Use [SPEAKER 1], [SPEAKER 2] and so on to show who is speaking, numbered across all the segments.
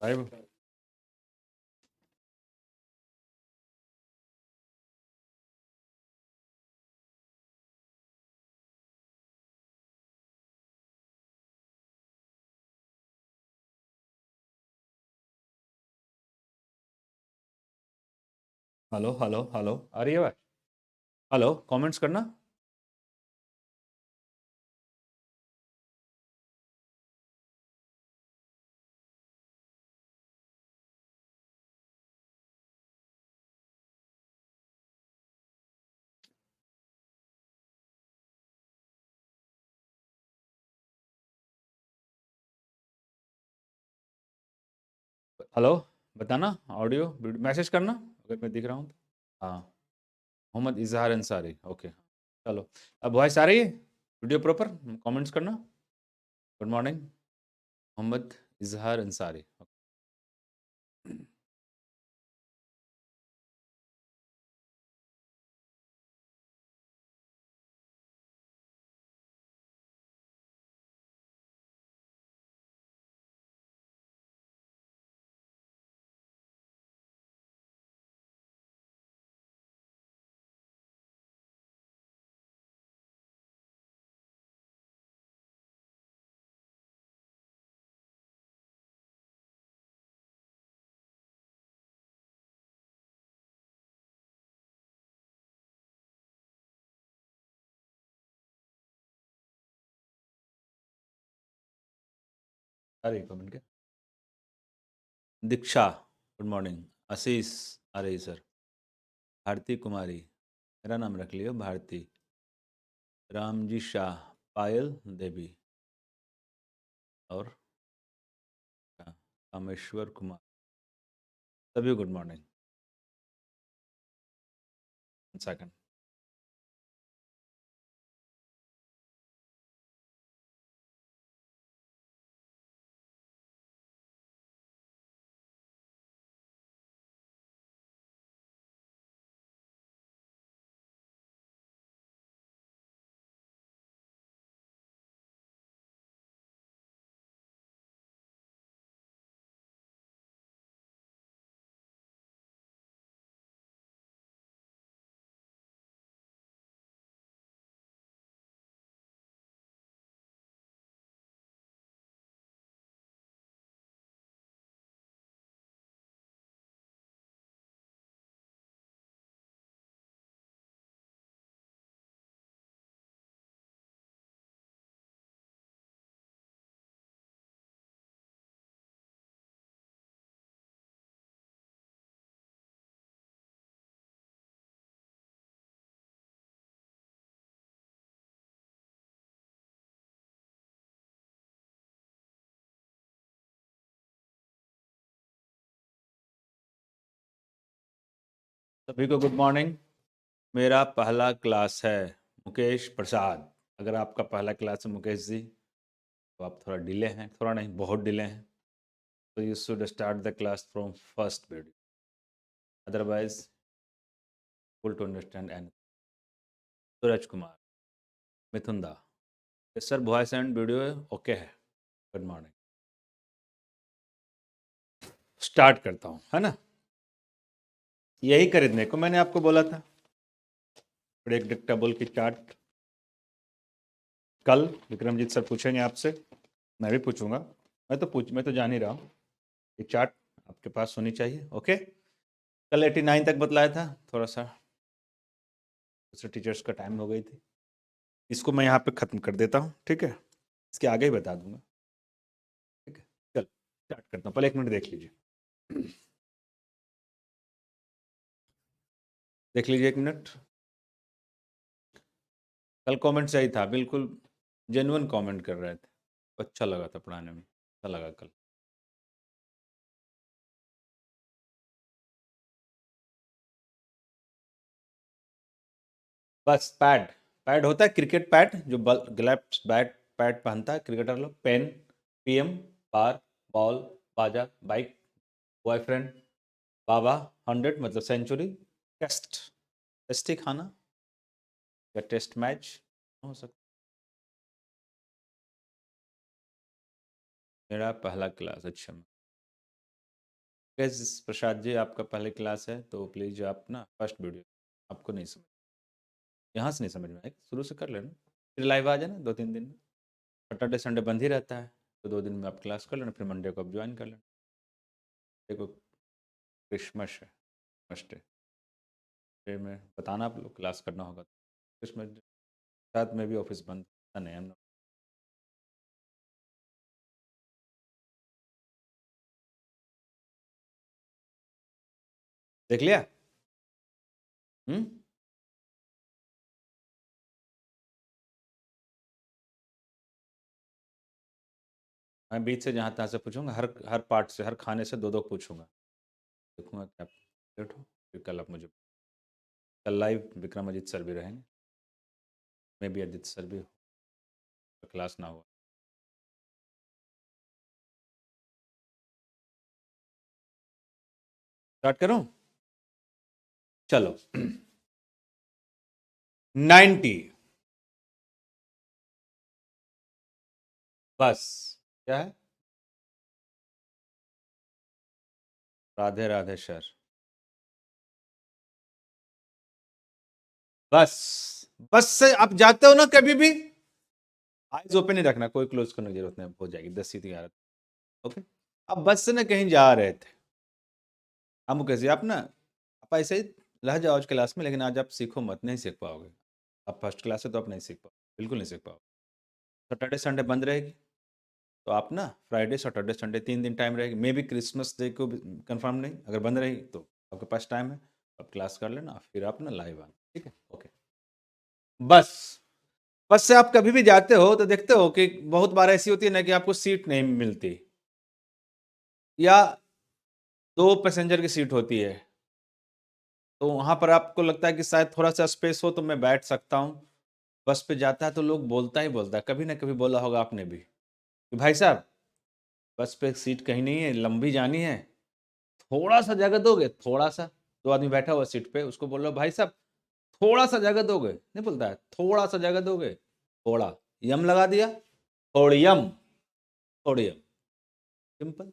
[SPEAKER 1] Sahib. Hello hello hello, आ रही है आवाज? हेलो, कमेंट्स करना। हेलो, बताना। ऑडियो मैसेज करना अगर मैं दिख रहा हूँ तो। हाँ, मोहम्मद इजहार अंसारी, ओके। चलो, अब वॉइस आ रही है? Video proper. कमेंट्स करना। Good morning, Mohammad Izhar Ansari. आ रही कमेंट के? दीक्षा, गुड मॉर्निंग। आशीष, आ रही सर। भारती कुमारी, मेरा नाम रख लियो भारती। रामजी शाह, पायल देवी, और कामेश्वर कुमार, सभी गुड मॉर्निंग। सेकंड। सभी को गुड मॉर्निंग। मेरा पहला क्लास है, मुकेश प्रसाद। अगर आपका पहला क्लास है मुकेश जी, तो आप थोड़ा डिले हैं, थोड़ा नहीं बहुत डिले हैं, तो you should start the class from first video, otherwise full to understand. And Suraj Kumar, Mithun da, sir voice and video okay है। Good morning. स्टार्ट करता हूँ, है ना? यही खरीदने को मैंने आपको बोला था, प्रेडिक्टेबल की चार्ट। कल विक्रमजीत सर पूछेंगे आपसे, मैं भी पूछूंगा। मैं तो जान ही रहा हूँ। ये चार्ट आपके पास होनी चाहिए, ओके? कल 89 तक बतलाया था, थोड़ा सा दूसरे टीचर्स का टाइम हो गई थी। इसको मैं यहाँ पे ख़त्म कर देता हूँ, ठीक है? इसके आगे ही बता दूंगा, ठीक है? चल स्टार्ट करता हूँ, पहले 1 मिनट देख लीजिए। देख लीजिए 1 मिनट। कल कमेंट सही था, बिल्कुल जेन्युइन कमेंट कर रहे थे, अच्छा लगा था पढ़ाने में, अच्छा लगा कल। बस पैड, पैड होता है क्रिकेट पैड, जो बल ग्लव्स बैट पैड पहनता है क्रिकेटर लोग। पेन, पीएम, बार, बॉल, बाजा, बाइक, बॉयफ्रेंड, बाबा, 100 मतलब सेंचुरी, टेस्ट, टेस्टी खाना या टेस्ट मैच हो सकता। मेरा पहला क्लास, अच्छा। मुकेश प्रसाद जी, आपका पहले क्लास है तो प्लीज़ आप ना फर्स्ट वीडियो आपको नहीं समझ, यहाँ से नहीं समझ में आएगा, शुरू से कर लेना, फिर लाइव आ जाना 2-3 दिन में। सैटरडे संडे बंद ही रहता है, तो 2 दिन में आप क्लास कर लेना, फिर मंडे को आप ज्वाइन कर लेना। देखो क्रिसमस है, फर्स्ट डे में बताना आप लोग क्लास करना होगा तो। क्रिसमस साथ में भी ऑफिस बंद नहीं, हम देख लिया। हम्म, मैं बीच से जहाँ तहाँ से पूछूंगा, हर हर पार्ट से, हर खाने से 2-2 पूछूंगा, देखूंगा क्या लेट हो, फिर कल आप मुझे, कल लाइव विक्रम अजीत सर भी रहेंगे, मैं भी अजीत सर भी, क्लास ना हुआ। स्टार्ट करूं? चलो 90, बस। क्या है? राधे राधे सर। बस, बस से आप जाते हो ना कभी भी, आइज ओपन ही रखना, कोई क्लोज करने की जरूरत नहीं, हो जाएगी 10 सीधी 11। ओके। अब बस से ना कहीं जा रहे थे हम, कैसे आप ना, आप ऐसे ही रह जाओ आज क्लास में, लेकिन आज आप सीखो मत, नहीं सीख पाओगे। आप फर्स्ट क्लास है तो आप नहीं सीख पाओ, बिल्कुल नहीं सीख पाओ। सैटरडे संडे बंद रहेगी, तो आप ना फ्राइडे सैटरडे संडे 3 दिन टाइम रहेगी, मे बी क्रिसमस डे को कंफर्म नहीं, अगर बंद रहेगी तो आपके पास टाइम है, आप क्लास कर लेना, फिर आप ना लाइव आना, ठीक है? ओके। बस, बस से आप कभी भी जाते हो तो देखते हो कि बहुत बार ऐसी होती है ना कि आपको सीट नहीं मिलती, या 2 पैसेंजर की सीट होती है, तो वहां पर आपको लगता है कि शायद थोड़ा सा स्पेस हो तो मैं बैठ सकता हूँ। बस पे जाता है तो लोग बोलता ही बोलता है, कभी ना कभी बोला होगा आपने भी कि भाई साहब बस पे सीट कहीं नहीं है, लंबी जानी है, थोड़ा सा जगह दोगे, थोड़ा सा। 2 आदमी बैठा हुआ सीट पे, उसको बोल रहा भाई साहब थोड़ा सा जगह दोगे, नहीं बोलता है थोड़ा सा जगह दोगे, थोड़ा, यम लगा दिया, थोड़ियम, थोड़ियम, सिंपल।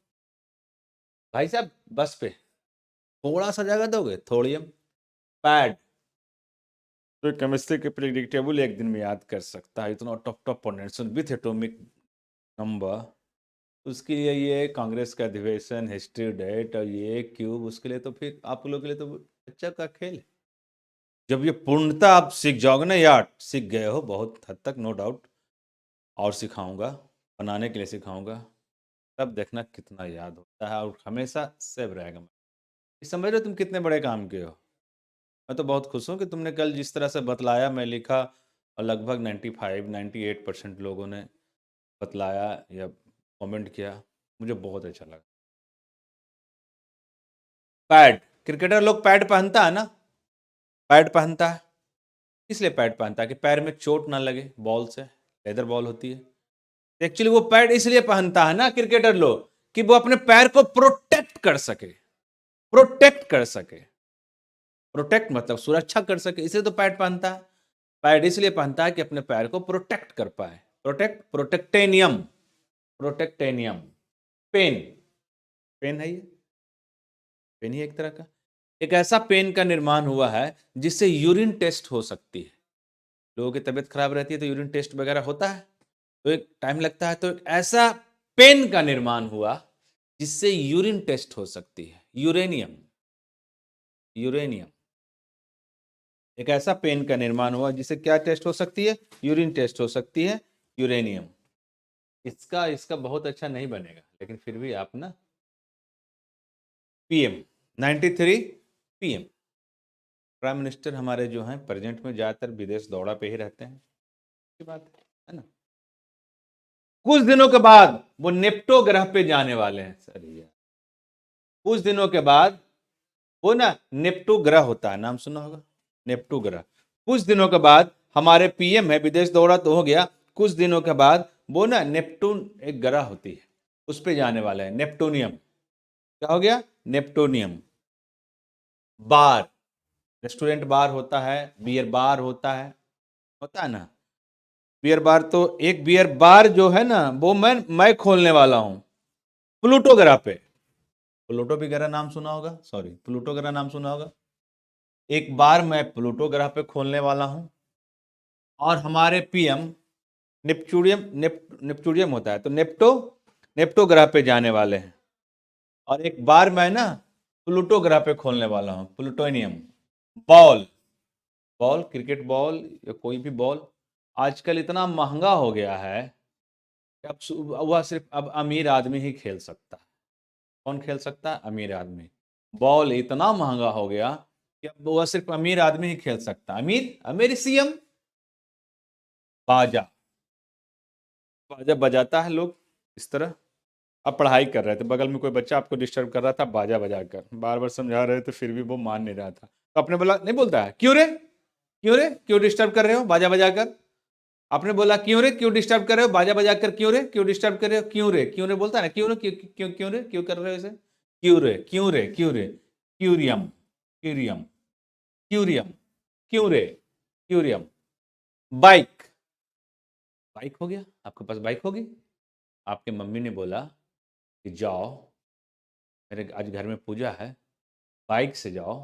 [SPEAKER 1] भाई साहब बस पे थोड़ा सा जगह दोगे, थोड़ियम। पैड, तो केमिस्ट्री के प्रेडिक्टेबल एक दिन में याद कर सकता है, इतना top top potential with atomic number, उसके लिए ये कांग्रेस का अधिवेशन, हिस्ट्री डेट और ये क्यूब, उसके लिए तो फिर आप लोगों के लिए तो बच्चा का खेल है। जब ये पूर्णता आप सीख जाओगे ना यार, सीख गए हो बहुत हद तक, नो डाउट, और सिखाऊंगा, बनाने के लिए सिखाऊंगा, तब देखना कितना याद होता है और हमेशा सेव रहेगा। समझ रहे हो तुम कितने बड़े काम किए हो? मैं तो बहुत खुश हूँ कि तुमने कल जिस तरह से बतलाया, मैं लिखा, और लगभग 95-98% लोगों ने बतलाया या कमेंट किया, मुझे बहुत अच्छा लगा। पैड, क्रिकेटर लोग पैड पहनता है ना, पैड पहनता है, इसलिए पैड पहनता है कि पैर में चोट ना लगे बॉल से, लेदर बॉल होती है। एक्चुअली वो पैड इसलिए पहनता है ना क्रिकेटर लोग, कि वो अपने पैर को प्रोटेक्ट कर सके, प्रोटेक्ट कर सके, प्रोटेक्ट मतलब सुरक्षा कर सके, इसलिए तो पैड पहनता है। पैड इसलिए पहनता है कि अपने पैर को प्रोटेक्ट कर पाए, प्रोटेक्ट, प्रोटेक्टेनियम, प्रोटेक्टेनियम, पेन, पेन है ये, पेन ही एक तरह का, एक ऐसा पेन का निर्माण हुआ है जिससे यूरिन टेस्ट हो सकती है। लोगों की तबीयत खराब रहती है तो यूरिन टेस्ट वगैरह होता है, तो एक टाइम लगता है, तो एक ऐसा पेन का निर्माण हुआ जिससे यूरिन टेस्ट हो सकती है, यूरेनियम, यूरेनियम, एक ऐसा पेन का निर्माण हुआ जिससे क्या टेस्ट हो सकती है, यूरिन टेस्ट हो सकती है, यूरेनियम। इसका इसका बहुत अच्छा नहीं बनेगा, लेकिन फिर भी आप ना, पीएम 93, पीएम, प्राइम मिनिस्टर हमारे जो हैं प्रेजेंट में ज़्यादातर विदेश दौरा पे ही रहते हैं, की बात है ना। कुछ दिनों के बाद वो नेप्टो ग्रह पे जाने वाले हैं सर, ये कुछ दिनों के बाद वो ना, नेप्टू ग्रह होता है, नाम सुना होगा, नेप्टू ग्रह। कुछ दिनों के बाद हमारे पीएम है, विदेश दौरा तो हो गया, कुछ दिनों के बाद वो ना नेपटून एक ग्रह होती है, उस पे जाने वाले हैं, नेप्टूनियम। क्या हो गया? नेप्टूनियम। बार, रेस्टोरेंट बार होता है, बियर बार होता है ना, बियर बार, तो एक बियर बार जो है ना, वो मैं खोलने वाला हूं प्लूटो ग्रह पे, प्लूटो वगैरह नाम सुना होगा, सॉरी प्लूटो वगैरह नाम सुना होगा। एक बार मैं प्लूटो ग्रह पे खोलने वाला हूं और हमारे पीएम नेपच्यूरियम होता है तो नेप्टो ग्रह पे जाने वाले हैं। और एक बार मैं ना प्लूटो ग्रह पे खोलने वाला हूं, plutonium. Ball ball cricket ball या कोई भी बॉल आजकल इतना महंगा हो गया है कि अब वह सिर्फ अब अमीर आदमी ही खेल सकता है। कौन खेल सकता है? अमीर आदमी। बॉल इतना महंगा हो गया कि अब वह सिर्फ अमीर आदमी ही खेल सकता है। अमीर अमीर सीएम बाजा बाजा बजाता है लोग इस तरह। अब पढ़ाई कर रहे थे, बगल में कोई बच्चा आपको डिस्टर्ब कर रहा था बाजा बजा कर, बार बार समझा रहे थे फिर भी वो मान नहीं रहा था, तो आपने बोला, नहीं बोलता है, क्यों रे क्यों डिस्टर्ब कर रहे हो बाजा बजा कर। आपने बोला क्यों रे क्यों डिस्टर्ब कर रहे हो बाजा बजा कर, क्यों रे क्यों डिस्टर्ब कर रहे हो, क्यों रे बोलता है ना, क्यों रे क्यों क्यों क्यों रे क्यों कर रहे हो इसे, क्यों रे क्यूरियम क्यूरियम क्यूरियम क्यों रे क्यूरियम। बाइक बाइक हो गया, आपके पास बाइक होगी। आपके मम्मी ने बोला कि जाओ मेरे आज घर में पूजा है, बाइक से जाओ,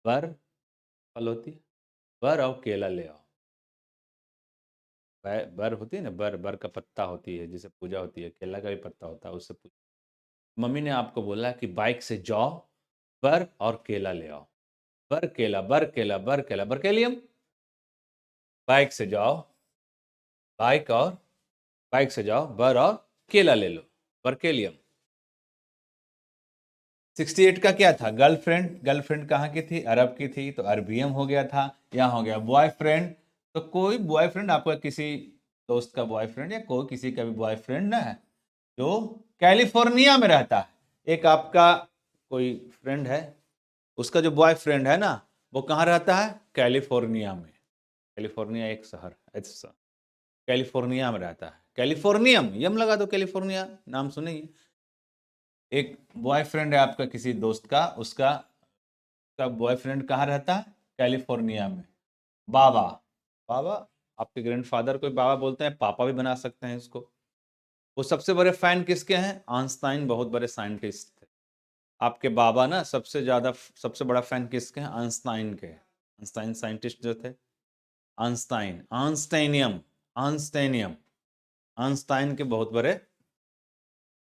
[SPEAKER 1] बर फल होती है, बर और केला ले आओ। बर होती है ना, बर बर का पत्ता होती है जिसे पूजा होती है, केला का भी पत्ता होता है उससे पूजा। मम्मी ने आपको बोला कि बाइक से जाओ, बर और केला ले आओ। बर केला बरकेलियम। बाइक से जाओ, बाइक और बाइक से जाओ, बर और केला ले लो, बरकेलियम। 68 का क्या था? गर्लफ्रेंड। गर्लफ्रेंड कहाँ की थी? अरब की थी, तो अरबियम हो गया था। यहाँ हो गया बॉयफ्रेंड। तो कोई बॉयफ्रेंड आपका किसी दोस्त का बॉयफ्रेंड या कोई किसी का भी बॉयफ्रेंड ना है जो कैलिफोर्निया में रहता है। एक आपका कोई फ्रेंड है, उसका जो बॉयफ्रेंड है ना वो कहाँ रहता है? कैलिफोर्निया में। कैलिफोर्निया एक शहर है, कैलिफोर्निया में रहता है। कैलिफोर्नियम यम लगा दो, कैलिफोर्निया नाम सुनेंगे। एक बॉयफ्रेंड है आपका किसी दोस्त का, उसका बॉयफ्रेंड कहाँ रहता है? कैलिफोर्निया में। बाबा बाबा आपके ग्रैंडफादर को बाबा बोलते हैं, पापा भी बना सकते हैं इसको। वो सबसे बड़े फैन किसके हैं? आइंस्टाइन बहुत बड़े साइंटिस्ट थे। आपके बाबा ना सबसे बड़ा फैन किसके हैं? आइंस्टाइन के। आइंस्टाइन साइंटिस्ट जो थे, आइंस्टाइन आइंस्टाइनियम आइंस्टाइनियम आइंस्टाइन के बहुत बड़े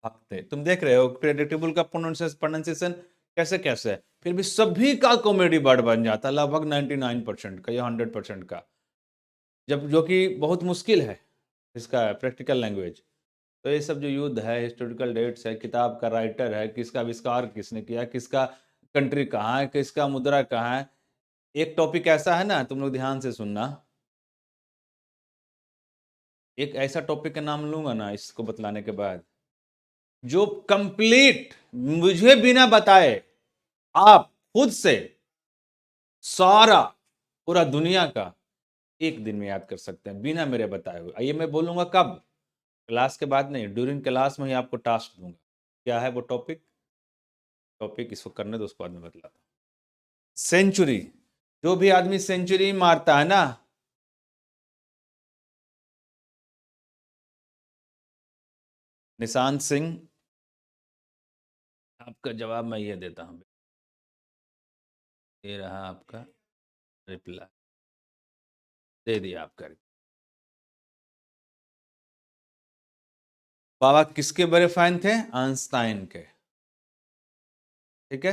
[SPEAKER 1] भक्त थे। तुम देख रहे हो प्रेडिक्टेबल का प्रोनाउंसिएशन कैसे कैसे है, फिर भी सभी का कॉमेडी वर्ड बन जाता है, लगभग 99% का या 100% का, जब जो कि बहुत मुश्किल है इसका प्रैक्टिकल लैंग्वेज। तो ये सब जो युद्ध है, हिस्टोरिकल डेट्स है, किताब का राइटर है, किसका आविष्कार किसने किया, किसका कंट्री कहाँ है, किसका मुद्रा कहाँ है। एक टॉपिक ऐसा है ना, तुम लोग ध्यान से सुनना, एक ऐसा टॉपिक का नाम लूंगा ना इसको बतलाने के बाद, जो कंप्लीट मुझे बिना बताए आप खुद से सारा पूरा दुनिया का एक दिन में याद कर सकते हैं बिना मेरे बताए हुए। ये मैं बोलूंगा कब? क्लास के बाद नहीं, ड्यूरिंग क्लास में ही आपको टास्क दूंगा। क्या है वो टॉपिक? टॉपिक इसको करने दो, उसके बाद में बतलाता हूँ। सेंचुरी। जो भी आदमी सेंचुरी मारता है ना, निशांत सिंह, आपका जवाब मैं ये देता हूँ। ये रहा आपका रिप्लाई, दे दिया आपका। बाबा किसके बड़े फैन थे? आइंस्टाइन के। ठीक है।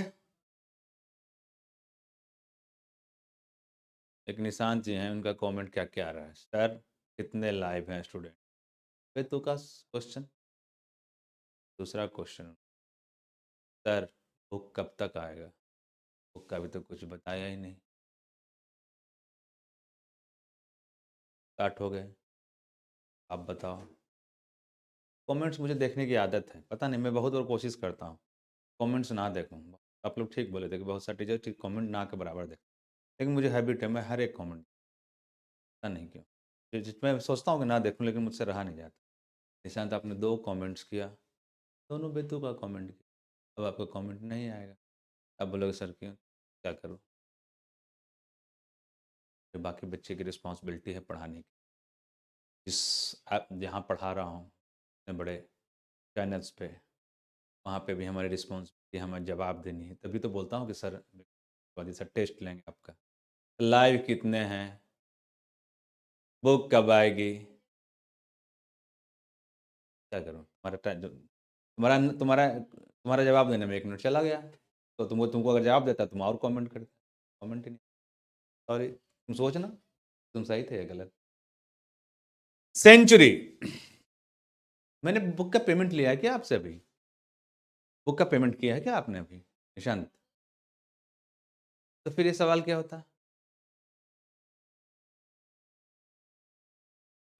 [SPEAKER 1] एक निशांत जी हैं, उनका कमेंट क्या क्या आ रहा है? सर कितने लाइव हैं स्टूडेंट? फिर तो का क्वेश्चन। दूसरा क्वेश्चन, सर बुक कब तक आएगा? बुक का भी तो कुछ बताया ही नहीं। स्टार्ट हो गए, आप बताओ। कमेंट्स मुझे देखने की आदत है, पता नहीं मैं बहुत बार कोशिश करता हूँ कमेंट्स ना देखूँ। आप लोग ठीक बोले थे कि बहुत सारे टीचर ठीक कमेंट ना के बराबर देख, लेकिन मुझे हैबिट है, मैं हर एक कमेंट, पता नहीं क्यों, मैं सोचता हूँ कि ना देखूँ लेकिन मुझसे रहा नहीं जाता। निशांत आपने 2 कमेंट्स किया, दोनों बेतुका कमेंट किया, अब आपका कमेंट नहीं आएगा। अब बोलोगे सर क्यों, क्या करूँ? फिर बाकी बच्चे की रिस्पॉन्सिबिलिटी है पढ़ाने की। जिस जहाँ पढ़ा रहा हूँ इतने बड़े चैनल्स पे, वहाँ पे भी हमारी रिस्पॉन्सिबिलिटी, हमें जवाब देनी है। तभी तो बोलता हूँ कि सर सर टेस्ट लेंगे आपका, लाइव कितने हैं, बुक कब आएगी, क्या करूँ? तुम्हारा टाइम तुम्हारा तुम्हारा तुम्हारा जवाब देने में 1 मिनट चला गया, तो तुमको अगर जवाब देता तुम और कमेंट करते। कमेंट ही नहीं। सॉरी, तुम सोचना तुम सही थे या गलत। सेंचुरी, मैंने बुक का पेमेंट लिया है क्या आपसे अभी? बुक का पेमेंट किया है क्या आपने अभी निशांत? तो फिर ये सवाल क्या होता?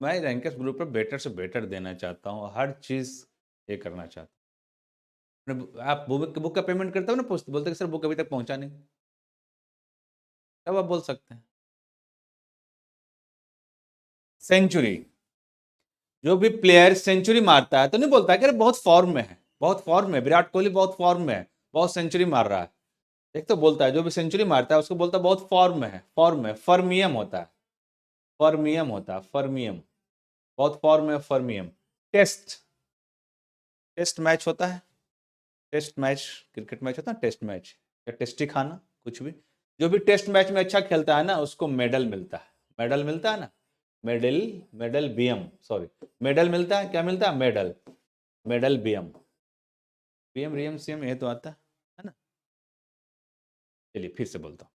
[SPEAKER 1] मैं रैंकर्स ग्रुप पर बेटर से बेटर देना चाहता हूँ, हर चीज़ ये करना चाहता हूँ। आप बुक का पेमेंट करते हो ना, पूछते बोलते कि सर बुक अभी तक पहुंचा नहीं, तब आप बोल सकते हैं। सेंचुरी, जो भी प्लेयर सेंचुरी मारता है तो नहीं बोलता है कि अरे बहुत फॉर्म में है, बहुत फॉर्म में, विराट कोहली बहुत फॉर्म में है, बहुत सेंचुरी मार रहा है। एक तो बोलता है जो भी सेंचुरी मारता है उसको बोलता है बहुत फॉर्म में है, फॉर्म में, फर्मियम होता है, फर्मियम होता है, फर्मियम, बहुत फॉर्म में, फर्मियम। टेस्ट, टेस्ट मैच होता है, टेस्ट मैच, क्रिकेट मैच होता है टेस्ट मैच, या टेस्टी खाना, कुछ भी। जो भी टेस्ट मैच में अच्छा खेलता है ना उसको मेडल मिलता है, मेडल मिलता है ना, medal, medal BM, sorry, medal मिलता है, क्या मिलता है? मेडल, मेडल बीएम, बीएम रियम सीएम ये तो आता है ना। चलिए फिर से बोलता हूँ,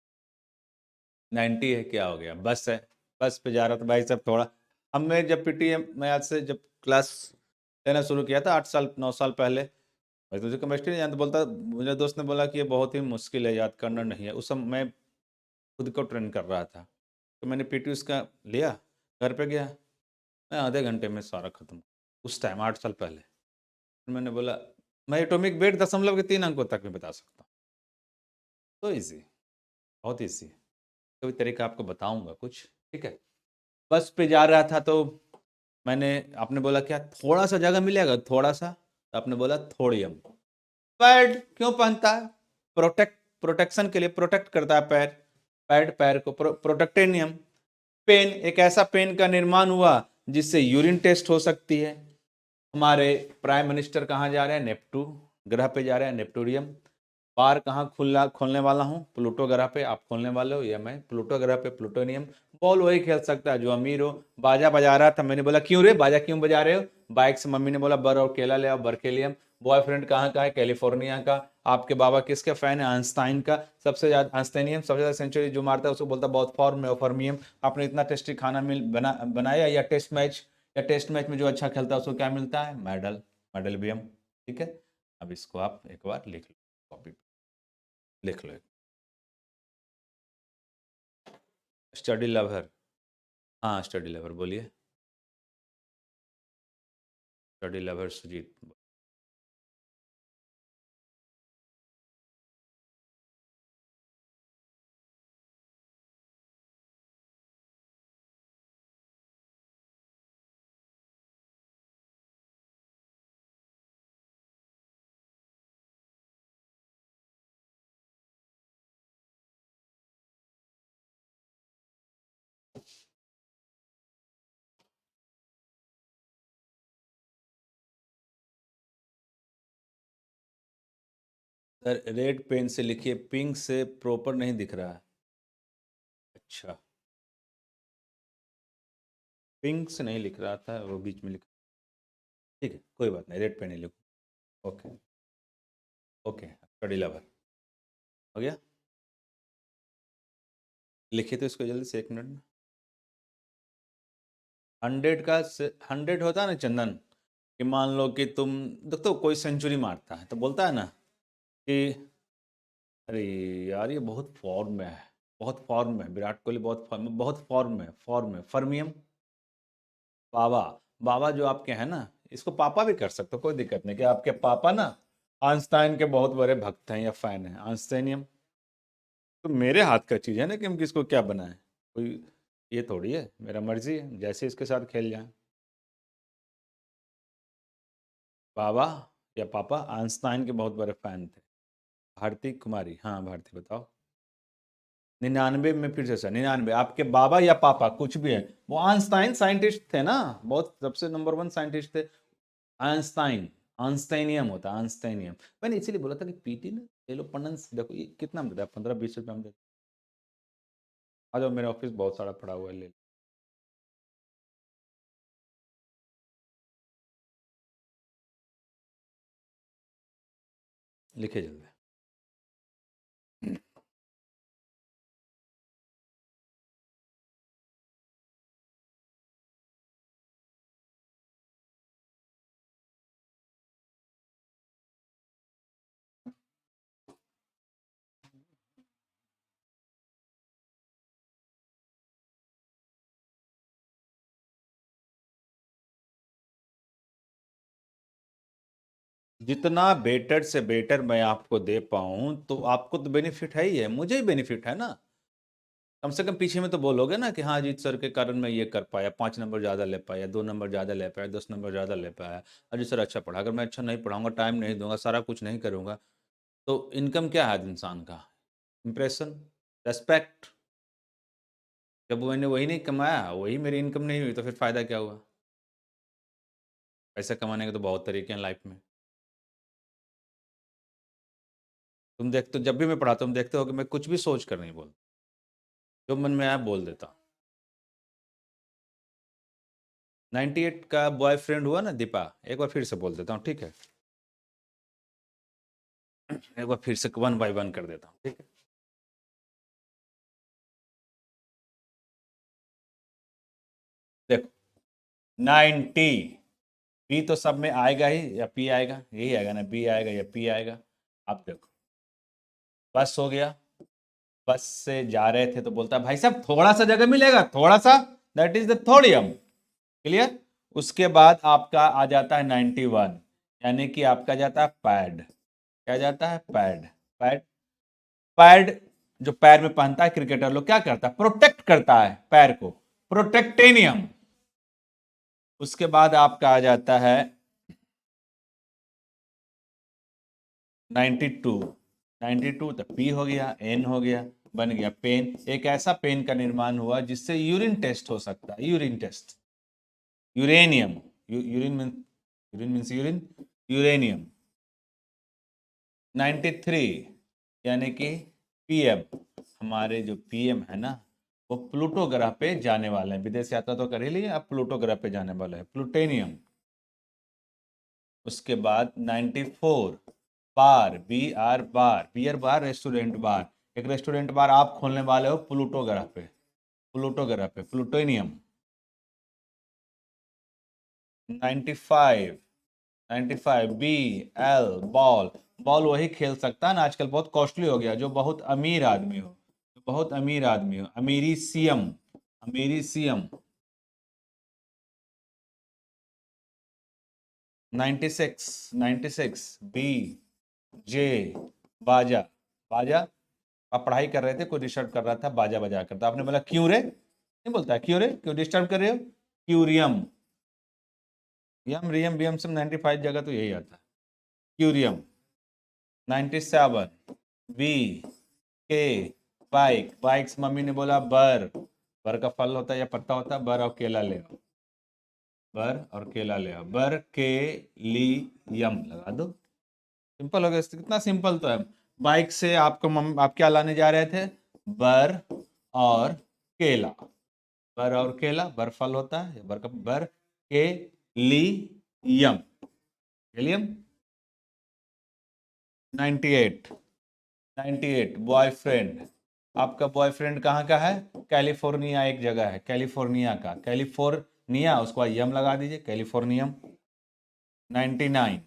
[SPEAKER 1] 90 है, क्या हो गया? बस है, बस पे जा रहा था भाई साहब थोड़ा। हमने जब पीटीएम में आज से जब क्लास लेना शुरू किया था 8 साल 9 साल पहले, भाई तुझे केमिस्ट्री नहीं जानता, बोलता मुझे दोस्त ने बोला कि ये बहुत ही मुश्किल है, याद करना नहीं है। उस समय मैं खुद को ट्रेन कर रहा था, तो मैंने पीटी उसका लिया, घर पे गया, मैं आधे घंटे में सारा खत्म, उस टाइम 8 साल पहले। फिर मैंने बोला मैं एटॉमिक वेट दशमलव के 3 अंकों तक भी बता सकता हूँ। तो ईजी, बहुत ईजी है। कभी तरीका आपको बताऊंगा कुछ, ठीक है। बस पे जा रहा था तो मैंने, आपने बोला क्या थोड़ा सा जगह मिलेगा, थोड़ा सा, तो आपने बोला थोड़ियम। पैड क्यों पहनता है? प्रोटेक्शन के लिए, प्रोटेक्ट करता है पैर, पैड पैर को, प्रोटेक्टेनियम। पेन, एक ऐसा पेन का निर्माण हुआ जिससे यूरिन टेस्ट हो सकती है। हमारे प्राइम मिनिस्टर कहाँ जा रहे हैं? नेपटू ग्रह पे जा रहे हैं, नेपटूरियम। बार कहाँ खोलने वाला हूँ? प्लूटो ग्रह पे। आप खोलने वाले हो या मैं? प्लूटो ग्रह पे, प्लूटोनियम। बॉल वही खेल सकता है जो अमीर हो। बाजा बजा रहा था, मैंने बोला क्यों रे बाजा क्यों बजा रहे हो? बाइक से मम्मी ने बोला बर और केला ले आओ, बर्केलियम। बॉयफ्रेंड कहाँ का है? कैलिफोर्निया का। आपके बाबा किसके फैन है? आइंस्टाइन का। सबसे ज्यादा आइंस्टाइनियम, सबसे ज्यादा सेंचुरी जो मारता है उसको बोलता है बहुत फॉर्म में, फॉर्मियम। आपने इतना टेस्टी खाना बनाया, या टेस्ट मैच, या टेस्ट मैच में जो अच्छा खेलता है उसको क्या मिलता है? मेडल, मेडल भी हम, ठीक है। अब इसको आप एक बार लिख लो, कॉपी लिख लो। स्टडी लवर, हाँ स्टडी लवर बोलिए, study lover Sujit. Sir red pen से लिखिए, पिंक से प्रॉपर नहीं दिख रहा है। अच्छा, पिंक से नहीं लिख रहा था, वो बीच में लिखा। ठीक है कोई बात नहीं, रेड पेन ही लिखो। ओके, ओके स्टडी लवर हो गया। लिखिए तो इसको जल्दी से, 1 मिनट में। 100 का 100 होता है ना चंदन, कि मान लो कि तुम, देखो कोई सेंचुरी मारता है तो बोलता है ना कि अरे यार ये बहुत फॉर्म में है, बहुत फॉर्म में है, विराट कोहली बहुत फॉर्म में, बहुत फॉर्म में, फॉर्म में, फर्मियम। बाबा, बाबा जो आपके हैं ना, इसको पापा भी कर सकते हो, कोई दिक्कत नहीं, कि आपके पापा ना आइंस्टाइन के बहुत बड़े भक्त हैं या फैन हैं, आइंस्टाइनियम। तो मेरे हाथ का चीज़ है ना कि हम किसको क्या बनाएं, कोई ये थोड़ी है, मेरा मर्जी है जैसे इसके साथ खेल जाए। बाबा या पापा आइंस्टाइन के बहुत बड़े फैन थे। भारती कुमारी, हाँ भारती बताओ। 99 में, फिर से सर 99, आपके बाबा या पापा कुछ भी है, वो आइंस्टाइन साइंटिस्ट थे ना, बहुत सबसे नंबर 1 साइंटिस्ट थे आइंस्टाइन। आंस्टाइनियम होता है, आंस्टाइनियम। मैंने इसीलिए बोला था कि पीटी ना ले लो, पन्नन देखो ये कितना मिलता है, 15-20 रुपये में देते। आ जाओ, मेरे ऑफिस बहुत सारा पड़ा हुआ है, ले लो। लिखे जल्दी। जितना बेटर से बेटर मैं आपको दे पाऊं तो आपको तो बेनिफिट है ही है, मुझे ही बेनिफिट है ना। कम से कम पीछे में तो बोलोगे ना कि हाँ अजीत सर के कारण मैं ये कर पाया, 5 नंबर ज़्यादा ले पाया, 2 नंबर ज़्यादा ले पाया, 10 नंबर ज़्यादा ले पाया। अजीत सर अच्छा पढ़ा। अगर मैं अच्छा नहीं पढ़ाऊंगा, टाइम नहीं दूंगा, सारा कुछ नहीं करूंगा, तो इनकम क्या है इंसान का? Impression, respect. जब मैंने वही नहीं कमाया, वही मेरी इनकम नहीं हुई, तो फिर फ़ायदा क्या हुआ? पैसा कमाने के तो बहुत तरीके हैं लाइफ में। तुम देखते हो, जब भी मैं पढ़ाता हूँ देखते हो कि मैं कुछ भी सोच कर नहीं बोलता, जो मन में आया बोल देता हूँ। 98 का बॉयफ्रेंड हुआ ना दीपा, एक बार फिर से बोल देता हूँ, ठीक है? एक बार फिर से 1 बाय 1 कर देता हूँ, ठीक है? देखो, 90, बी तो सब में आएगा ही, या पी आएगा, यही आएगा ना, बी आएगा या पी आएगा। आप देखो, बस हो गया, बस से जा रहे थे तो बोलता भाई साहब थोड़ा सा जगह मिलेगा, थोड़ा सा, दैट इज द थोड़ियम। क्लियर? उसके बाद आपका आ जाता है 91, यानी कि आपका जाता है पैड। क्या जाता है? पैड। पैड, पैड जो पैर में पहनता है क्रिकेटर लोग, क्या करता है? प्रोटेक्ट करता है पैर को, प्रोटेक्टेनियम। उसके बाद आपका आ जाता है 92। 92 तो पी हो गया, एन हो गया, बन गया पेन। एक ऐसा पेन का निर्माण हुआ जिससे यूरिन टेस्ट हो सकता है, urine test. Uranium, urine means urine, uranium. 93, यानी कि पीएम। हमारे जो पीएम है ना, वो प्लूटो ग्रह पे जाने वाले हैं, विदेश यात्रा तो कर ही लिए, अब प्लूटो ग्रह पे जाने वाले हैं, प्लूटेनियम। उसके बाद 94, bar, B R bar, beer bar, restaurant bar. एक रेस्टोरेंट बार आप खोलने वाले हो प्लूटो ग्रह पे, प्लूटो ग्रह पे, plutonium. 95, 95 B L, ball. Ball वही खेल सकता है ना, आजकल बहुत कॉस्टली हो गया, जो बहुत अमीर आदमी हो, जो बहुत अमीर आदमी हो, अमीरी सीएम, अमीरी सीएम। 96, 96 बी जे, बाजा। बाजा, आप पढ़ाई कर रहे थे, कोई डिस्टर्ब कर रहा था, बाजा बजा कर, तो आपने बोला क्यों रे, नहीं बोलता है क्यों रे, क्यों डिस्टर्ब कर रहे हो? क्यूरियम। यम रियम बियम सब 95 जगह तो यही आता है, क्यूरियम। 97 बी के, बाइक। बाइक्स मम्मी ने बोला बर, बर का फल होता है या पत्ता होता है, बर और केला ले आओ, बर और केला ले आओ, बर के ली यम लगा दो। सिंपल हो गया, कितना सिंपल तो है। बाइक से आपको आप क्या लाने जा रहे थे? बर और केला। बर और केला, बर फल होता है, बर का बर, के ली यम, हेलियम। 98, 98 बॉयफ्रेंड। आपका बॉयफ्रेंड कहाँ का है? कैलिफोर्निया एक जगह है, कैलिफोर्निया का, कैलिफोर्निया, उसको यम लगा दीजिए, कैलिफोर्नियम। 99,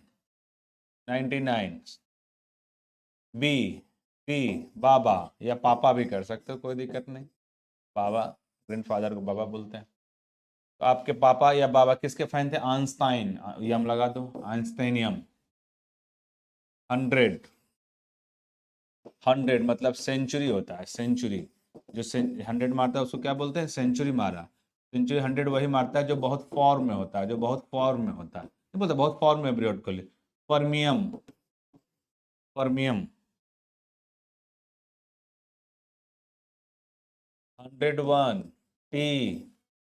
[SPEAKER 1] 99 बी, बी बाबा, या पापा भी कर सकते हो, कोई दिक्कत नहीं। बाबा, ग्रैंडफादर को बाबा बोलते हैं। तो आपके पापा या बाबा किसके फैन थे? आइंस्टाइन, यम लगा दो, आइंस्टाइनियम। 100, 100 मतलब सेंचुरी होता है, सेंचुरी। जो 100 मारता है उसको क्या बोलते हैं? सेंचुरी मारा। सेंचुरी 100 वही मारता है जो बहुत फॉर्म में होता है, जो बहुत फॉर्म में होता है, नहीं बोलता बहुत फॉर्म में, Virat Kohli. Premium, premium. 101 T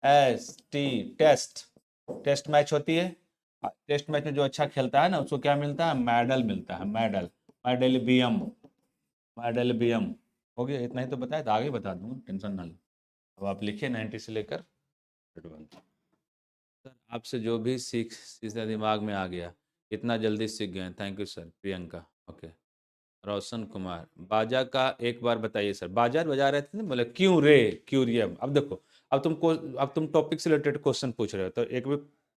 [SPEAKER 1] S T, test. Test match होती है, टेस्ट मैच में जो अच्छा खेलता है ना उसको क्या मिलता है, मेडल मिलता है, मेडल, मेडल बीएम। हो गया, इतना ही तो बताया था, आगे बता दूंगा, टेंशन ना लो। अब आप लिखिए 90 से लेकर 101। सर आपसे जो भी सीधा दिमाग में आ गया, इतना जल्दी सीख गए, thank you sir. Priyanka, okay. Roshan Kumar, बाजा का एक बार बताइए सर। बाजा बजा रहे थे ना, बोले क्यों रे, क्यूरियम। अब देखो, अब तुम टॉपिक से रिलेटेड क्वेश्चन पूछ रहे हो, तो एक भी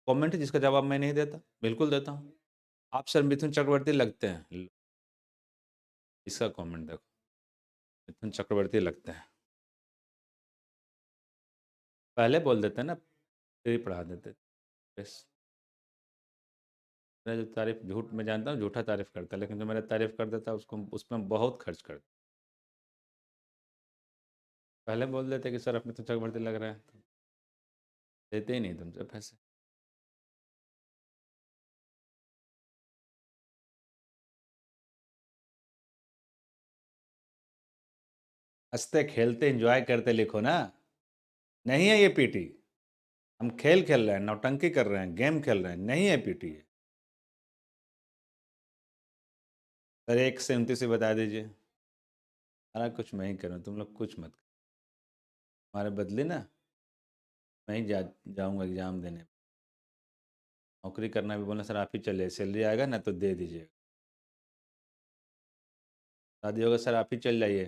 [SPEAKER 1] कमेंट है जिसका जवाब मैं नहीं देता? बिल्कुल देता हूँ। आप सर मिथुन चक्रवर्ती लगते हैं, इसका कमेंट देखो, मिथुन चक्रवर्ती लगते हैं। पहले बोल देते हैं ना, फिर ही पढ़ा देते। बस मेरा जो तारीफ झूठ, मैं जानता हूँ झूठा तारीफ करता है, लेकिन जो मेरा तारीफ कर देता है उसको, उसमें बहुत खर्च करता। पहले बोल देते कि सर अपने तो चक्रवर्ती लग रहा है, तो देते ही नहीं तुमसे पैसे। हंसते खेलते एंजॉय करते लिखो ना, नहीं है ये पीटी। हम खेल खेल रहे हैं, नौटंकी कर रहे हैं, गेम खेल रहे हैं, नहीं है पीटी है। सर 1 से 29 ही बता दीजिए। सारा कुछ मैं ही करूँ, तुम लोग कुछ मत करो। हमारे बदले ना, मैं ही जाऊँगा एग्ज़ाम देने। नौकरी करना भी बोलना, सर आप ही चलिए, सैलरी आएगा ना तो दे दीजिए। शादी होगा सर आप ही चल जाइए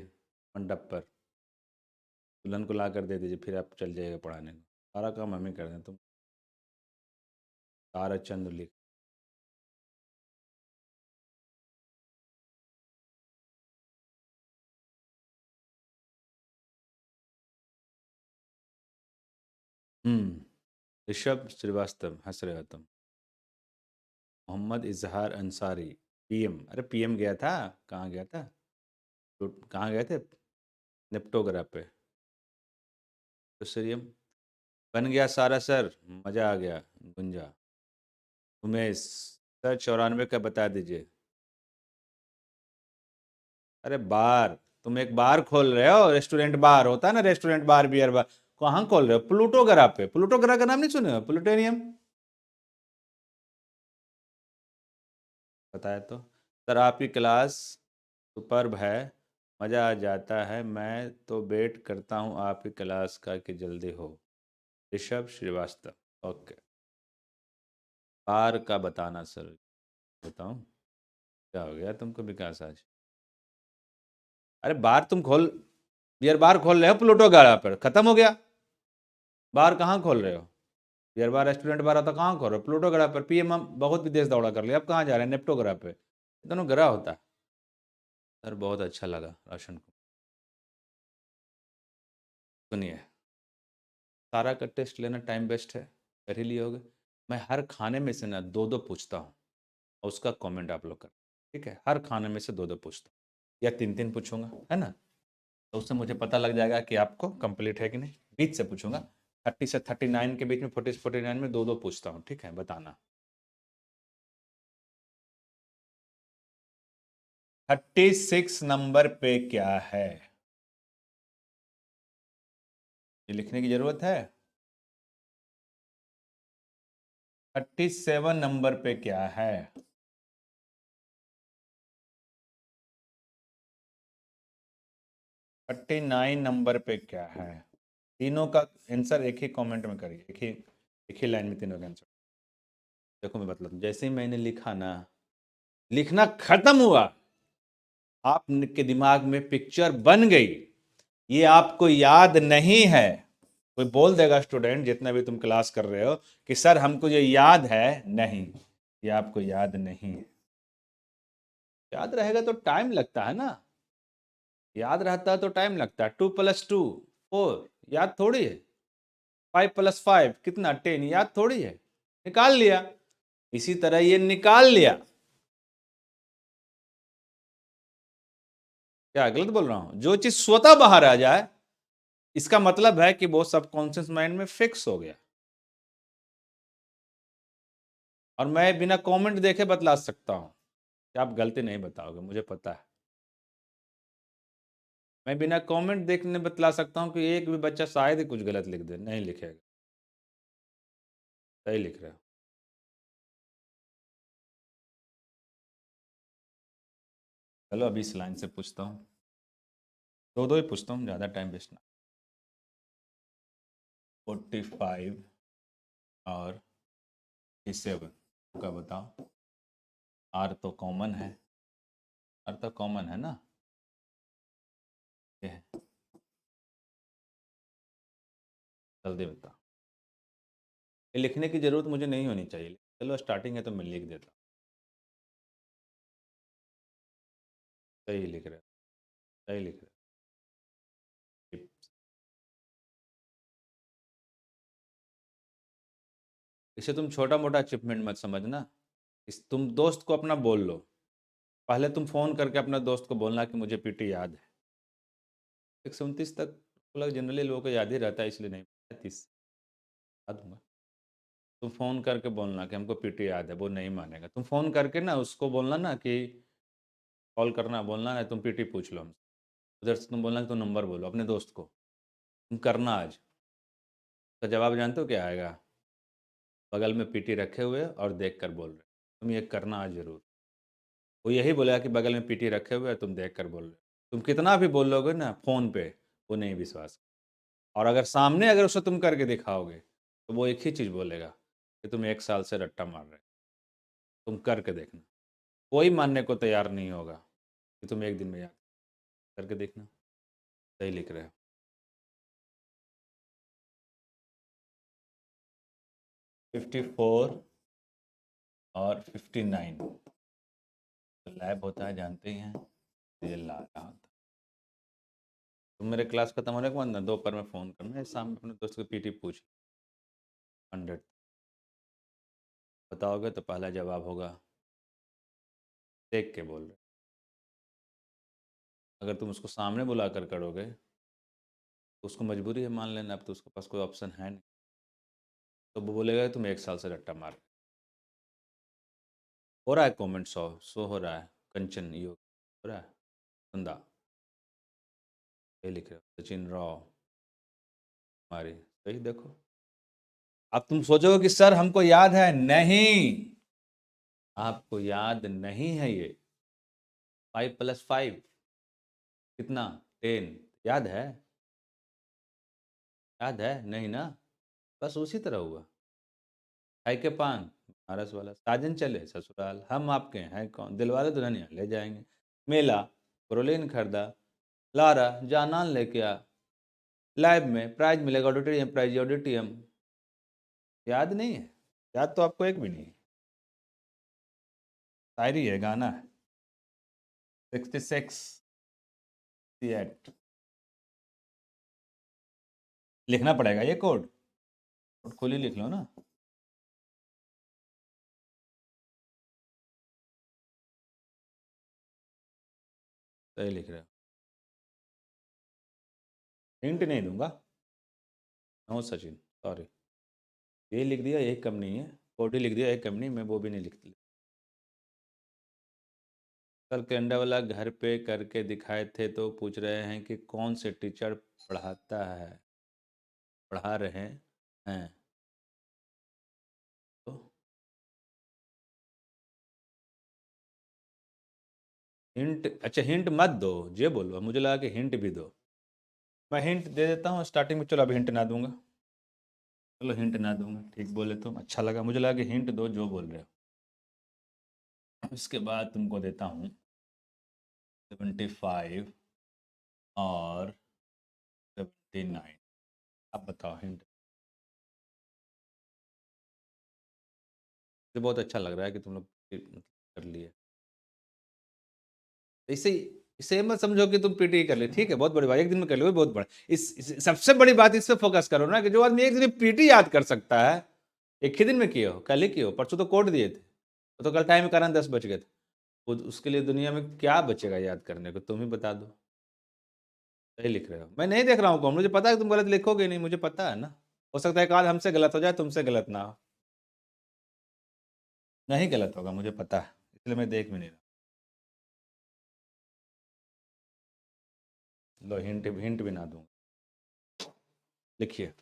[SPEAKER 1] मंडप पर, दुल्हन को ला कर दे दीजिए, फिर आप चल जाइएगा पढ़ाने को। सारा काम हम ही कर दें, तुम ताराचंद लिख। ऋषभ श्रीवास्तव, हंस रहे हो तुम। मोहम्मद इजहार अंसारी, पीएम, अरे पीएम गया था, कहाँ गया था, तो कहाँ गए थे, नेप्टोग्रा पे। तो सीरियम बन गया सारा सर, मज़ा आ गया। गुंजा, उमेश, सर 94 का बता दीजिए। अरे बार, तुम एक बार खोल रहे हो, रेस्टोरेंट बार होता है ना, रेस्टोरेंट बार, बियर बार, कहाँ खोल रहे हो? प्लूटोग्रा पे, प्लूटोग्रा का नाम नहीं सुने हो? प्लूटोनियम, बताया तो। सर आपकी क्लास सुपर्ब है, मज़ा आ जाता है, मैं तो वेट करता हूँ आपकी क्लास का कि जल्दी हो। ऋषभ श्रीवास्तव, ओके। बार का बताना सर, बताऊँ? क्या हो गया तुमको विकास आज? अरे बार तुम खोल, बियर बार खोल रहे हो प्लूटो गाड़ा पर, खत्म हो गया। बार कहाँ खोल रहे हो? बियर बार रेस्टोरेंट बार होता, कहाँ खोल रहे हो? प्लूटो ग्रह पर। पीएम हम बहुत विदेश दौड़ा कर लिया, अब कहाँ जा रहे हैं? नेप्टो ग्रह पे, दोनों ग्रह होता है। सर बहुत अच्छा लगा राशन को। सुनिए, सारा का टेस्ट लेना टाइम वेस्ट है, कर ही लिए होगे। मैं हर खाने में से ना दो दो पूछता हूँ, और उसका कमेंट आप लोग कर, ठीक है? हर खाने में से दो दो पूछता हूँ, या तीन तीन पूछूंगा, है ना? तो उससे मुझे पता लग जाएगा कि आपको कंप्लीट है कि नहीं। बीच से पूछूंगा, 30 से 39 के बीच में, 40 से 49 में दो दो पूछता हूँ, ठीक है? बताना। 36 नंबर पे क्या है, ये लिखने की जरूरत है? 37 नंबर पे क्या है? 39 नंबर पे क्या है? तीनों का आंसर एक ही कमेंट में करिए, एक ही लाइन में तीनों का आंसर। देखो मैं बतलाता हूँ, जैसे ही मैंने लिखा ना, लिखना खत्म हुआ, आपके दिमाग में पिक्चर बन गई, ये आपको याद नहीं है। कोई बोल देगा स्टूडेंट, जितना भी तुम क्लास कर रहे हो, कि सर हमको ये याद है, नहीं, ये आपको याद नहीं है। याद रहेगा तो टाइम लगता है ना, याद रहता है तो टाइम लगता है। 2 + 2 4, याद थोड़ी है। 5 + 5 कितना, 10, याद थोड़ी है। निकाल लिया, इसी तरह ये निकाल लिया। क्या गलत बोल रहा हूं? जो चीज स्वतः बाहर आ जाए, इसका मतलब है कि वो सबकॉन्शियस माइंड में फिक्स हो गया। और मैं बिना कमेंट देखे बतला सकता हूं कि आप गलती नहीं बताओगे, मुझे पता है। मैं बिना कमेंट देखने बतला सकता हूं कि एक भी बच्चा शायद ही कुछ गलत लिख दे, नहीं लिखेगा, सही लिख रहे हो। चलो अभी इस लाइन से पूछता हूँ, दो दो ही पूछता हूँ, ज़्यादा टाइम वेस्ट ना। 45 और 7 का बताओ। आर तो कॉमन है, आर तो कॉमन है ना, ये है, जल्दी बताओ। ये लिखने की ज़रूरत मुझे नहीं होनी चाहिए, चलो स्टार्टिंग है तो मैं लिख देता हूँ। सही लिख रहे हो, सही लिख रहे हो। इसे तुम छोटा मोटा अचीवमेंट मत समझना, इस तुम दोस्त को अपना बोल लो। पहले तुम फ़ोन करके अपना दोस्त को बोलना कि मुझे पीटी याद है। 129 तक लगभग जनरली लोगों को याद ही रहता है, इसलिए नहीं 30 बता दूंगा। तुम फ़ोन करके बोलना कि हमको पीटी याद है, वो नहीं मानेगा। तुम फ़ोन करके ना उसको बोलना ना कि कॉल करना, बोलना ना तुम पीटी पूछ लो हमसे। उधर से तुम बोलना कि तुम नंबर बोलो अपने दोस्त को, तुम करना आज। तो जवाब जानते हो क्या आएगा? बगल में पीटी रखे हुए और देख कर बोल रहे। तुम ये करना आज ज़रूर। वो यही बोलेगा कि बगल में पीटी रखे हुए है, तुम देख कर बोल रहे हो। तुम कितना भी बोल लोगे ना फ़ोन पे, वो नहीं विश्वास। और अगर सामने अगर उसे तुम करके दिखाओगे तो वो एक ही चीज़ बोलेगा कि तुम 1 साल से रट्टा मार रहे हो। तुम करके देखना, कोई मानने को तैयार नहीं होगा कि तुम एक दिन में याद करके देखना। सही लिख रहे हो। 54 और 59 तो लैब होता है, जानते ही हैं। ये ला रहा होता। तुम मेरे क्लास खत्म होने के बाद ना दोपहर में फ़ोन करना, शाम में अपने दोस्त को पीटी पूछ 100 बताओगे तो पहला जवाब होगा देख के बोल रहे। अगर तुम उसको सामने बुला कर करोगे तो उसको मजबूरी है मान लेना, अब तो उसके पास कोई ऑप्शन है नहीं। तो वो बोलेगा तुम 1 साल से रट्टा मार रहे हो। रहा है कमेंट शो हो रहा है। कंचन योग हो रहा है। बंदा ये लिख रहे हो। सचिन राव हमारी सही देखो। अब तुम सोचोगे कि सर हमको याद है, नहीं आपको याद नहीं है। ये 5 + 5 कितना 10 याद है? याद है नहीं ना? बस उसी तरह हुआ। खाई के पान बनारस वाला, साजन चले ससुराल, हम आपके हैं कौन, दिलवाले दुल्हनिया ले जाएंगे, मेला प्रोलीन खरीदा, लारा जानान लेके आ, लैब में प्राइज मिलेगा, ऑडिटोरियम प्राइज ऑडिटोरियम। याद नहीं है? याद तो आपको एक भी नहीं है। शायरी है, गाना है। 66 68 लिखना पड़ेगा ये कोड। कोड खुद ही लिख लो ना। सही लिख रहे हो। हिंट नहीं दूंगा। No Sachin sorry. ये लिख दिया एक कम नहीं है, कोड ही लिख दिया एक कम नहीं, मैं वो भी नहीं लिखती। कल कैनेडा वाला घर पे करके दिखाए थे तो पूछ रहे हैं कि कौन से टीचर पढ़ाता है, पढ़ा रहे हैं। तो हिंट, अच्छा हिंट मत दो, ये बोलो, मुझे लगा कि हिंट भी दो। मैं हिंट दे देता हूँ स्टार्टिंग में, चलो अभी हिंट ना दूंगा। चलो हिंट ना दूंगा, ठीक बोले तुम, अच्छा लगा, मुझे लगा कि हिंट दो जो बोल रहे हो। इसके बाद तुमको देता हूँ 75 और 79। अब बताओ हिंट। मुझे बहुत अच्छा लग रहा है कि तुम लोग कर लिए। इसे इसे मत समझो कि तुम पीटी कर ले, ठीक है बहुत बड़ी बात, एक दिन में कर लो बहुत बड़ा। सबसे बड़ी बात इस पे फोकस करो ना कि जो आदमी एक दिन में पीटी याद कर सकता है, एक ही दिन में किए हो, कल ही किए हो, परसों तो कोड दिए थे, तो कल टाइम कारण 10 बज गए थे। उसके लिए दुनिया में क्या बचेगा याद करने को, तुम ही बता दो। सही लिख रहे हो, मैं नहीं देख रहा हूँ कौन, मुझे पता है तुम गलत लिखोगे नहीं, मुझे पता है ना। हो सकता है आज हमसे गलत हो जाए, तुमसे गलत ना हो। नहीं गलत होगा मुझे पता है, इसलिए मैं देख भी नहीं रहा। लो हिंट, हिंट भी ना दूँ। लिखिए।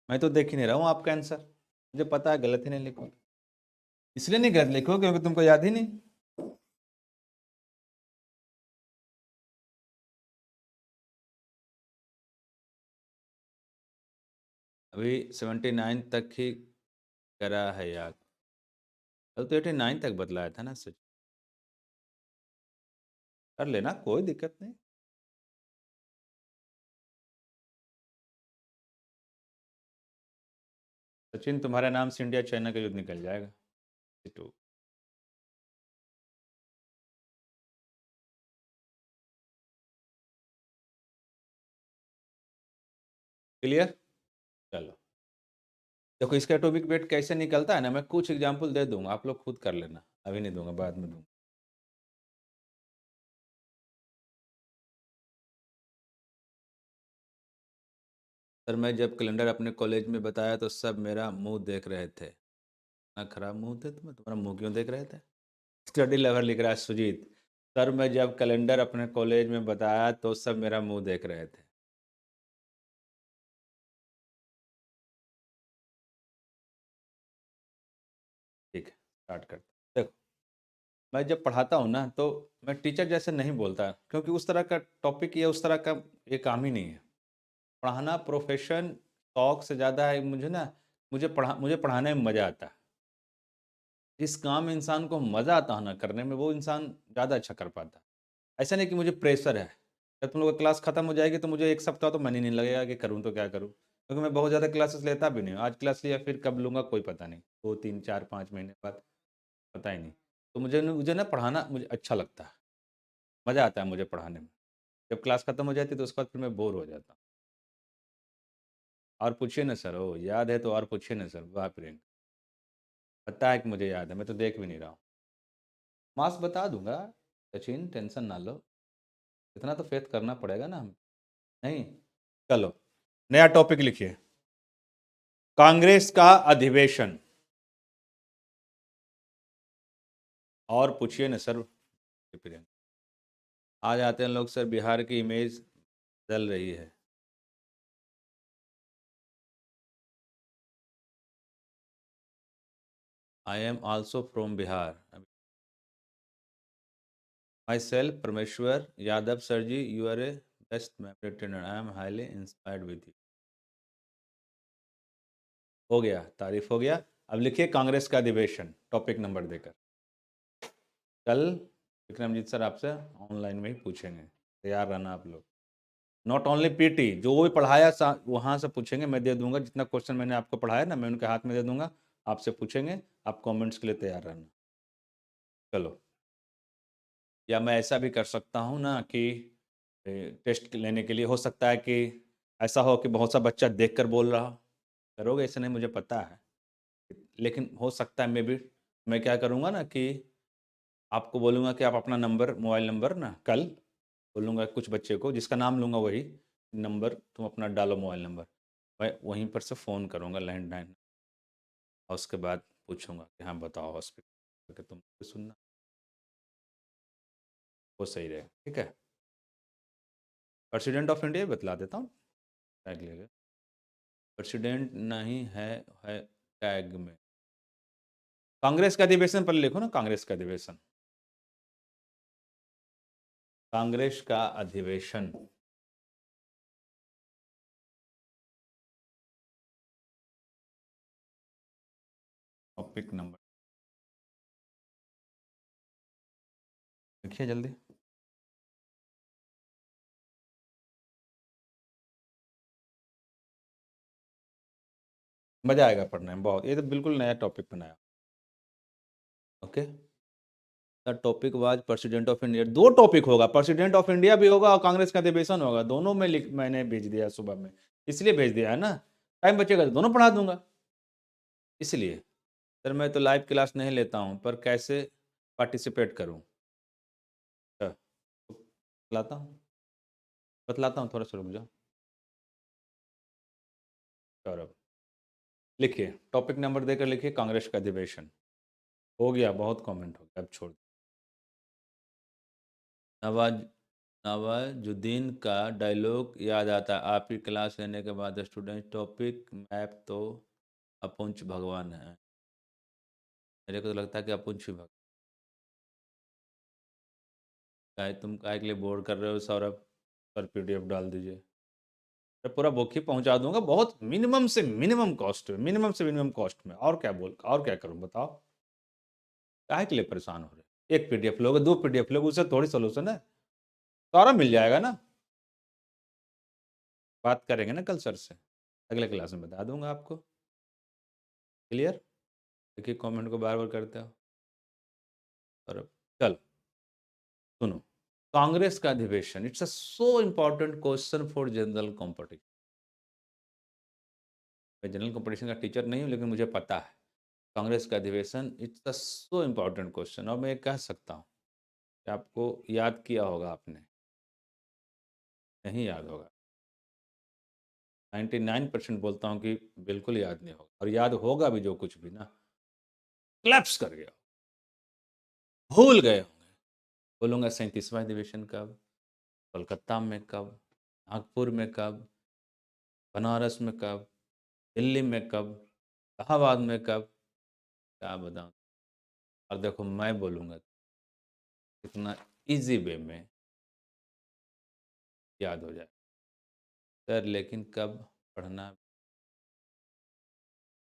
[SPEAKER 1] मैं तो देख ही नहीं रहा हूँ आपका आंसर, मुझे पता है गलत ही नहीं लिखो, इसलिए नहीं गलत लिखो क्योंकि तुमको याद ही नहीं। अभी 79 तक ही करा है याद। कल तो 89 तक बतलाया था ना सच। कर लेना, कोई दिक्कत नहीं। सचिन, तुम्हारे नाम से इंडिया चाइना का युद्ध निकल जाएगा। Too clear. चलो, देखो इसका टॉपिक वेट कैसे निकलता है ना, मैं कुछ एग्जांपल दे दूंगा, आप लोग खुद कर लेना, अभी नहीं दूंगा, बाद में दूंगा। सर मैं जब कैलेंडर अपने कॉलेज में बताया तो सब मेरा मुंह देख रहे थे। इतना खराब मुंह थे तुम्हें, तुम्हारा मुंह क्यों देख रहे थे? स्टडी लेवल लिख रहा है सुजीत। सर मैं जब कैलेंडर अपने कॉलेज में बताया तो सब मेरा मुंह देख रहे थे। ठीक है, स्टार्ट करते हैं। देखो, मैं जब पढ़ाता हूँ ना तो मैं टीचर जैसे नहीं बोलता, क्योंकि उस तरह का टॉपिक या उस तरह का ये काम ही नहीं है। पढ़ाना प्रोफेशन, शौक से ज़्यादा है मुझे ना। मुझे पढ़ाने में मज़ा आता है। जिस काम में इंसान को मज़ा आता है ना करने में, वो इंसान ज़्यादा अच्छा कर पाता है। ऐसा नहीं कि मुझे प्रेशर है, जब तुम लोग का क्लास खत्म हो जाएगी तो मुझे एक सप्ताह तो मन ही नहीं लगेगा कि करूँ तो क्या करूँ, क्योंकि मैं बहुत ज़्यादा क्लासेस लेता भी नहीं हूँ। आज क्लास लिया, फिर कब लूँगा कोई पता नहीं, 2 3 4 5 महीने बाद, पता ही नहीं। तो मुझे ना पढ़ाना मुझे अच्छा लगता है, मज़ा आता है मुझे पढ़ाने में। जब क्लास खत्म हो जाती है तो उसके बाद फिर मैं बोर हो जाता हूँ। और पूछिए ना सर, ओ याद है तो और पूछिए ना सर, वाह प्रियंका, पता है कि मुझे याद है, मैं तो देख भी नहीं रहा हूँ। मार्क्स बता दूंगा, सचिन टेंशन ना लो, इतना तो फेथ करना पड़ेगा ना हम। नहीं, चलो नया टॉपिक लिखिए, कांग्रेस का अधिवेशन। और पूछिए ना सर, प्रियंका। आ जाते हैं लोग, सर बिहार की इमेज बदल रही है। I am also from Bihar. Myself Parmeshwar Yadav sir ji, you are a best ma'am, I am highly inspired with you. हो गया, तारीफ हो गया। अब लिखिए कांग्रेस का अधिवेशन, टॉपिक नंबर देकर। कल विक्रमजीत सर आपसे ऑनलाइन में ही पूछेंगे, तैयार रहना आप लोग। नॉट ओनली पीटी, जो भी पढ़ाया वहाँ से पूछेंगे, मैं दे दूंगा जितना क्वेश्चन मैंने आपको पढ़ाया ना, मैं उनके हाथ में दे दूंगा, आपसे पूछेंगे, आप कमेंट्स के लिए तैयार रहना। चलो, या मैं ऐसा भी कर सकता हूँ ना कि टेस्ट लेने के लिए हो सकता है कि ऐसा हो कि बहुत सा बच्चा देख कर बोल रहा हो। करोगे ऐसा नहीं मुझे पता है, लेकिन हो सकता है, मे बी मैं क्या करूँगा ना कि आपको बोलूँगा कि आप अपना नंबर, मोबाइल नंबर ना कल बोलूँगा कुछ बच्चे को, जिसका नाम लूँगा वही नंबर तुम अपना डालो, मोबाइल नंबर, मैं वहीं पर से फ़ोन करूँगा लैंडलाइन, और उसके बाद पूछूंगा कि हाँ बताओ हॉस्पिटल के, तुम सुनना, वो सही रहे, ठीक है। प्रेसिडेंट ऑफ इंडिया बतला देता हूँ, टैग ले ले, प्रेसिडेंट नहीं है, है टैग में। कांग्रेस का अधिवेशन पर लिखो ना, कांग्रेस का अधिवेशन, कांग्रेस का अधिवेशन। टॉपिक नंबर लिखिए जल्दी। मजा आएगा पढ़ने में बहुत, ये तो बिल्कुल नया टॉपिक बनाया। Okay, the topic was president of India, दो टॉपिक होगा, प्रेसिडेंट ऑफ इंडिया भी होगा और कांग्रेस का अधिवेशन होगा, दोनों में मैंने भेज दिया सुबह में, इसलिए भेज दिया है ना, टाइम बचेगा तो दोनों पढ़ा दूंगा, इसलिए। सर मैं तो लाइव क्लास नहीं लेता हूँ, पर कैसे पार्टिसिपेट करूँ? अच्छा, बतलाता हूँ, बतलाता हूँ, थोड़ा सा रुक जाओ। सौरभ, लिखिए टॉपिक नंबर देकर लिखिए, कांग्रेस का अधिवेशन। हो गया, बहुत कमेंट हो गया, अब छोड़। नवाज नवाजुद्दीन का डायलॉग याद आता है, आपकी क्लास लेने के बाद स्टूडेंट टॉपिक मैप तो अपुंछ भगवान है। मेरे को तो लगता है कि अपुंछ भगवान। तुम काय के लिए बोर्ड कर रहे हो सौरभ? पर पीडीएफ डाल दीजिए, मैं पूरा बुक ही पहुंचा दूंगा, बहुत मिनिमम से मिनिमम कॉस्ट में, मिनिमम से मिनिमम कॉस्ट में। और क्या बोल, और क्या करूं बताओ? काहे के लिए परेशान हो रहे? एक पीडीएफ लोगे, दो पीडीएफ लोगे, उससे थोड़ी सोल्यूशन है। सारा मिल जाएगा ना। बात करेंगे ना कल सर से, अगले क्लास में बता दूंगा आपको। क्लियर? देखिए कमेंट को बार बार करते हो। और चल सुनो, कांग्रेस का अधिवेशन, it's a so important question for general competition. मैं जनरल कॉम्पिटिशन का टीचर नहीं हूँ, लेकिन मुझे पता है कांग्रेस का अधिवेशन it's a so important question. और मैं ये कह सकता हूँ कि आपको याद किया होगा आपने, नहीं याद होगा। 99% बोलता हूँ कि बिल्कुल याद नहीं होगा, और याद होगा भी जो कुछ भी ना, क्लैप्स कर गया, भूल गए होंगे। बोलूँगा 37वां अधिवेशन कब, कोलकाता में कब, नागपुर में कब, बनारस में कब, दिल्ली में कब, इलाहाबाद में कब, क्या बताऊँ। और देखो मैं बोलूँगा कितना इजी वे में याद हो जाए सर, लेकिन कब पढ़ना,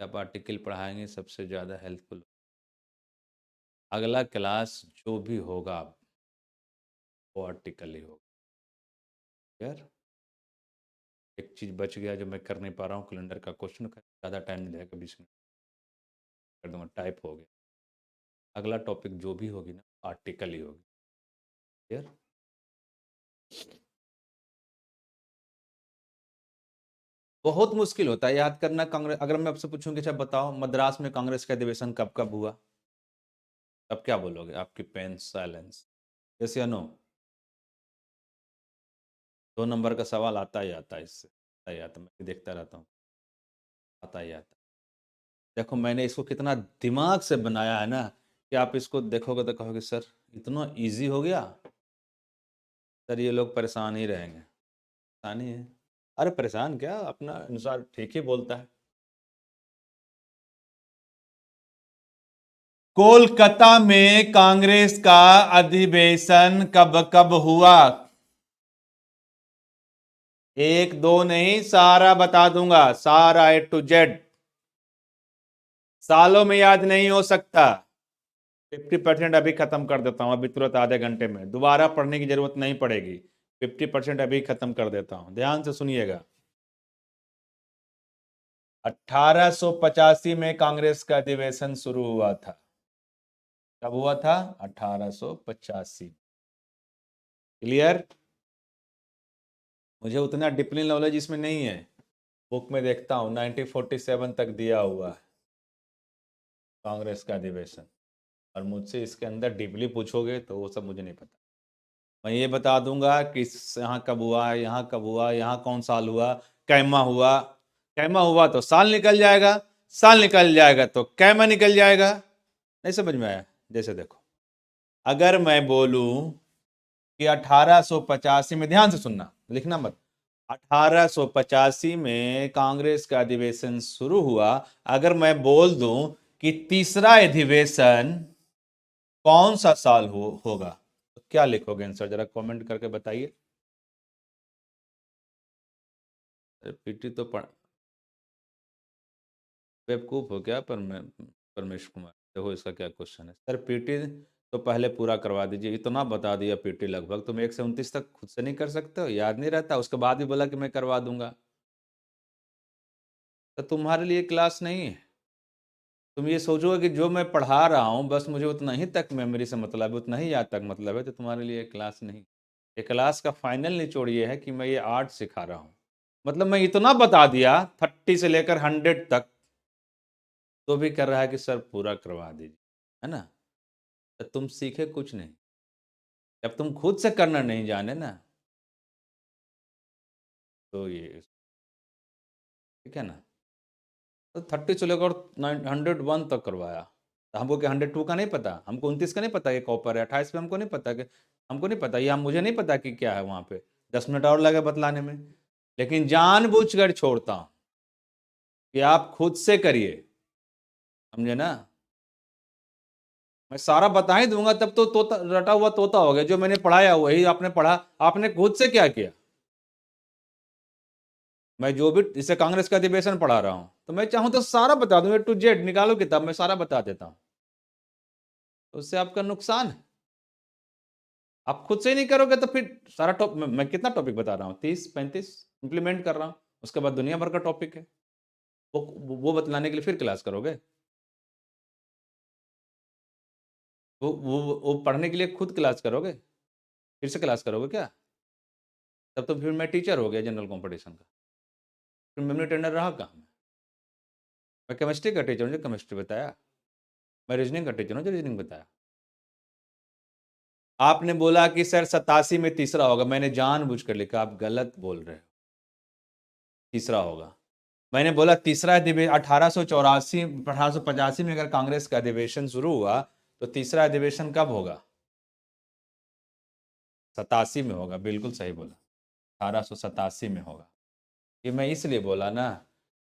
[SPEAKER 1] कब आर्टिकल पढ़ाएंगे सबसे ज़्यादा हेल्पफुल। अगला क्लास जो भी होगा वो आर्टिकल ही होगा यार। एक चीज़ बच गया जो मैं कर नहीं पा रहा हूँ, कैलेंडर का क्वेश्चन का ज़्यादा टाइम नहीं लगेगा, 20 मिनट कर दूँगा, टाइप हो गया। अगला टॉपिक जो भी होगी ना, आर्टिकल ही होगी यार। बहुत मुश्किल होता है याद करना कांग्रेस। अगर मैं आपसे पूछूं कि अच्छा बताओ मद्रास में कांग्रेस का अधिवेशन कब कब हुआ, तब क्या बोलोगे? आपकी पेन साइलेंस, यस या नो? 2 नंबर का सवाल आता ही आता है इससे, आता ही आता, मैं देखता रहता हूँ, आता ही आता। देखो मैंने इसको कितना दिमाग से बनाया है ना, कि आप इसको देखोगे तो कहोगे सर इतना इजी हो गया। सर ये लोग परेशान ही रहेंगे, परेशान ही है। अरे परेशान क्या, अपना अनुसार ठीक ही बोलता है। कोलकाता में कांग्रेस का अधिवेशन कब कब हुआ? एक दो नहीं, सारा बता दूंगा, सारा A to Z। सालों में याद नहीं हो सकता। 50% अभी खत्म कर देता हूं, अभी तुरंत आधे घंटे में, दोबारा पढ़ने की जरूरत नहीं पड़ेगी। 50% अभी खत्म कर देता हूं, ध्यान से सुनिएगा। 1885 में कांग्रेस का अधिवेशन शुरू हुआ था। कब हुआ था? 1885। क्लियर? मुझे उतना डीपली नॉलेज इसमें नहीं है, बुक में देखता हूँ 1947 तक दिया हुआ है कांग्रेस का अधिवेशन। और मुझसे इसके अंदर डीपली पूछोगे तो वो सब मुझे नहीं पता। मैं ये बता दूंगा कि यहाँ कब हुआ, यहाँ कब हुआ, यहाँ कौन साल हुआ, कैमा हुआ। कैमा हुआ तो साल निकल जाएगा, साल निकल जाएगा तो कैमा निकल जाएगा। नहीं समझ में आया? जैसे देखो, अगर मैं बोलूं कि 1885 में, ध्यान से सुनना, लिखना मत, 1885 में कांग्रेस का अधिवेशन शुरू हुआ, अगर मैं बोल दूं कि तीसरा अधिवेशन कौन सा साल होगा, तो क्या लिखोगे आंसर, जरा कमेंट करके बताइए। पीटी तो पढ़, बेवकूफ़ हो क्या? पर मैं, परमेश कुमार, देखो इसका क्या क्वेश्चन है सर। पीटी तो पहले पूरा करवा दीजिए, इतना बता दिया पीटी लगभग, तुम 1 से 29 तक खुद से नहीं कर सकते हो? याद नहीं रहता? उसके बाद भी बोला कि मैं करवा दूंगा। तो तुम्हारे लिए क्लास नहीं है। तुम ये सोचोगे कि जो मैं पढ़ा रहा हूँ बस मुझे उतना ही तक मेमोरी से मतलब है, उतना ही याद तक मतलब है, तो तुम्हारे लिए क्लास नहीं। ये क्लास का फाइनल निचोड़ ये है कि मैं ये आर्ट सिखा रहा हूँ, मतलब मैं इतना बता दिया 30 से लेकर 100 तक, तो भी कर रहा है कि सर पूरा करवा दीजिए, है ना? तो तुम सीखे कुछ नहीं, जब तुम खुद से करना नहीं जाने ना, तो ये ठीक है ना। तो 30 से लेकर 101 तक करवाया, तो हमको क्या 102 का नहीं पता, हमको 29 का नहीं पता कि कॉपर है, 28 पे हमको नहीं पता कि, हमको नहीं पता, या मुझे नहीं पता कि क्या है वहाँ पे, 10 मिनट और लगे बतलाने में। लेकिन जानबूझकर छोड़ता हूँ कि आप खुद से करिए, समझे ना। मैं सारा बता ही दूंगा तब तो तोता रटा हुआ तोता हो गया, जो मैंने पढ़ाया वही आपने पढ़ा, आपने खुद से क्या किया। मैं जो भी इसे कांग्रेस का अधिवेशन पढ़ा रहा हूं तो मैं चाहूं तो सारा बता दूं, A to Z निकालो किताब, मैं सारा बता देता हूं, तो उससे आपका नुकसान है। आप खुद से ही नहीं करोगे तो फिर सारा मैं कितना टॉपिक बता रहा हूँ, 30-35 इंप्लीमेंट कर रहा हूँ, उसके बाद दुनिया भर का टॉपिक है, वो बतलाने के लिए फिर क्लास करोगे, वो पढ़ने के लिए खुद क्लास करोगे, फिर से क्लास करोगे क्या? तब तो फिर मैं टीचर हो गया जनरल कंपटीशन का, फिर मेमोरी टेंडर रहा कहाँ मैं केमिस्ट्री का टीचर हूँ जो केमिस्ट्री बताया, मैं रीजनिंग का टीचर हूँ जो रीजनिंग बताया। आपने बोला कि सर 87 में तीसरा होगा, मैंने जानबूझकर लिखा, आप गलत बोल रहे हो, तीसरा होगा। मैंने बोला तीसरा अधिवेशन 1884 में अगर कांग्रेस का अधिवेशन शुरू हुआ तो तीसरा अधिवेशन कब होगा? 87 में होगा, बिल्कुल सही बोला, 1887 में होगा। ये मैं इसलिए बोला ना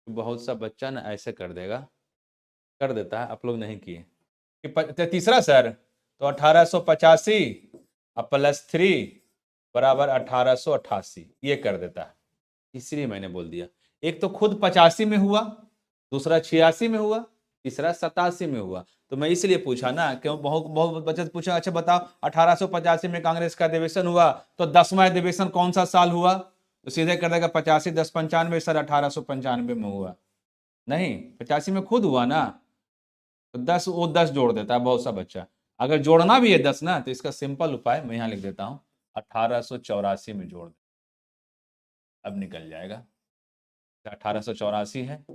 [SPEAKER 1] कि बहुत सा बच्चा ना ऐसे कर देगा, कर देता है, आप लोग नहीं किए कि तीसरा सर तो 1885 और +3 बराबर 1888, ये कर देता है, इसलिए मैंने बोल दिया। एक तो खुद 85 में हुआ, दूसरा 86 में हुआ, तीसरा 87 में हुआ, तो मैं इसलिए पूछा ना, क्यों बहुत बहुत बच्चे पूछा, अच्छा बताओ 1885 में कांग्रेस का अधिवेशन हुआ तो 10वां अधिवेशन कौन सा साल हुआ? तो सीधे कर देगा 85 10 95 सर 1895 में हुआ। नहीं, 85 में खुद हुआ ना, तो 10 वो 10 जोड़ देता है बहुत सा बच्चा। अगर जोड़ना भी है 10 ना, तो इसका सिंपल उपाय मैं यहाँ लिख देता हूँ, 1884 में जोड़ दे, अब निकल जाएगा। 1884 है,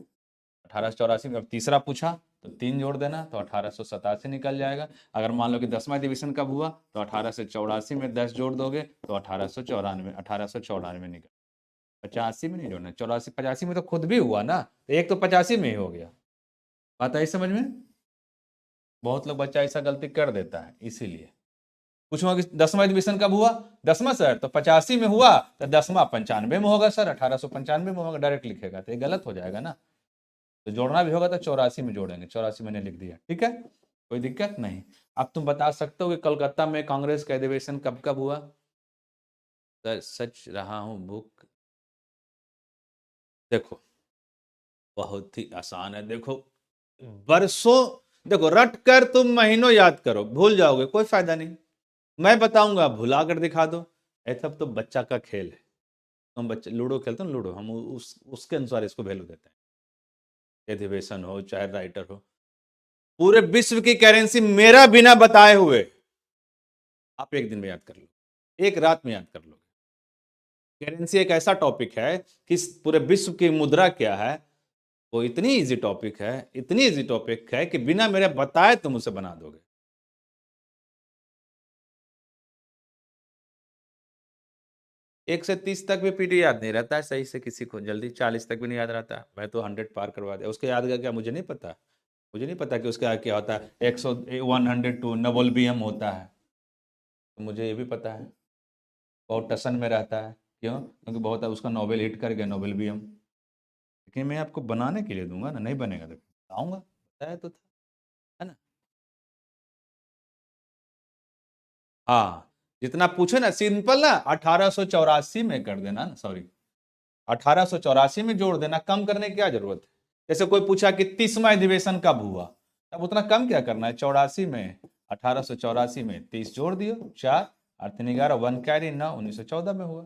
[SPEAKER 1] 1884 में अब तीसरा पूछा तो 3 जोड़ देना तो 1887 निकल जाएगा। अगर मान लो कि 10वां डिवीजन कब हुआ तो 1884 में 10 जोड़ दोगे तो 1894 निकल, 85 में नहीं जोड़ना, 84 85 में तो खुद भी हुआ ना, तो एक तो 85 में ही हो गया। बात आई समझ में? बहुत लोग बच्चा ऐसा गलती कर देता है, इसीलिए पूछूंगा कि 10वां डिवीजन कब हुआ, 10वां सर तो 85 में हुआ, तो 10वां 95 में होगा सर, 1895 में होगा, डायरेक्ट लिखेगा तो ये गलत हो जाएगा ना। तो जोड़ना भी होगा तो 84 में जोड़ेंगे, 84 मैंने लिख दिया, ठीक है, कोई दिक्कत नहीं। अब तुम बता सकते हो कि कलकत्ता में कांग्रेस का अधिवेशन कब कब हुआ? सर सच रहा हूं बुक, देखो बहुत ही आसान है, देखो बरसों, देखो रट कर तुम महीनों याद करो, भूल जाओगे कोई फायदा नहीं, मैं बताऊंगा भुला कर दिखा दो, ऐसा तो बच्चा का खेल है। हम बच्चे लूडो खेलते हैं, लूडो हम उसके अनुसार इसको वैल्यू देते हैं, अधिवेशन हो चाहे राइटर हो, पूरे विश्व की करेंसी मेरा बिना बताए हुए आप एक दिन में याद कर लो, एक रात में याद कर लो। करेंसी एक ऐसा टॉपिक है कि पूरे विश्व की मुद्रा क्या है, वो इतनी इजी टॉपिक है, इतनी इजी टॉपिक है कि बिना मेरे बताए तुम उसे बना दोगे। 1 से 30 तक भी पीडी याद नहीं रहता है सही से किसी को, जल्दी 40 तक भी नहीं याद रहता, मैं तो 100 पार करवा दिया, उसके याद का क्या मुझे नहीं पता, मुझे नहीं पता कि उसका क्या होता है, 100 102 नवोल्बियम होता है, तो मुझे ये भी पता है, बहुत टसन में रहता है, क्यों? क्योंकि बहुत उसका नोबेल हिट कर गया, नोबेल। लेकिन मैं आपको बनाने के लिए दूंगा ना, नहीं बनेगा तो बताऊंगा, बताया तो था, है ना। हाँ, जितना पूछे ना सिंपल ना, 1884 में कर देना ना, सॉरी 1884 में जोड़ देना, कम करने की क्या जरूरत है? जैसे कोई पूछा कि 30वां अधिवेशन कब हुआ, अब उतना कम क्या करना है, 84 में, 1884 में 30 जोड़ दियो, 4 और 3 11 1 कैरी 9, 1914 में हुआ,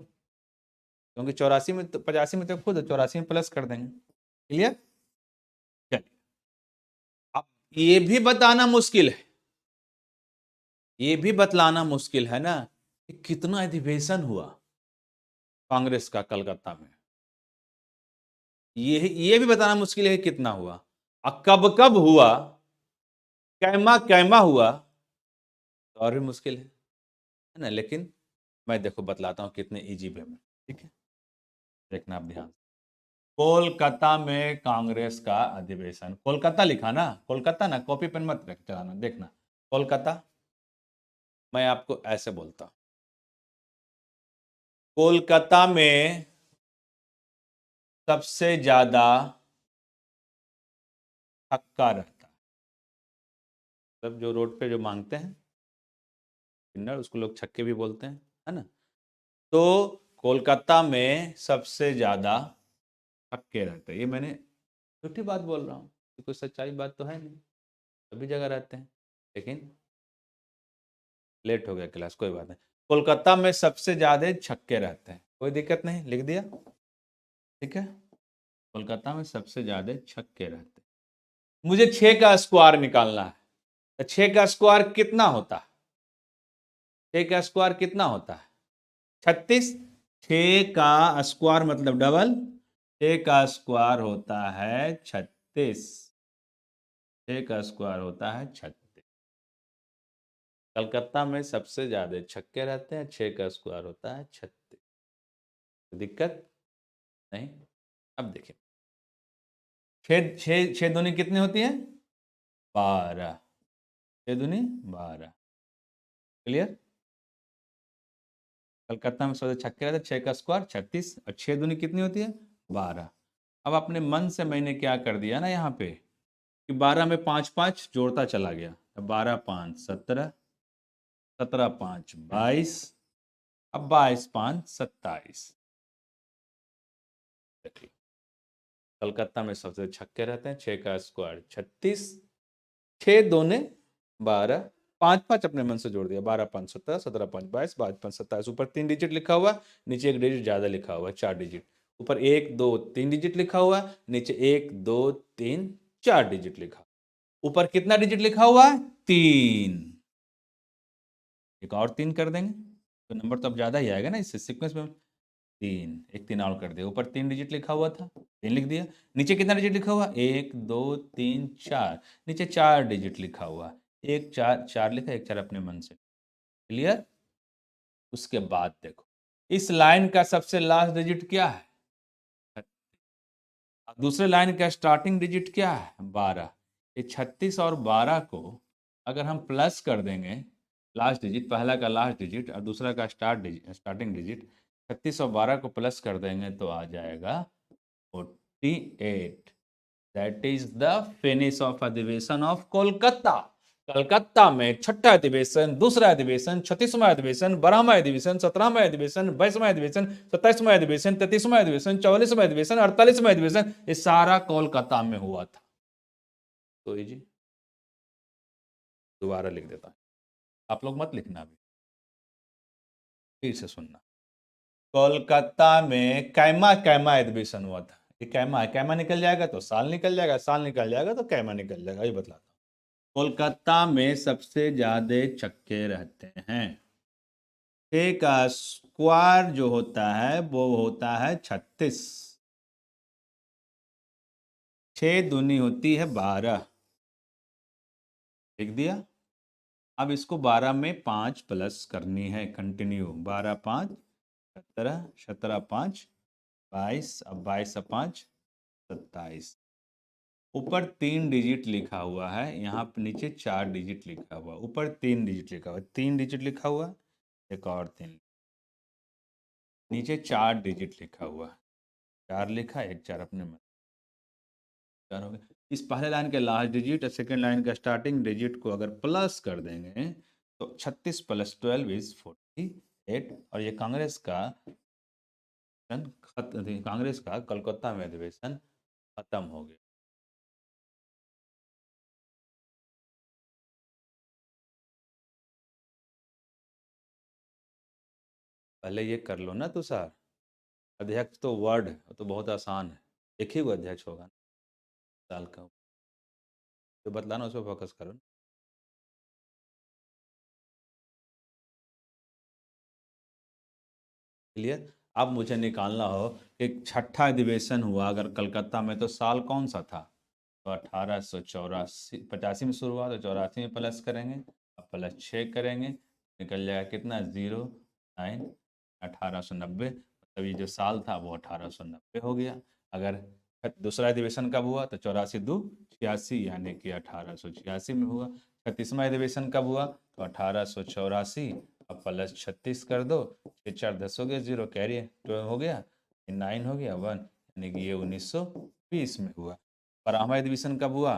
[SPEAKER 1] क्योंकि 84 में तो 85 में तो खुद 84 में प्लस कर देंगे, क्लियर। चलिए, अब ये भी बताना मुश्किल है, ये भी बतलाना मुश्किल है ना कि कितना अधिवेशन हुआ कांग्रेस का कलकत्ता में, ये भी बताना मुश्किल है कि कितना हुआ और कब कब हुआ, कैमा कैमा हुआ, तो और भी मुश्किल है ना। लेकिन मैं देखो बतलाता हूं कितने इजी वे में, ठीक है, देखना आप ध्यान। कोलकाता में कांग्रेस का अधिवेशन। कोलकाता लिखा ना, कोलकाता ना, कॉपी पेन मत रख चलाना, देखना कोलकाता। मैं आपको ऐसे बोलता हूं, कोलकाता में सबसे ज्यादा छक्का रहता है। मतलब जो रोड पे जो मांगते हैं किन्नर, उसको लोग छक्के भी बोलते हैं, है ना। तो कोलकाता में सबसे ज्यादा छक्के रहते हैं। ये मैंने झूठी बात बोल रहा हूँ, कोई सच्चाई बात तो है नहीं, सभी जगह रहते हैं। लेकिन लेट हो गया क्लास, कोई बात नहीं। कोलकाता में सबसे ज्यादा छक्के रहते हैं, कोई दिक्कत नहीं, लिख दिया, ठीक है। कोलकाता में सबसे ज्यादा छक्के रहते हैं। मुझे 6 का स्क्वायर निकालना है। तो 6 का स्क्वायर कितना होता है? 6 का स्क्वायर कितना होता है? 36। 6 का स्क्वायर मतलब डबल, 6 का स्क्वायर होता है 36। 6 का स्क्वायर होता है 36। कलकत्ता में सबसे ज्यादा छक्के रहते हैं, 6 का स्क्वायर होता है 36। दिक्कत नहीं। अब देखिए, छः छः छः दूनी कितनी होती है? 12। 6 दूनी 12। क्लियर। कलकत्ता में सबसे छक्के रहते हैं, 6 का स्क्वायर 36 और 6 दूनी कितनी होती है? 12। अब अपने मन से मैंने क्या कर दिया ना यहाँ पे, कि 12 में 5 5 जोड़ता चला गया। 12 5 17, 17 5 22, अब 22 5 27। देखिए, कलकत्ता में सबसे छक्के रहते हैं, 6 का स्क्वायर 36, 6 दूने 12, 5 5 अपने मन से जोड़ दिया, 12 5 17, 17 5 22, 22 5 27। ऊपर 3 डिजिट लिखा हुआ, नीचे 1 डिजिट ज्यादा लिखा हुआ, 4 डिजिट। ऊपर 1 2 3 डिजिट लिखा हुआ, नीचे 1 2 3 4 डिजिट लिखा। ऊपर कितना डिजिट लिखा हुआ है? 3। एक और 3 कर देंगे तो नंबर तो अब ज्यादा ही आएगा ना, इससे सीक्वेंस में। 3, एक 3 और कर दिया। ऊपर 3 डिजिट लिखा हुआ था, 3 लिख दिया। नीचे कितना डिजिट लिखा हुआ? 1 2 3 4। नीचे 4 डिजिट लिखा हुआ, 1 4 4 लिखा, 1 4 अपने मन से। क्लियर। उसके बाद देखो, इस लाइन का सबसे लास्ट डिजिट क्या है? दूसरे लाइन का स्टार्टिंग डिजिट क्या है? 12। ये 36 और 12 को अगर हम प्लस कर देंगे, लास्ट डिजिट, पहला का लास्ट डिजिट और दूसरा का स्टार्टिंग डिजिट, 36 और 12 को प्लस कर देंगे तो आ जाएगा 48। That is the finish off अधिवेशन ऑफ कोलकाता। कलकत्ता में छठा अधिवेशन, दूसरा अधिवेशन, 36वां अधिवेशन, 12वां अधिवेशन, 17वां अधिवेशन, 22वां अधिवेशन, 27वां अधिवेशन, 33वां अधिवेशन, 44वां अधिवेशन, 48वां अधिवेशन, ये सारा कोलकाता में हुआ था। तो ये जी दोबारा लिख देता हूं, आप लोग मत लिखना, अभी फिर से सुनना। कोलकाता में कैमा कैमा अधिवेशन हुआ था। ये कैमा है, कैमा निकल जाएगा तो साल निकल जाएगा, साल निकल जाएगा तो कैमा निकल जाएगा, ये बतलाता हूँ। कोलकाता में सबसे ज्यादा छक्के रहते हैं। 6 का स्क्वायर जो होता है वो होता है 36। 6 दूनी होती है 12, लिख दिया। अब इसको 12 में 5 प्लस करनी है, कंटिन्यू। 12 5 17, 17 5 22, अब 22 अब 5 27। ऊपर 3 डिजिट लिखा हुआ है, यहाँ पे नीचे 4 डिजिट लिखा हुआ, ऊपर 3 डिजिट लिखा हुआ, 3 डिजिट लिखा हुआ, एक और 3, नीचे 4 डिजिट लिखा हुआ, 4 लिखा, एक 4 अपने में, 4 हो गया। इस पहले लाइन के लास्ट डिजिट और सेकेंड लाइन का स्टार्टिंग डिजिट को अगर प्लस कर देंगे तो 36 + 12 इज 48। और ये कांग्रेस का कोलकाता में अधिवेशन खत्म हो गया। पहले ये कर लो ना तुषार, अध्यक्ष तो वर्ड है, तो बहुत आसान है, एक ही वो अध्यक्ष होगा साल का, तो बतलाना, उस पर फोकस करो। क्लियर। अब मुझे निकालना हो कि छठा अधिवेशन हुआ अगर कलकत्ता में तो साल कौन सा था? तो 1884, 85 में शुरू हुआ तो 84 में प्लस करेंगे, अब प्लस 6 करेंगे, निकल जाएगा कितना? 09 1890। मतलब ये जो साल था वो 1890 हो गया। अगर दूसरा अधिवेशन कब हुआ तो 84×2 = 86, यानी कि 1886 में हुआ। 36वां अधिवेशन कब हुआ तो 1884, अब प्लस 36 कर दो, 6×4 = 10 हो गया, 0 कैरी 12 हो गया, 9 हो गया 1, यानी कि ये 1920 में हुआ। 12वां अधिवेशन कब हुआ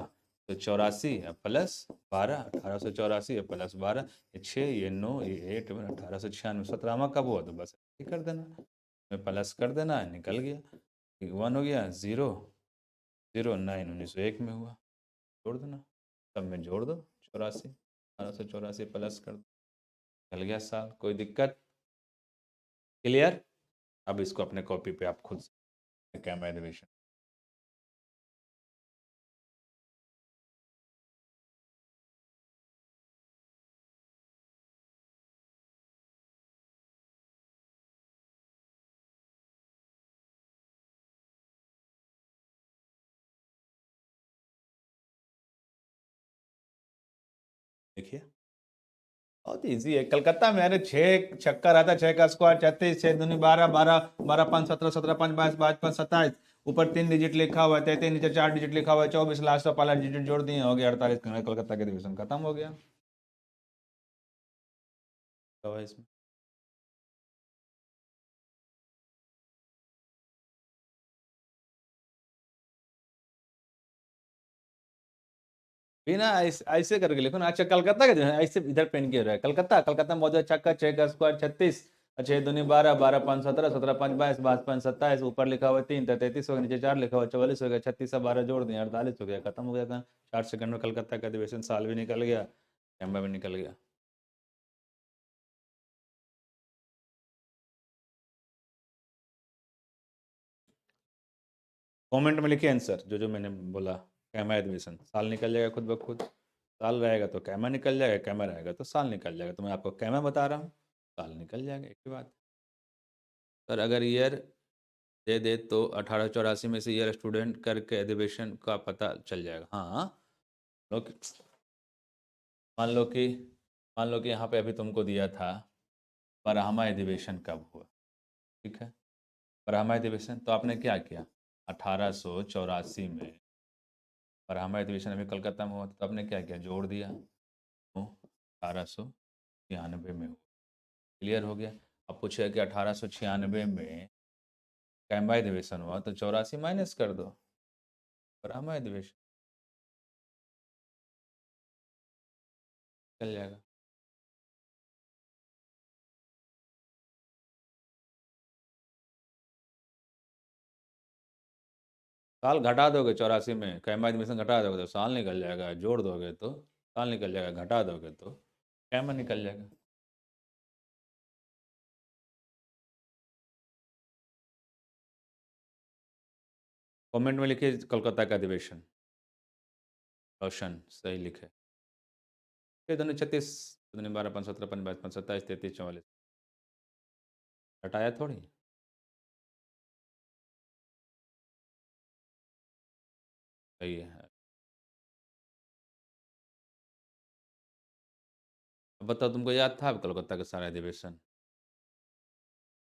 [SPEAKER 1] तो 84 प्लस 12, 1884 प्लस 12, ये 6, ये 9, ये 8, 1896। 17वां कब हुआ तो बस ये कर देना, में प्लस कर देना, निकल गया, 1 हो गया, 0, 0, 9, 1901 में हुआ, जोड़ देना, सब में जोड़ दो 84, 1884 प्लस कर दो, चल गया साल, कोई दिक्कत? क्लियर? अब इसको अपने कॉपी पे आप खुद से कैमरा एनिमेशन देखिए, बहुत इजी है। कलकत्ता में अरे 6 छक्का रहता, 6 का स्क्वायर 36, 6 दूनी 12, 12, 12 5 17, 17 5 22, 22 5 27, ऊपर 3 डिजिट लिखा हुआ है, 33 नीचे 4 डिजिट लिखा हुआ है, 24 लास्ट वाला डिजिट जोड़ दिए, हो गया 48। कलकत्ता के डिवीजन खत्म हो गया। तो इसमें बिना ऐसे करके लिखो ना। अच्छा, कलकत्ता का जो है ऐसे इधर पेन किया रहा है, कलकत्ता, कलकत्ता में मौजूद छक्का, 6 का स्क्वायर 36, 6 दूनी 12, 12 5 17, 17 5 22, 22 5 27, ऊपर लिखा हुआ 3, 33 हो गया, नीचे 4 लिखा हुआ 44 हो गया, 36 से 12 जोड़ दिया 48 हो गया, खत्म हो गया था। 4 सेकंड में कलकत्ता का अधिवेशन, साल भी निकल गया, कैमरा भी निकल गया। कमेंट में लिखिए आंसर जो जो मैंने बोला। कैमरा अधिवेशन साल निकल जाएगा खुद ब खुद, साल रहेगा तो कैमरा निकल जाएगा, कैमरा रहेगा तो साल निकल जाएगा। तो मैं आपको कैमरा बता रहा हूँ, साल निकल जाएगा, एक ही बात। सर अगर ईयर दे दे तो 1884 में से ईयर स्टूडेंट करके अधिवेशन का पता चल जाएगा। हाँ, लोग मान लो कि मान लो कि यहाँ पे अभी तुमको दिया था 12वां अधिवेशन कब हुआ, ठीक है। 12वां अधिवेशन तो आपने क्या किया, 1884 में 12वां अधिवेशन अभी कलकत्ता में हुआ था, तो आपने क्या किया, जोड़ दिया, तो 1896 में हुआ। क्लियर हो गया। अब पूछे कि 1896 में कैम्बा अधिवेशन हुआ तो 84 माइनस कर दो, 12वां अधिवेशन चल जाएगा। साल घटा दोगे 84 में, कैम्बा एडमिशन घटा दोगे तो साल निकल जाएगा, जोड़ दोगे तो साल निकल जाएगा, घटा दोगे तो कैम्बा निकल जाएगा। कमेंट में लिखिए कोलकाता का अधिवेशन, रोशन सही लिखे। फिर दोनों 36, दोनों 12 5 17 5 22 5 27 33 44, घटाया थोड़ी। सही है। अब बताओ, तुमको याद था अब कोलकाता का सारा अधिवेशन?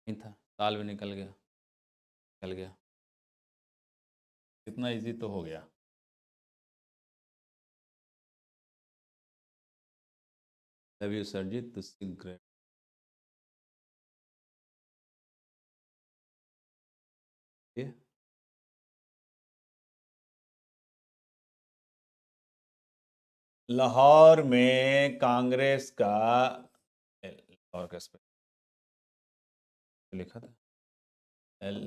[SPEAKER 1] नहीं था, साल भी निकल गया, निकल गया। इतना इजी तो हो गया। Love you Sarjit, this great. Lahore में कांग्रेस का, लाहौर का लिखा था एल,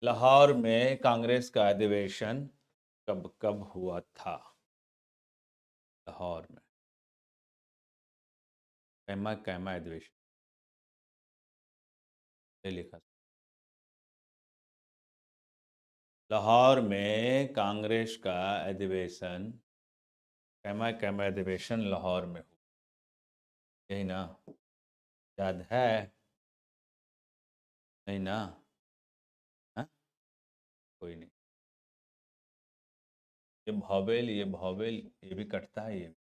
[SPEAKER 1] लाहौर में कांग्रेस का अधिवेशन कब कब हुआ था? लाहौर में कैमा कैमा अधिवेशन ये लिखा था। लाहौर में कांग्रेस का अधिवेशन, कैमा कैमा अधिवेशन लाहौर में हुआ, यही ना? याद है? नहीं ना? हाँ? कोई नहीं, ये भॉवेल ये भी कटता है, ये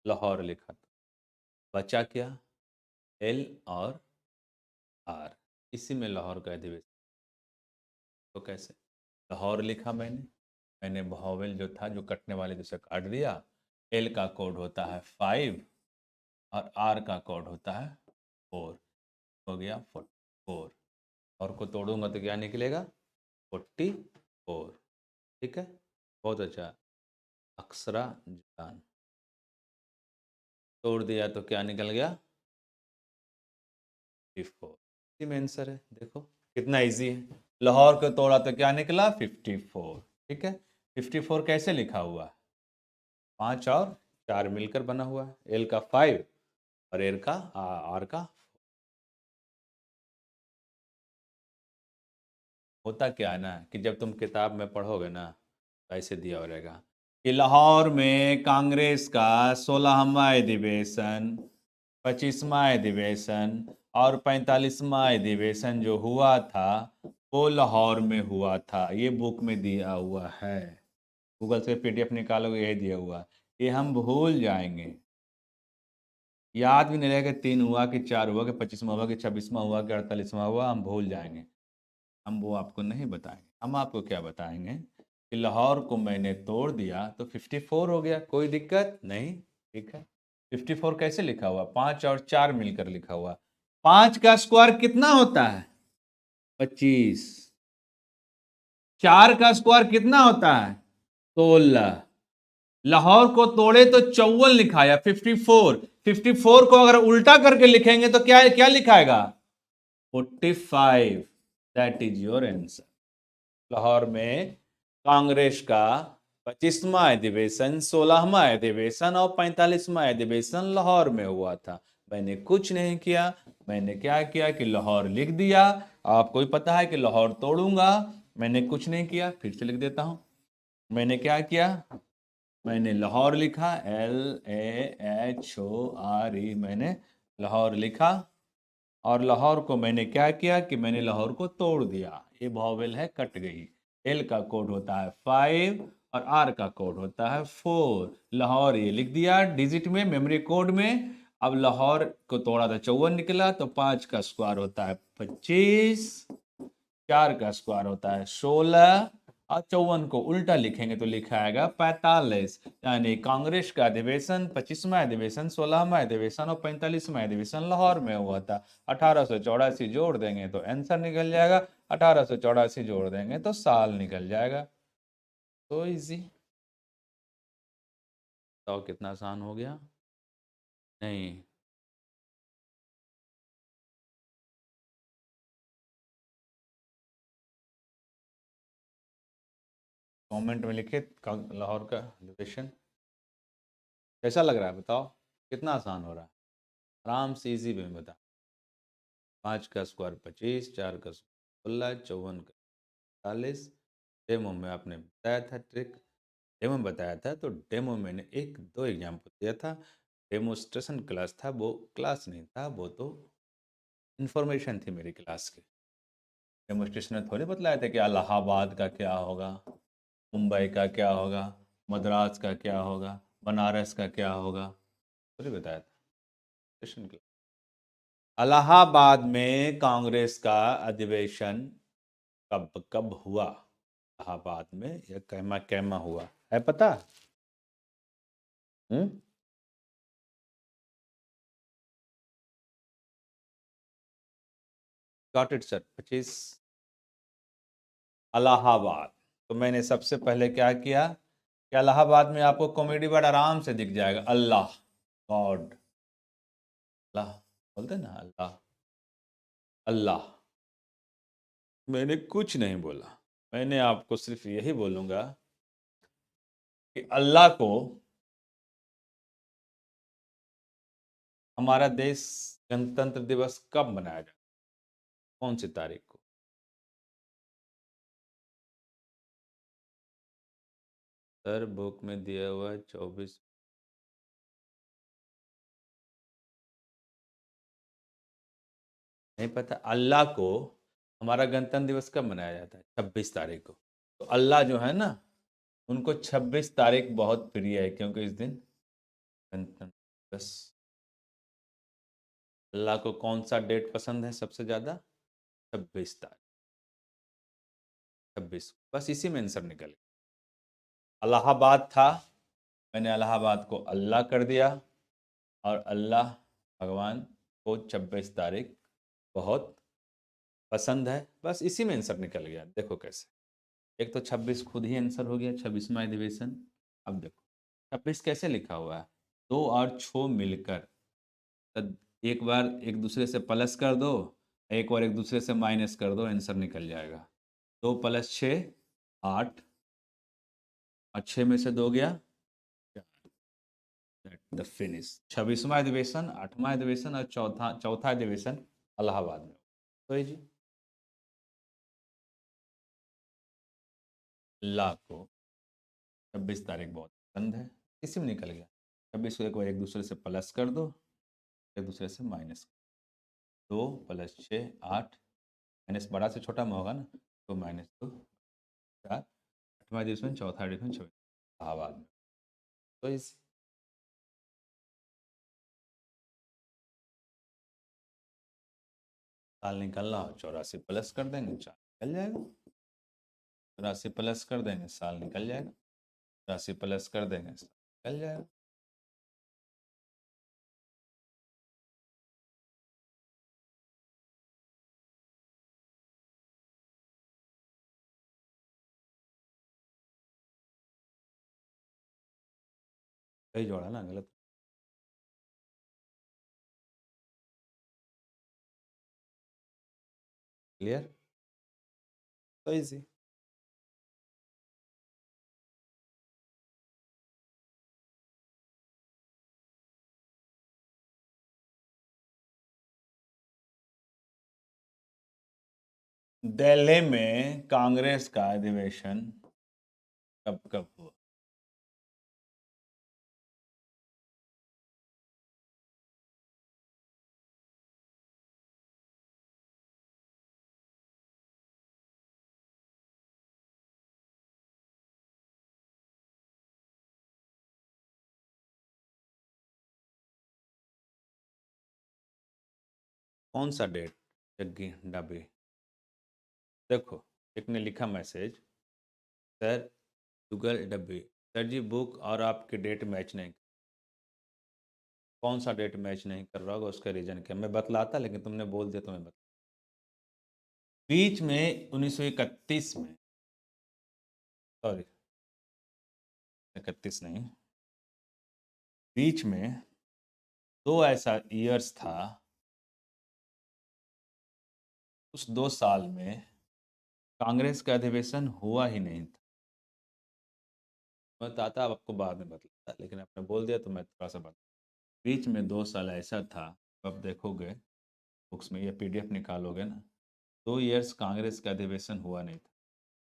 [SPEAKER 1] लाहौर लिखा था। बचा क्या, एल और आर। इसी में लाहौर का अधिवेशन। तो कैसे? लाहौर लिखा मैंने भावेल जो था, जो कटने वाले, जिसे काट दिया। एल का कोड होता है 5 और आर का कोड होता है 4। हो गया 44। और को तोड़ूंगा तो क्या निकलेगा? 44। ठीक है, बहुत अच्छा। अक्षरा जान तोड़ दिया तो क्या निकल गया? 54। इसी में आंसर है, देखो कितना इजी है। लाहौर को तोड़ा तो क्या निकला? 54। ठीक है, 54 कैसे लिखा हुआ है? 5 और 4 मिलकर बना हुआ है। एल का 5 और एल का आर का। होता क्या है ना कि जब तुम किताब में पढ़ोगे ना, तो ऐसे दिया हो रहेगा कि लाहौर में कांग्रेस का 16वां अधिवेशन, 25वां अधिवेशन और 45वां अधिवेशन जो हुआ था, वो लाहौर में हुआ था। ये बुक में दिया हुआ है, गूगल से पीडीएफ निकालोगे, यही दिया हुआ। ये हम भूल जाएंगे, याद भी नहीं रहेगा 3 हुआ कि 4 हुआ कि 25वां हुआ कि 26वां हुआ कि 48वां हुआ, हम भूल जाएंगे। हम वो आपको नहीं बताएंगे। हम आपको क्या बताएंगे कि लाहौर को मैंने तोड़ दिया तो 54 हो गया, कोई दिक्कत नहीं। ठीक है, 54 कैसे लिखा हुआ? 5 और 4 मिलकर लिखा हुआ। 5 का स्क्वायर कितना होता है? 25। 4 का स्क्वायर कितना होता है? 16। लाहौर को तोड़े तो 54 लिखाया, 54। 54 को अगर उल्टा करके लिखेंगे तो क्या क्या लिखाएगा? 45। That is your answer. Lahore में कांग्रेस का 25वां अधिवेशन, 16वां अधिवेशन और 45वां अधिवेशन लाहौर में हुआ था। मैंने कुछ नहीं किया। मैंने क्या किया कि लाहौर लिख दिया। आपको भी पता है कि लाहौर तोड़ूंगा। मैंने कुछ नहीं किया, फिर से लिख देता हूं। मैंने क्या किया? मैंने लाहौर लिखा, LAHORE, मैंने लाहौर लिखा। और लाहौर को मैंने क्या किया कि मैंने लाहौर को तोड़ दिया। ये वॉवेल है, कट गई। एल का कोड होता है 5 और आर का कोड होता है 4। लाहौर ये लिख दिया डिजिट में, मेमोरी कोड में। अब लाहौर को तोड़ा था 54 निकला, तो 5 का स्क्वायर होता है 25, 4 का स्क्वायर होता है 16 और 54 को उल्टा लिखेंगे तो लिखा आएगा 45। यानी कांग्रेस का अधिवेशन, 25वां अधिवेशन, 16वां अधिवेशन और 45वां अधिवेशन लाहौर में हुआ था। 1884 जोड़ देंगे तो आंसर निकल जाएगा। 1884 जोड़ देंगे तो साल निकल जाएगा। तो इजी। तो कितना आसान हो गया? नहीं, कमेंट में लिखे लाहौर का अधिवेशन कैसा लग रहा है, बताओ कितना आसान हो रहा है। आराम से इजी में बता। 5 का स्क्वायर 25, 4 का स्क्वायर 16, 54 का 45। डेमो में आपने बताया था ट्रिक, डेमो में बताया था, तो डेमो मैंने 1-2 एग्जाम्पल दिया था। डेमोस्ट्रेशन क्लास था, वो क्लास नहीं था, वो तो इन्फॉर्मेशन थी मेरी क्लास की। डेमोस्ट्रेशन में थोड़े बतलाया था कि इलाहाबाद का क्या होगा, मुंबई का क्या होगा, मद्रास का क्या होगा, बनारस का क्या होगा, थोड़ी बताया था। Station class. इलाहाबाद में कांग्रेस का अधिवेशन कब कब हुआ? इलाहाबाद में यह कैमा कैमा हुआ है, पता? Hmm. Got it sir, 25 Allahabad. तो मैंने सबसे पहले क्या किया कि इलाहाबाद में आपको कॉमेडी वर्ड आराम से दिख जाएगा, अल्लाह, गॉड। अल्लाह बोलते हैं ना, अल्लाह, अल्लाह। मैंने कुछ नहीं बोला। मैंने आपको सिर्फ यही बोलूंगा कि अल्लाह को हमारा देश गणतंत्र दिवस कब मनाया जाता है? कौन सी तारीख को? सर बुक में दिया हुआ है 24। नहीं पता? अल्लाह को हमारा गणतंत्र दिवस कब मनाया जाता है? 26 तारीख को। तो अल्लाह जो है ना, उनको 26 तारीख बहुत प्रिय है, क्योंकि इस दिन गणतंत्र दिवस। अल्लाह को कौन सा डेट पसंद है सबसे ज्यादा? 26 तारीख, 26, बस इसी में आंसर निकल गया। इलाहाबाद था, मैंने इलाहाबाद को अल्लाह कर दिया, और अल्लाह भगवान को 26 तारीख बहुत पसंद है, बस इसी में आंसर निकल गया। देखो कैसे, एक तो 26 खुद ही आंसर हो गया, 26वां अधिवेशन। अब देखो 26 कैसे लिखा हुआ है, 2 और 6 मिलकर, तो एक बार एक दूसरे से प्लस कर दो, एक बार एक दूसरे से माइनस कर दो, आंसर निकल जाएगा। 2 + 6 8, और 6 में से 2 गया, द फिनिश। 26वां अधिवेशन, 8वां अधिवेशन और चौथा चौथा अधिवेशन इलाहाबाद में। तो ये जी अल्लाह को 26 तारीख बहुत पसंद है, इसी में निकल गया। 26 को एक बार एक दूसरे से प्लस कर दो, एक दूसरे से माइनस। 2 + 6 8, माइनस बड़ा से छोटा में होगा ना, तो -2 4, 8वां एडिशन, चौथा एडिशन, 26 इलाहाबाद में। तो इस साल निकलना हो, 84 प्लस कर देंगे, 4 निकल जाएगा। 84 प्लस कर देंगे, साल निकल जाएगा। 84 प्लस कर देंगे, साल निकल जाएगा। सही जोड़ा ना, गलत? क्लियर? तो इजी। दिल्ली में कांग्रेस का अधिवेशन कब कब हुआ? कौन सा डेट? जग्गी डब्बी। देखो, एक ने लिखा मैसेज, सर गूगल डब्बी, सर जी बुक और आपकी डेट मैच नहीं। कौन सा डेट मैच नहीं कर रहा होगा, उसका रीज़न क्या, मैं बतलाता, लेकिन तुमने बोल दिया तो मैं बता। बीच में 1931 में, सॉरी 31 नहीं, बीच में 2 ऐसा ईयर्स था, उस 2 साल में कांग्रेस का अधिवेशन हुआ ही नहीं था। मैं बताता, आपको बाद में बतलाता, लेकिन आपने बोल दिया तो मैं थोड़ा सा बता। बीच में 2 साल ऐसा था, अब देखोगे बुक्स में, ये पीडीएफ निकालोगे ना, 2 ईयर्स कांग्रेस का अधिवेशन हुआ नहीं था,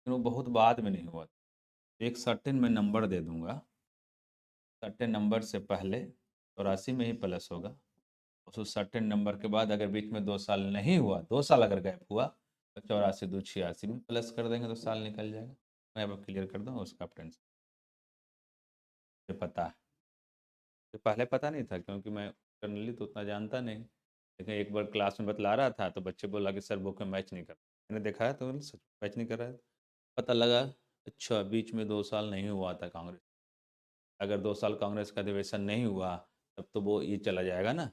[SPEAKER 1] लेकिन वो बहुत बाद में नहीं हुआ था। एक सर्टेन मैं नंबर दे दूंगा, सर्टेन नंबर से पहले 84 में ही प्लस होगा, उस सर्टेन नंबर के बाद अगर बीच में 2 साल नहीं हुआ, 2 साल अगर गैप हुआ, तो 84 2 86 में प्लस कर देंगे तो साल निकल जाएगा। मैं अब क्लियर कर दूँ, उसका आप टेंशन, मुझे पता है, तो पहले पता नहीं था, क्योंकि मैं जनरली तो उतना जानता नहीं, लेकिन एक बार क्लास में बतला रहा था तो बच्चे बोला कि सर बुक में मैच नहीं कर, मैंने देखा है तो सच मैच नहीं कर रहा है। पता लगा, अच्छा बीच में 2 साल नहीं हुआ था कांग्रेस, अगर 2 साल कांग्रेस का अधिवेशन नहीं हुआ, तब तो वो ये चला जाएगा ना,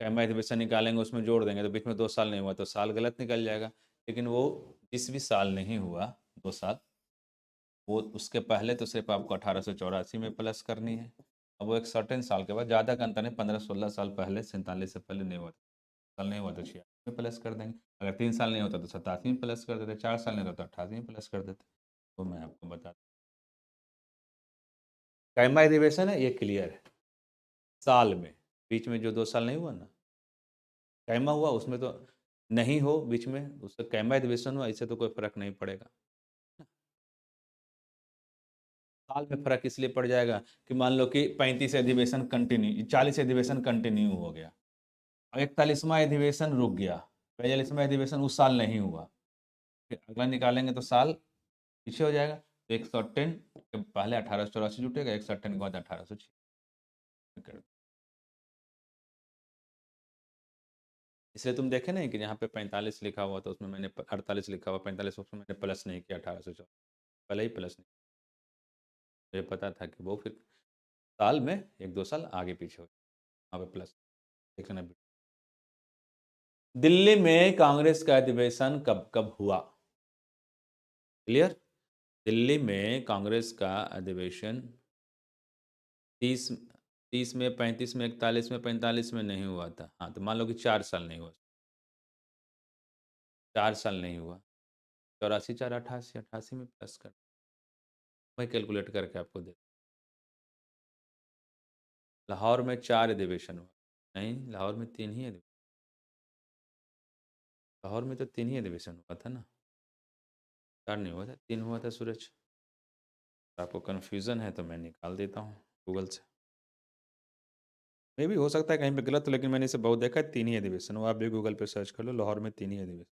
[SPEAKER 1] कैमा अधिवेशन निकालेंगे उसमें जोड़ देंगे, तो बीच में 2 साल नहीं हुआ तो साल गलत निकल जाएगा। लेकिन वो जिस भी साल नहीं हुआ 2 साल, वो उसके पहले तो सिर्फ आपको 1884 में प्लस करनी है। अब वो एक सर्टेन साल के बाद, ज़्यादा का अंतर नहीं, 15-16 साल पहले, 47 से पहले नहीं हुआ, साल नहीं हुआ तो 86 में प्लस कर देंगे, अगर 3 साल नहीं होता तो 87 में प्लस कर देते, 4 साल नहीं होता तो 88 में प्लस कर देते। तो मैं आपको बता, कैमा अधिवेशन है ये क्लियर है, साल में, बीच में जो 2 साल नहीं हुआ ना, कैमा हुआ उसमें तो नहीं हो बीच में, उससे कैमा अधिवेशन हुआ, इससे तो कोई फर्क नहीं पड़ेगा। साल में फर्क इसलिए पड़ जाएगा कि मान लो कि 35 अधिवेशन कंटिन्यू, 40 अधिवेशन कंटिन्यू हो गया, 41वां अधिवेशन रुक गया, 42वां अधिवेशन उस साल नहीं हुआ, फिर अगला निकालेंगे तो साल पीछे हो जाएगा, तो 110 के पहले 1884 जुटेगा, 110 के बाद 1806। इसलिए तुम देखे नहीं कि यहाँ पे 45 लिखा हुआ था, उसमें मैंने 48 लिखा हुआ, 45 उसमें मैंने प्लस नहीं किया, 1814 पहले ही प्लस नहीं। मुझे पता था कि वो फिर साल में 1-2 साल आगे पीछे हो, वहाँ पे प्लस देखना भी। दिल्ली में कांग्रेस का अधिवेशन कब कब हुआ? क्लियर? दिल्ली में कांग्रेस का अधिवेशन 30 में, 35 में, 41 में, 45 में नहीं हुआ था। हाँ, तो मान लो कि 4 साल नहीं हुआ, 4 साल नहीं हुआ, 84 4 88, 88 में प्लस कर, मैं कैलकुलेट करके आपको दे। लाहौर में 4 अधिवेशन हुआ, नहीं लाहौर में 3 ही अधिवेशन, लाहौर में तो 3 ही अधिवेशन हुआ था ना, 4 नहीं हुआ था, 3 हुआ था सूरज। आपको कन्फ्यूज़न है तो मैं निकाल देता हूँ गूगल से, मे भी हो सकता है कहीं पे गलत हो, लेकिन मैंने इसे बहुत देखा है, 3 ही अधिवेशन हुआ। आप भी गूगल पे सर्च कर लो, लाहौर में 3 ही अधिवेशन।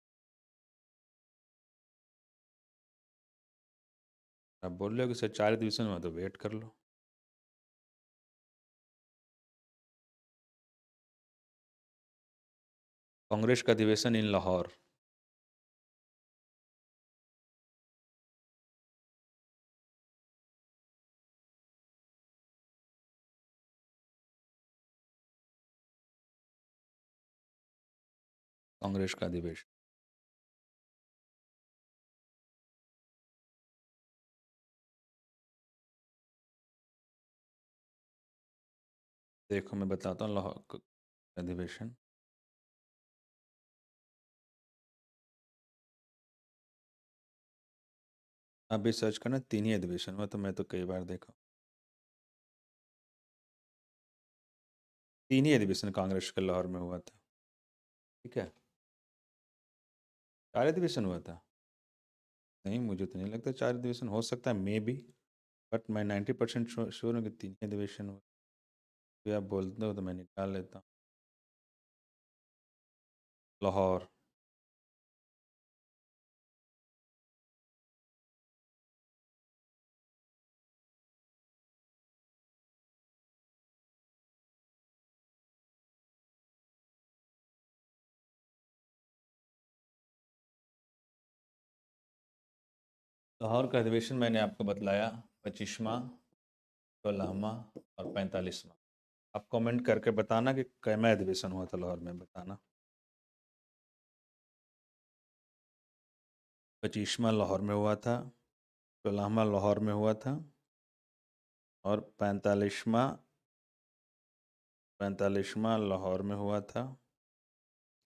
[SPEAKER 1] आप बोल रहे हो कि सर 4 अधिवेशन हुआ, तो वेट कर लो। कांग्रेस का अधिवेशन इन लाहौर, कांग्रेस का अधिवेशन। देखो मैं बताता हूँ लाहौर अधिवेशन। आप भी सर्च करना, 3 ही अधिवेशन हुआ, तो मैं तो कई बार देखा, 3 ही अधिवेशन कांग्रेस के लाहौर में हुआ था। ठीक है, 4 अधिवेशन हुआ था? नहीं, मुझे तो नहीं लगता 4 अधिवेशन हो सकता है, मे बी, बट मैं 90% श्योर हूँ कि 3 ही अधिवेशन हुआ। तो आप बोलते हो तो मैं निकाल लेता हूँ। लाहौर, लाहौर का अधिवेशन मैंने आपको बतलाया, 25वां, 16वां और 45वां। आप कमेंट करके बताना कि कैमा अधिवेशन हुआ था लाहौर में, बताना। 25वां लाहौर में हुआ था, 16वां लाहौर में हुआ था, और 45वां लाहौर में हुआ था।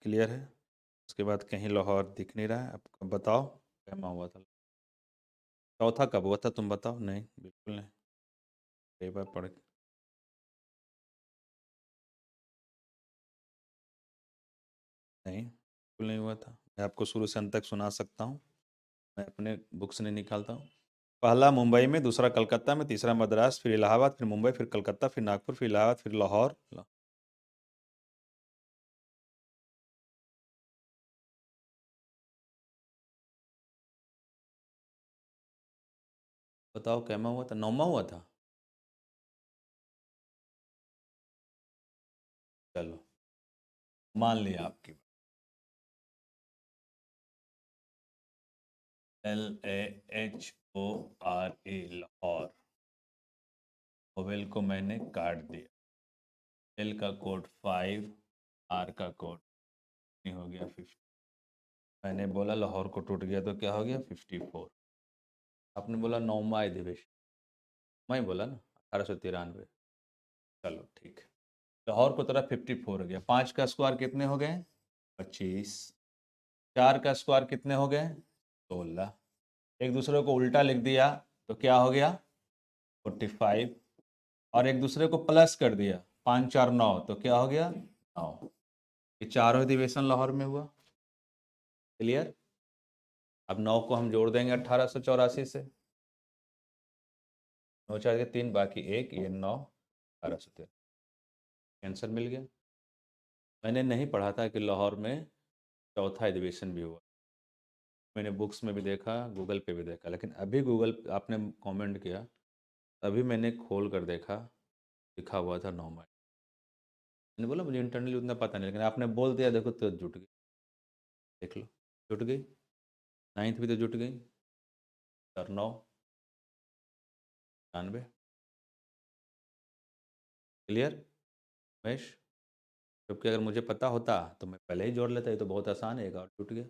[SPEAKER 1] क्लियर है? उसके बाद कहीं लाहौर दिख नहीं रहा है। आप बताओ कैमा हुआ था? चौथा कब हुआ था तुम बताओ? नहीं, बिल्कुल नहीं, कई बार पढ़ के। नहीं, बिल्कुल नहीं हुआ था। मैं आपको शुरू से अंत तक सुना सकता हूँ, मैं अपने बुक से नहीं निकालता हूँ। पहला मुंबई में, दूसरा कलकत्ता में, तीसरा मद्रास, फिर इलाहाबाद, फिर मुंबई, फिर कलकत्ता, फिर नागपुर, फिर इलाहाबाद, फिर लाहौर। बताओ कैमा हुआ था? 9वां हुआ था? चलो, मान लिया आपकी। LAHORE, लाहौर। ओवेल को मैंने काट दिया, एल का कोड 5, आर का कोड हो गया 50। मैंने बोला लाहौर को टूट गया तो क्या हो गया? 54। आपने बोला 9वां अधिवेशन, मैं बोला ना 1893। चलो ठीक है, लाहौर को तरफ 54 हो गया। 5 का स्क्वायर कितने हो गए? 25। 4 का स्क्वायर कितने हो गए? 16। एक दूसरे को उल्टा लिख दिया तो क्या हो गया? 45। और एक दूसरे को प्लस कर दिया, 5 4 9, तो क्या हो गया? 9। ये चारों अधिवेशन लाहौर में हुआ। क्लियर? अब 9 को हम जोड़ देंगे 1884 से, 9 4 के 3, बाकी 1, ये 9, 1813। आंसर मिल गया। मैंने नहीं पढ़ा था कि लाहौर में चौथा अधिवेशन भी हुआ, मैंने बुक्स में भी देखा, गूगल पे भी देखा, लेकिन अभी गूगल आपने कमेंट किया, अभी मैंने खोल कर देखा, लिखा हुआ था 9 मई। मैंने बोला मुझे इंटरनली उतना पता नहीं, लेकिन आपने बोल दिया, देखो तो जुट गई। देख लो, जुट गई। 9th भी तो जुट गई। और 9, 99। क्लियर महेश? जबकि अगर मुझे पता होता तो मैं पहले ही जोड़ लेता, ये तो बहुत आसान है, और जुट गया।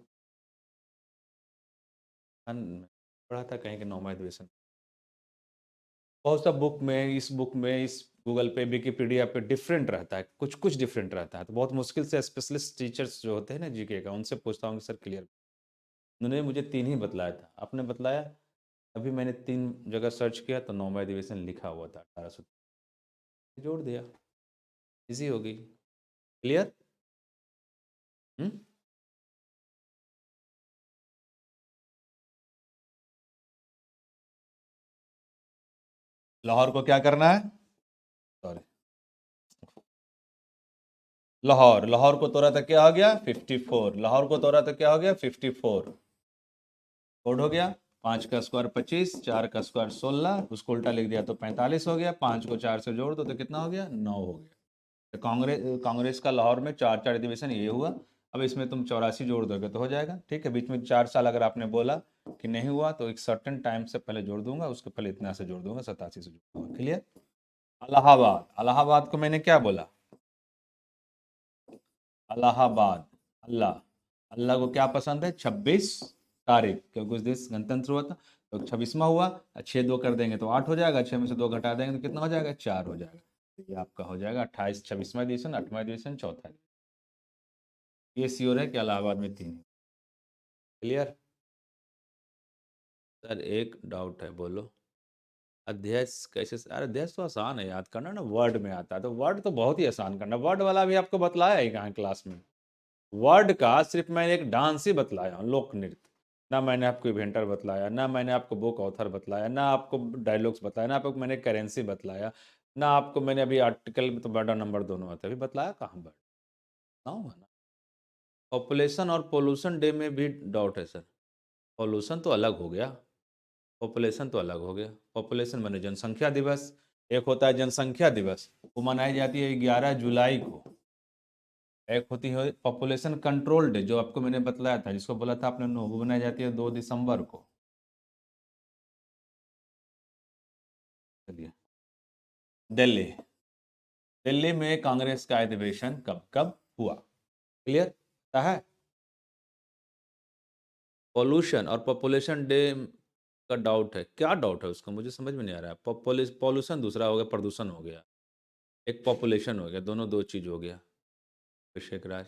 [SPEAKER 1] पढ़ा था कहीं के नॉर्मल अधिवेशन। बहुत सा बुक में, इस बुक में, इस गूगल पे, विकीपीडिया पे डिफरेंट रहता है, कुछ कुछ डिफरेंट रहता है, तो बहुत मुश्किल से स्पेशलिस्ट टीचर्स जो होते हैं ना जीके का, उनसे पूछता हूँ कि सर क्लियर। उन्होंने मुझे 3 ही बतलाया था, आपने बतलाया। अभी मैंने 3 जगह सर्च किया तो नौवा अधिवेशन लिखा हुआ था 1800, जोड़ दिया, इजी हो गई। क्लियर? हम्म। लाहौर को क्या करना है? सॉरी, लाहौर, लाहौर को तोड़ा तो क्या हो गया? 54। लाहौर को तोड़ा तो क्या हो गया? 54। कोड हो गया। 5 का स्क्वायर 25, 4 का स्क्वायर 16, उसको उल्टा लिख दिया तो 45 हो गया। 5 को 4 से जोड़ दो तो कितना हो गया? 9 हो गया। तो कांग्रेस कांग्रेस का लाहौर में 4 अधिवेशन ये हुआ। अब इसमें तुम 84 जोड़ दोगे तो हो जाएगा। ठीक है, बीच में 4 साल अगर आपने बोला कि नहीं हुआ तो एक सर्टेन टाइम से पहले जोड़ दूंगा, उसके पहले इतना से जोड़ दूंगा, 87 से जोड़ दूंगा। क्लियर? इलाहाबाद, इलाहाबाद को मैंने क्या बोला? इलाहाबाद। अल्लाह, अल्लाह को क्या पसंद है? 26 तारीख, क्योंकि उस दिन गणतंत्र हुआ था, तो 26वां हुआ। 6 2 कर देंगे तो 8 हो जाएगा, 6 में से 2 घटा देंगे तो कितना हो जाएगा? 4 हो जाएगा। तो ये आपका हो जाएगा 28, 26वां एडिशन, 8वां एडिशन, 4था। ये श्योर है कि इलाहाबाद में 3 है। क्लियर? सर एक डाउट है, बोलो। अध्यक्ष कैसे? अरे अध्यक्ष तो आसान है याद करना ना, वर्ड में आता है, तो वर्ड तो बहुत ही आसान करना। वर्ड वाला भी आपको बतलाया ही कहाँ क्लास में? वर्ड का सिर्फ मैंने एक डांस ही बतलाया हूँ, लोक नृत्य। ना मैंने आपको इवेंटर बतलाया, ना मैंने आपको बुक ऑथर बतलाया, ना आपको डायलॉग्स बताया, ना आपको मैंने करेंसी बतलाया, ना आपको मैंने अभी आर्टिकल में तो वर्ड और नंबर दोनों आते हैं, अभी बतलाया कहाँ वर्ड? ना हुआ ना। पॉपुलेशन और पोल्यूशन डे में भी डाउट है सर। पॉल्यूशन तो अलग हो गया, पॉपुलेशन तो अलग हो गया। पॉपुलेशन माने जनसंख्या दिवस, एक होता है जनसंख्या दिवस, वो मनाई जाती है 11 जुलाई को। एक होती है पॉपुलेशन कंट्रोल डे, जो आपको मैंने बतलाया था, जिसको बोला था आपने, नो, वो मनाई जाती है 2 दिसंबर को। चलिए, दिल्ली, दिल्ली में कांग्रेस का अधिवेशन कब कब हुआ? क्लियर है? पॉल्यूशन और पॉपुलेशन डे का डाउट है, क्या डाउट है उसका? मुझे समझ में नहीं आ रहा है। पॉल्यूशन दूसरा हो गया, प्रदूषण हो गया, एक पॉपुलेशन हो गया, दोनों दो चीज हो गया। अभिषेक राज,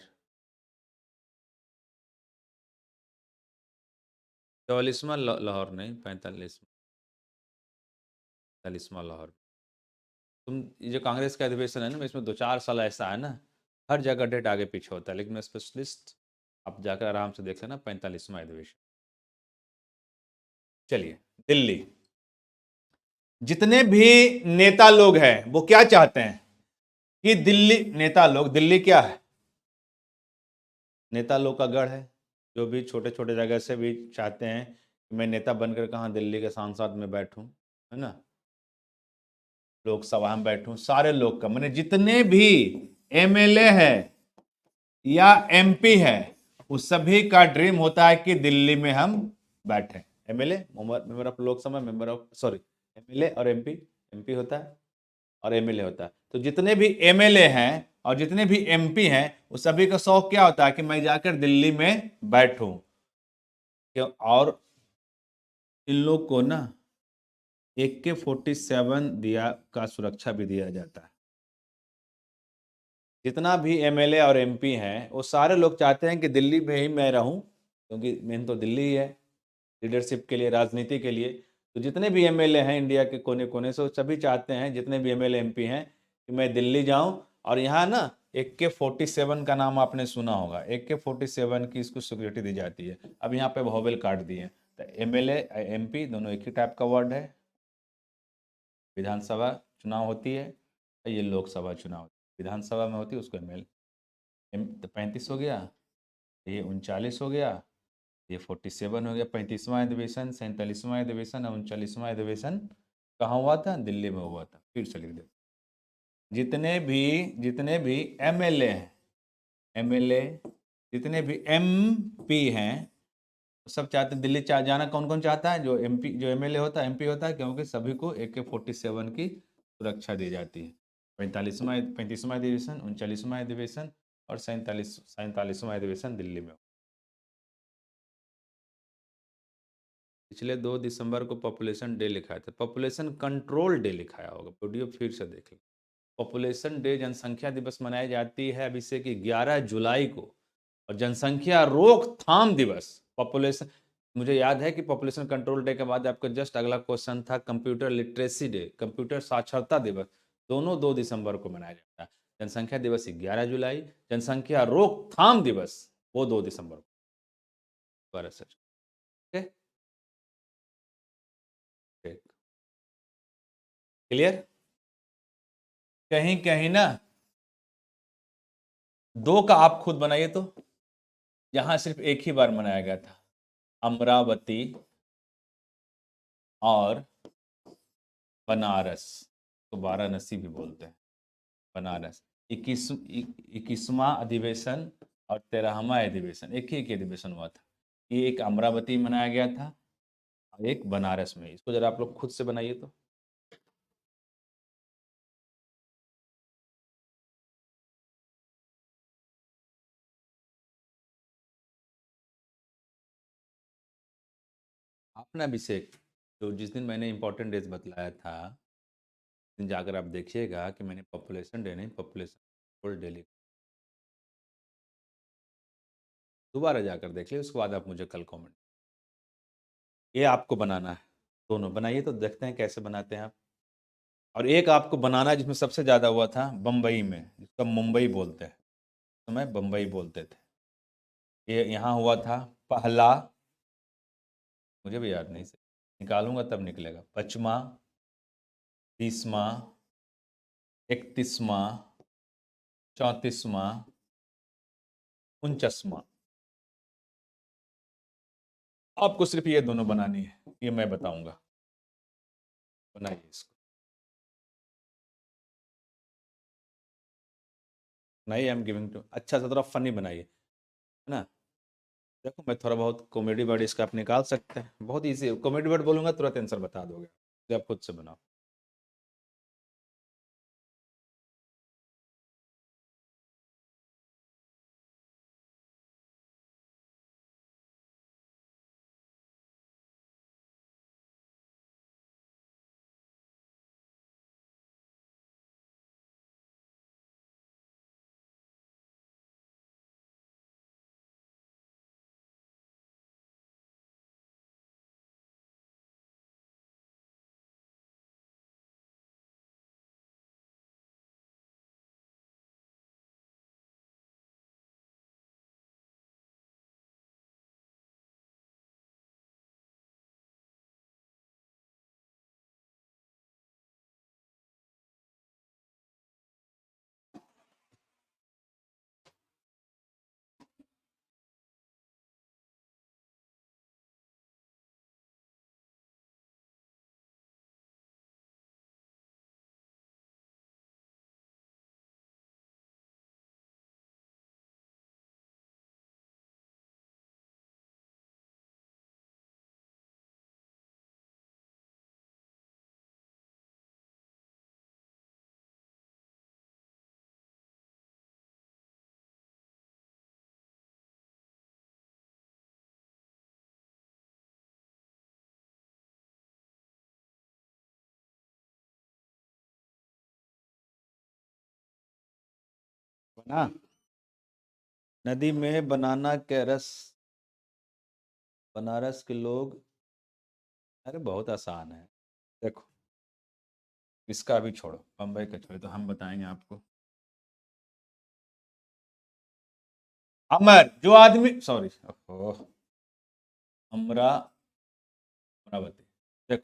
[SPEAKER 1] 44वां लाहौर नहीं, 45वां लाहौर। तुम, ये जो कांग्रेस का अधिवेशन है ना, इसमें 2 4 साल ऐसा है ना, हर जगह डेट आगे पीछे होता है, लेकिन मैं स्पेशलिस्ट, आप जाकर आराम से देख लेना, 45वां अधिवेशन। चलिए, दिल्ली, जितने भी नेता लोग हैं वो क्या चाहते हैं कि दिल्ली, नेता लोग, दिल्ली क्या है? नेता लोग का गढ़ है। जो भी छोटे छोटे जगह से भी चाहते हैं कि मैं नेता बनकर कहाँ दिल्ली के सांसद में बैठूं, है ना, लोकसभा में बैठूं, सारे लोग का, मैंने जितने भी एमएलए है या एमपी है, उस सभी का ड्रीम होता है कि दिल्ली में हम बैठे। MLA, member of Lok Sabha, member of, sorry, MLA और एमपी, एमपी होता है और एमएलए होता है। तो जितने भी एमएलए हैं और जितने भी एमपी हैं, उस सभी का शौक क्या होता है कि मैं जाकर दिल्ली में बैठूं। क्यों? और इन लोग को ना AK-47 दिया का सुरक्षा भी दिया जाता है। जितना भी एमएलए और एमपी हैं, वो सारे लोग चाहते हैं कि दिल्ली में ही मैं रहूं, क्योंकि मेन तो दिल्ली ही है लीडरशिप के लिए, राजनीति के लिए। तो जितने भी एमएलए हैं इंडिया के कोने कोने से, वो सभी चाहते हैं, जितने भी एमएलए एमपी हैं, कि मैं दिल्ली जाऊं। और यहाँ ना AK-47 का नाम आपने सुना होगा, AK-47 की इसको सिक्योरिटी दी जाती है। अब यहाँ पे वोबेल काट दिए हैं, तो एमएलए एमपी दोनों एक ही टाइप का वर्ड है। विधानसभा चुनाव होती है, ये लोकसभा चुनाव विधानसभा में होती है, उसको तो 35 हो गया, ये 39 हो गया, ये 47 हो गया। 35वां अधिवेशन, 47वां अधिवेशन और 39वां अधिवेशन कहाँ हुआ था? दिल्ली में हुआ था। फिर से लिख दे, जितने भी एमएलए हैं, एमएलए जितने भी एमपी हैं, सब चाहते हैं दिल्ली जाना। कौन कौन चाहता है? जो एमपी, जो एमएलए होता है, एमपी होता है, क्योंकि सभी को AK-47 की सुरक्षा दी जाती है। 35वां अधिवेशन, 39वां अधिवेशन और 47वां अधिवेशन दिल्ली में। पिछले 2 दिसंबर को पॉपुलेशन डे लिखाया था, पॉपुलेशन कंट्रोल डे लिखाया होगा, वीडियो फिर से देख लें। पॉपुलेशन डे, जनसंख्या दिवस मनाई जाती है अभिषेक की 11 जुलाई को, और जनसंख्या रोकथाम दिवस, पॉपुलेशन, मुझे याद है कि पॉपुलेशन कंट्रोल डे के बाद आपका जस्ट अगला क्वेश्चन था कंप्यूटर लिटरेसी डे, कंप्यूटर साक्षरता दिवस, दोनों 2 दिसंबर को मनाया जाता है। जनसंख्या दिवस 11 जुलाई, जनसंख्या रोकथाम दिवस वो 2 दिसंबर को। क्लियर? कहीं कहीं ना 2 का आप खुद बनाइए तो, यहां सिर्फ एक ही बार मनाया गया था, अमरावती और बनारस, तो वाराणसी भी बोलते हैं, बनारस। 21वां अधिवेशन और 13वां अधिवेशन, एक ही अधिवेशन हुआ था। ये एक अमरावती मनाया गया था और एक बनारस में। इसको जरा आप लोग खुद से बनाइए तो। अपना अभिषेक, तो जिस दिन मैंने इंपॉर्टेंट डेज बतलाया था, दिन जाकर आप देखिएगा कि मैंने पॉपुलेशन डे नहीं, पॉपुलेशन डे लिखा। दोबारा जाकर देख लिया, उसके बाद आप मुझे कल कमेंट। ये आपको बनाना है, दोनों बनाइए तो देखते हैं कैसे बनाते हैं आप। और एक आपको बनाना है जिसमें सबसे ज़्यादा हुआ था बम्बई में, जिसका मुंबई बोलते हैं, समय बम्बई बोलते थे। ये यहाँ हुआ था पहला, मुझे भी याद नहीं से निकालूंगा तब निकलेगा, 25वां, 30वां, 31वां, 34वां, 49वां। आपको सिर्फ ये दोनों बनानी है, ये मैं बताऊंगा, बनाइए इसको। नहीं, आई एम गिविंग टू, अच्छा सा थोड़ा फनी बनाइए, है ना। देखो मैं थोड़ा बहुत कॉमेडी वर्ड इसका आप निकाल सकते हैं, बहुत ईजी, कॉमेडी वर्ड बोलूंगा तुरंत आंसर बता दोगे, तो आप खुद से बनाओ। बना, नदी में बनाना के रस, बनारस के लोग, अरे बहुत आसान है, देखो इसका भी छोड़ो, बम्बई का छोड़ो, तो हम बताएंगे आपको। अमर जो आदमी, सॉरी, अमरावती, देखो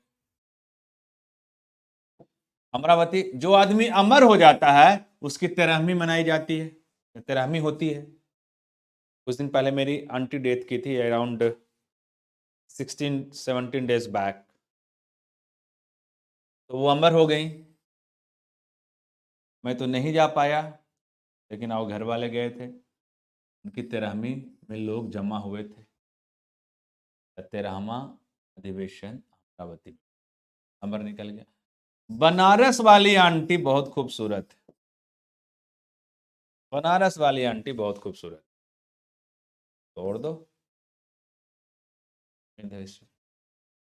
[SPEAKER 1] अमरावती, जो आदमी अमर हो जाता है उसकी 13वीं मनाई जाती है, 13वीं होती है। कुछ दिन पहले मेरी आंटी डेथ की थी, अराउंड 16-17 डेज बैक, तो वो अमर हो गई। मैं तो नहीं जा पाया, लेकिन आओ घर वाले गए थे। उनकी 13वीं में लोग जमा हुए थे। 13वां अधिवेशन अमरावती में। नंबर निकल गया। बनारस वाली आंटी बहुत खूबसूरत है। बनारस वाली आंटी बहुत खूबसूरत। तोड़ दो।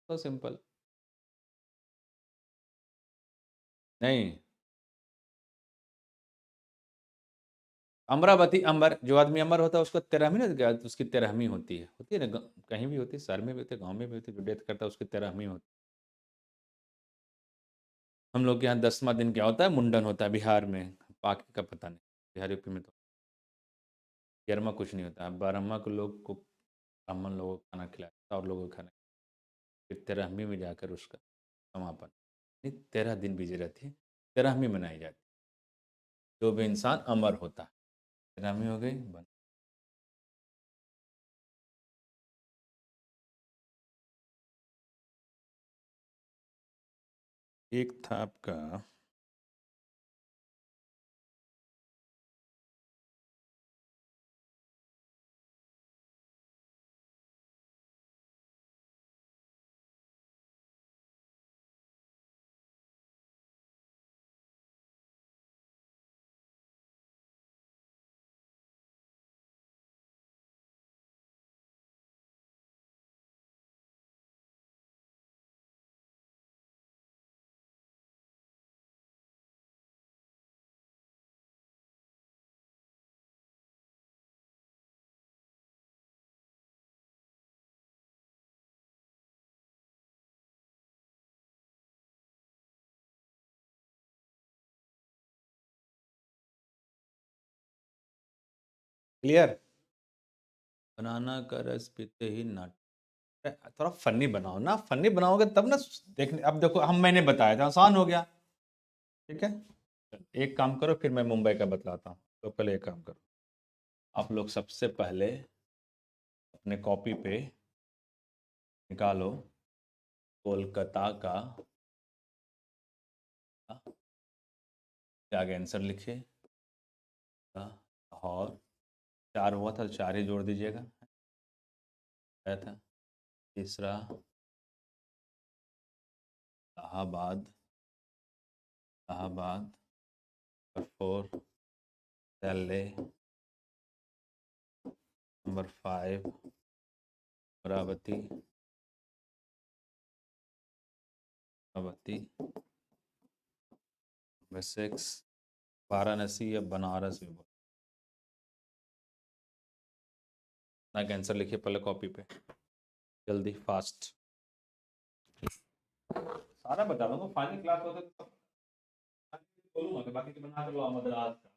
[SPEAKER 1] तो सिंपल। नहीं, अमरावती अमर, जो आदमी अमर होता है उसको 13वीं ना, उसकी 13वीं होती है ना, कहीं भी होती है, शहर में भी होती है, गाँव में भी होती है। जो डेथ करता है उसकी 13वीं होती है। हम लोग के यहाँ 10वां दिन क्या होता है, मुंडन होता है बिहार में। बाकी का पता नहीं। बिहार यूपी में तो 11वां कुछ नहीं होता है। 12वां को लोग को ब्राह्मण लोगों को खाना खिलाया और लोगों को खाना, फिर 13वीं में जाकर उसका समापन। नहीं, 13 दिन बीजी रहती है, 13वीं मनाई जाती है। जो भी इंसान अमर होता है। 13वीं हो गई बंद। एक था आपका क्लियर। बनाना का रस पीते ही नाट। थोड़ा फनी बनाओ ना, फनी बनाओगे तब ना देखने। अब देखो, हम मैंने बताया था, आसान हो गया। ठीक है। एक काम करो, फिर मैं मुंबई का बतलाता हूँ। तो पहले एक काम करो, आप लोग सबसे पहले अपने कॉपी पे निकालो कोलकाता का, आगे आंसर लिखिए। लाहौर, 4 हुआ था, 4 ही जोड़ दीजिएगा। आया था। तीसरा Allahabad, Allahabad. Number 4 Delhi. Number 5 Amravati, Amravati. Number 6 Varanasi या बनारस भी बोल। ना आंसर लिखिए पहले कॉपी पे, जल्दी फास्ट। सारा बता दूंगा, फाइनल क्लास होता तो बोलूंगा कि बाकी तो बना लो मद्रास का।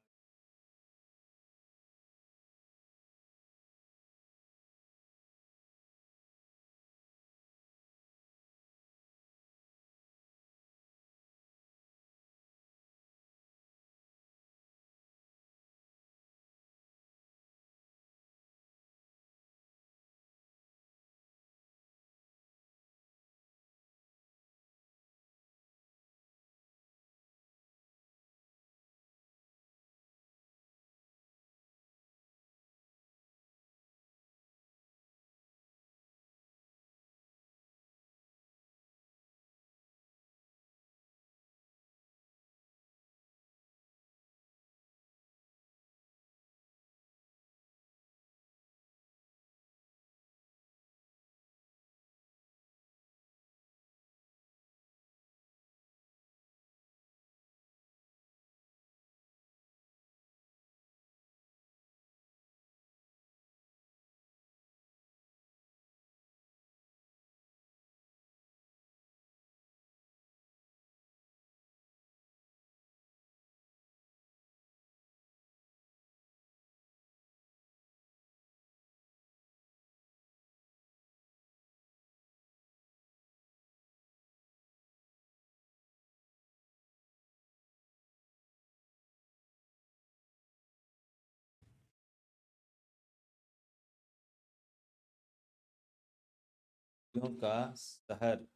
[SPEAKER 1] का शहर।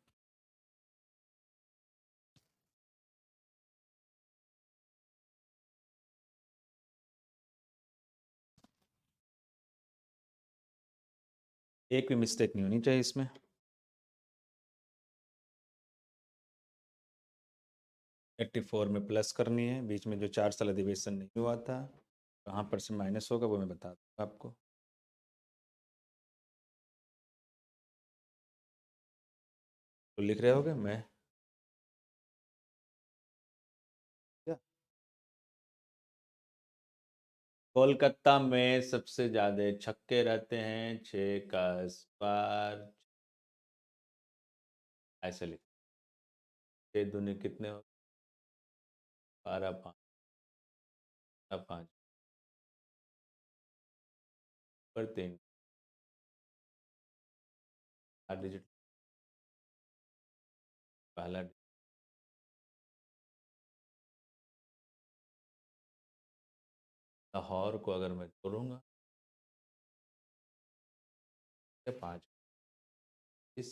[SPEAKER 1] एक भी मिस्टेक नहीं होनी चाहिए इसमें। एट्टी फोर में प्लस करनी है, बीच में जो 4 साल अधिवेशन नहीं हुआ था, कहाँ पर से माइनस होगा वो मैं बता दूँगा आपको। तो लिख रहे होगे मैं क्या? कोलकाता में सबसे ज्यादा छक्के रहते हैं, 6 का बार, ऐसे लिख। 6 दूनी कितने हो? 12, 5, 5 पर 3, 4 डिजिट पहला। लाहौर को अगर मैं तोड़ूंगा, 5, इस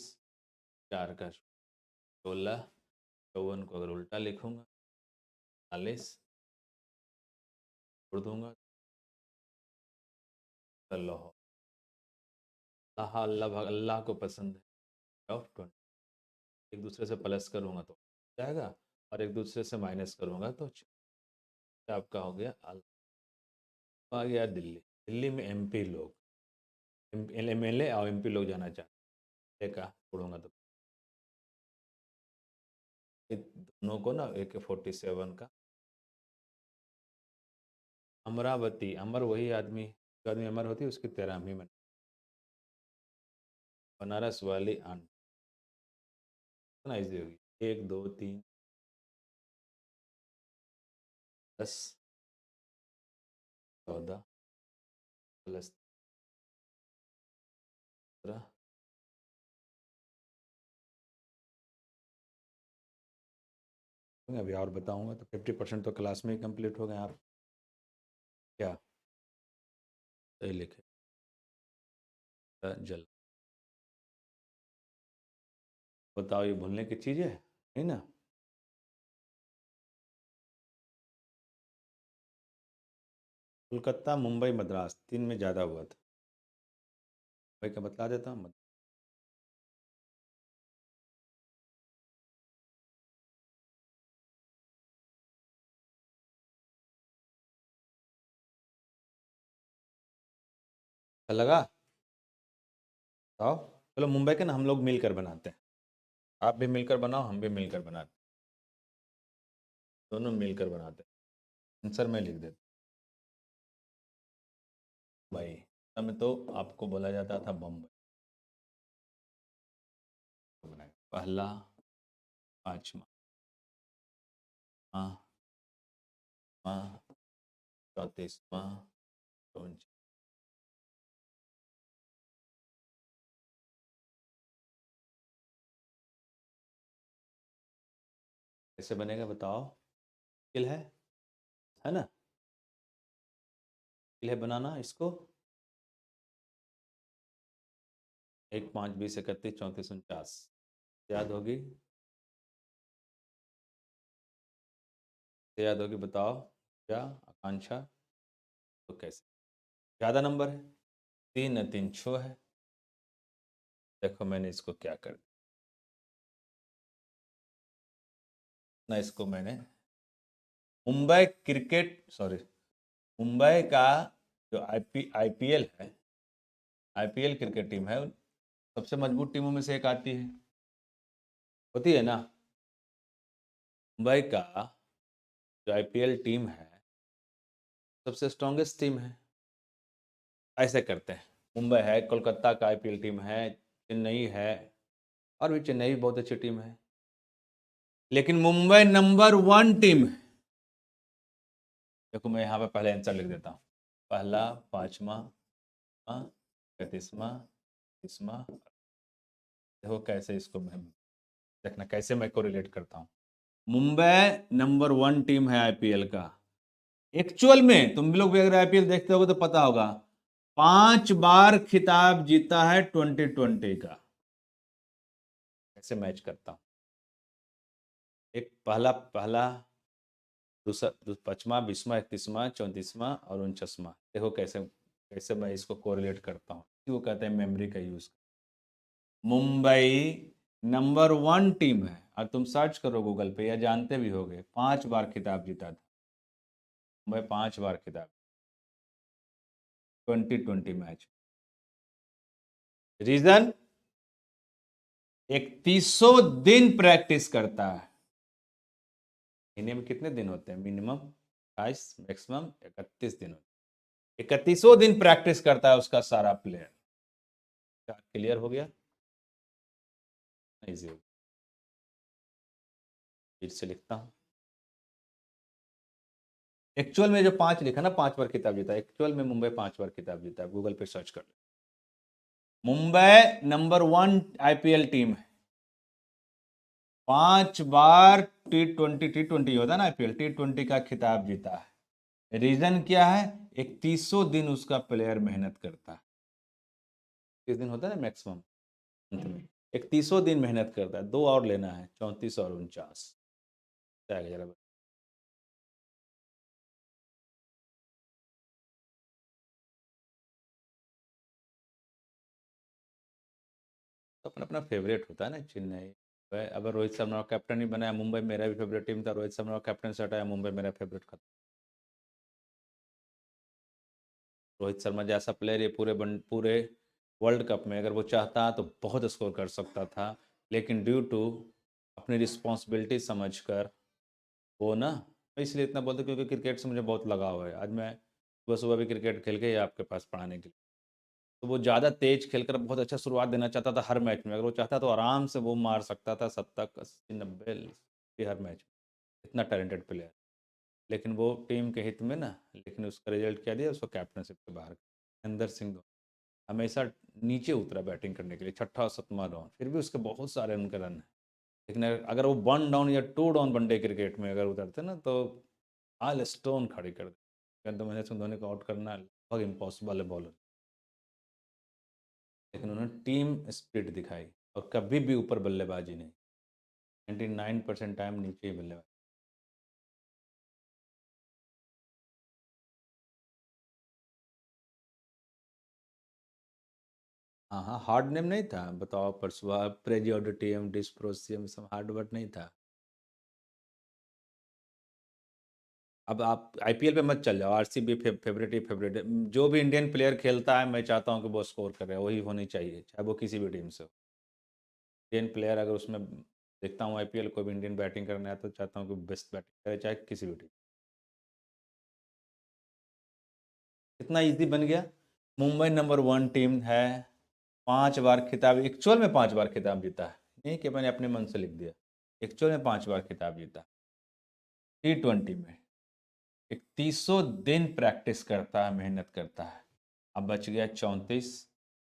[SPEAKER 1] 4 का 16, 54 को अगर उल्टा लिखूंगा 40, तोड़ दूंगा तो लाहौर। अल्लाह अल्लाह को पसंद है ऑफ 20, एक दूसरे से प्लस करूंगा तो जाएगा, और एक दूसरे से माइनस करूंगा तो आपका हो गया आ गया दिल्ली। दिल्ली में एमपी लोग, एमएलए और एमपी लोग जाना चाहते हैं, का पढ़ूंगा तो दोनों को ना AK-47 का। अमरावती, अमर वही आदमी, जो आदमी अमर होती है उसकी 13वीं में। बनारस वाली आन ना इजी होगी, 1, 2, 3, 10, 14 प्लस 13। अभी और बताऊंगा तो 50% तो क्लास में ही कंप्लीट हो गए आप। क्या सही लिखे? जल, बताओ ये भूलने की चीज़ है नहीं ना? कोलकाता, मुंबई, मद्रास, 3 में ज़्यादा हुआ था। मुंबई का बता देता हूँ। लगा? बताओ। चलो मुंबई के ना हम लोग मिलकर बनाते हैं, आप भी मिलकर बनाओ, हम भी मिलकर बनाते हैं, दोनों मिलकर बनाते हैं। आंसर मैं लिख देता भाई। तब तो आपको बोला जाता था बम्बई। पहला, पांचवा, हाँ, हाँ, 34वां, 49। कैसे बनेगा बताओ? मुश्किल है ना? मुश्किल है बनाना इसको। 1, 5, 20, 31, 34, 49 याद होगी? याद होगी बताओ क्या आकांक्षा? तो कैसे? ज़्यादा नंबर है, 3 है, 3 6 है। देखो मैंने इसको क्या कर ना, इसको मैंने मुंबई क्रिकेट, सॉरी, मुंबई का जो आईपीएल है, आईपीएल क्रिकेट टीम है, सबसे मजबूत टीमों में से एक आती है, होती है ना? मुंबई का जो आईपीएल टीम है सबसे स्ट्रॉन्गेस्ट टीम है। ऐसे करते हैं, मुंबई है, कोलकाता का आईपीएल टीम है, चेन्नई है, और भी चेन्नई भी बहुत अच्छी टीम है, लेकिन मुंबई नंबर 1 टीम है। देखो मैं यहाँ पे पहले आंसर लिख देता हूँ, पहला, पांचवा, 31वां, 30वां। देखो कैसे इसको मैं, देखना कैसे मैं को रिलेट करता हूँ। मुंबई नंबर 1 टीम है आईपीएल का। एक्चुअल में तुम लोग भी अगर आईपीएल देखते होगे तो पता होगा, 5 बार खिताब जीता है 2020 का। कैसे मैच करता हूँ? एक पहला पहला, दूसरा, 25वां, 20वां, 31वां, 34वां और 49वां। देखो कैसे कैसे मैं इसको कोरिलेट करता हूँ। वो कहते हैं मेमोरी का यूज। मुंबई नंबर 1 टीम है, और तुम सर्च करो गूगल पे या जानते भी होगे, 5 बार खिताब जीता था मुंबई, 5 बार खिताब, 2020 मैच। रीजन, 3100 दिन प्रैक्टिस करता है। महीने में कितने दिन होते हैं? मिनिमम 22, मैक्सिमम 31 दिन होते हैं। 3100 दिन प्रैक्टिस करता है उसका सारा प्लेयर। क्या क्लियर हो गया? इजी हो गया। फिर से लिखता हूं, एक्चुअल में जो 5 लिखा ना, 5 बार खिताब जीता, एक्चुअल में मुंबई 5 बार खिताब जीता है। गूगल पे सर्च कर लो। मुंबई नंबर 1 आईपीएल टीम है, 5 बार T20 होता है ना आईपीएल, T20 का खिताब जीता है। रीजन क्या है? 3100 दिन उसका प्लेयर मेहनत करता है। किस दिन होता है ना मैक्सिमम अंत में, 3100 दिन मेहनत करता है। 2 और लेना है, 34 और 49। जरा तो अपना अपना फेवरेट होता है ना। चेन्नई, अगर रोहित शर्मा का कैप्टन ही बनाया, मुंबई मेरा भी फेवरेट टीम था, रोहित शर्मा का कैप्टन से हटाया, मुंबई मेरा फेवरेट खत्म। रोहित शर्मा जैसा प्लेयर ये पूरे वर्ल्ड कप में अगर वो चाहता तो बहुत स्कोर कर सकता था, लेकिन ड्यू टू अपनी रिस्पॉन्सिबिलिटी समझकर वो ना, मैं इसलिए इतना बोलता क्योंकि क्रिकेट से मुझे बहुत लगाव है। आज मैं सुबह सुबह भी क्रिकेट खेल के ही आपके पास पढ़ाने के लिए, तो वो ज़्यादा तेज खेलकर बहुत अच्छा शुरुआत देना चाहता था हर मैच में। अगर वो चाहता तो आराम से वो मार सकता था 70, 80, 90 हर मैच में। इतना टैलेंटेड प्लेयर, लेकिन वो टीम के हित में ना, लेकिन उसका रिजल्ट क्या दिया? उसको कैप्टनशिप से बाहर। महेंद्र सिंह धोनी हमेशा नीचे उतरा बैटिंग करने के लिए, छठा और 7वां डाउन, फिर भी उसके बहुत सारे उनके रन हैं। लेकिन अगर वो 1 डाउन या 2 डाउन वनडे क्रिकेट में अगर उतरते ना, तो आल स्टोन खड़ी कर दे। तो महेंद्र सिंह धोनी को आउट करना लगभग इम्पॉसिबल है बॉलर। लेकिन उन्होंने टीम स्पिरिट दिखाई और कभी भी ऊपर बल्लेबाजी नहीं, 99% टाइम नीचे ही बल्लेबाजी। हाँ हाँ, हार्ड नेम नहीं था, बताओ, परसुआ प्रेजियोडिटियम डिस्प्रोसियम, सब हार्ड वर्ड नहीं था। अब आप आईपीएल पे मत चल जाओ, आरसीबी फेवरेट ही फेवरेट है। जो भी इंडियन प्लेयर खेलता है मैं चाहता हूँ कि वो स्कोर करे, वही होनी चाहिए, चाहे वो किसी भी टीम से हो। इंडियन प्लेयर अगर उसमें देखता हूँ आईपीएल, कोई भी इंडियन बैटिंग करने आया तो चाहता हूँ कि बेस्ट बैटिंग करे, चाहे किसी भी टीम। इतना इजी बन गया। मुंबई नंबर 1 टीम है, 5 बार खिताब, एक्चुअल में 5 बार खिताब जीता है, नहीं कि मैंने अपने मन से लिख दिया। एक्चुअल में 5 बार खिताब जीता। T20 में 3100 दिन प्रैक्टिस करता है, मेहनत करता है। अब बच गया 34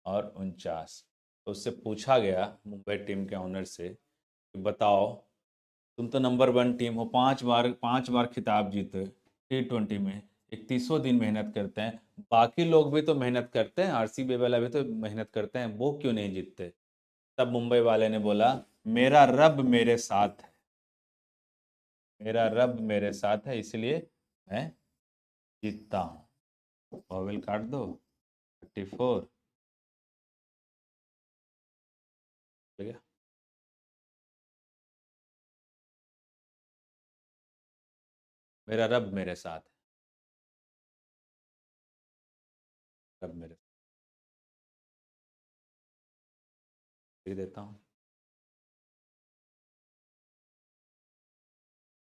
[SPEAKER 1] और 49। तो उससे पूछा गया मुंबई टीम के ऑनर से कि बताओ, तुम तो नंबर 1 टीम हो, 5 बार खिताब जीते, T20 में 3100 दिन मेहनत करते हैं, बाकी लोग भी तो मेहनत करते हैं, आरसीबी वाला भी तो मेहनत करते हैं, वो क्यों नहीं जीतते? तब मुंबई वाले ने बोला, मेरा रब मेरे साथ है, मेरा रब मेरे साथ है, इसलिए मैं जीतता हूँ। वॉवेल काट दो, 34, ठीक है। मेरा रब मेरे साथ है, रब मेरे दे देता हूँ।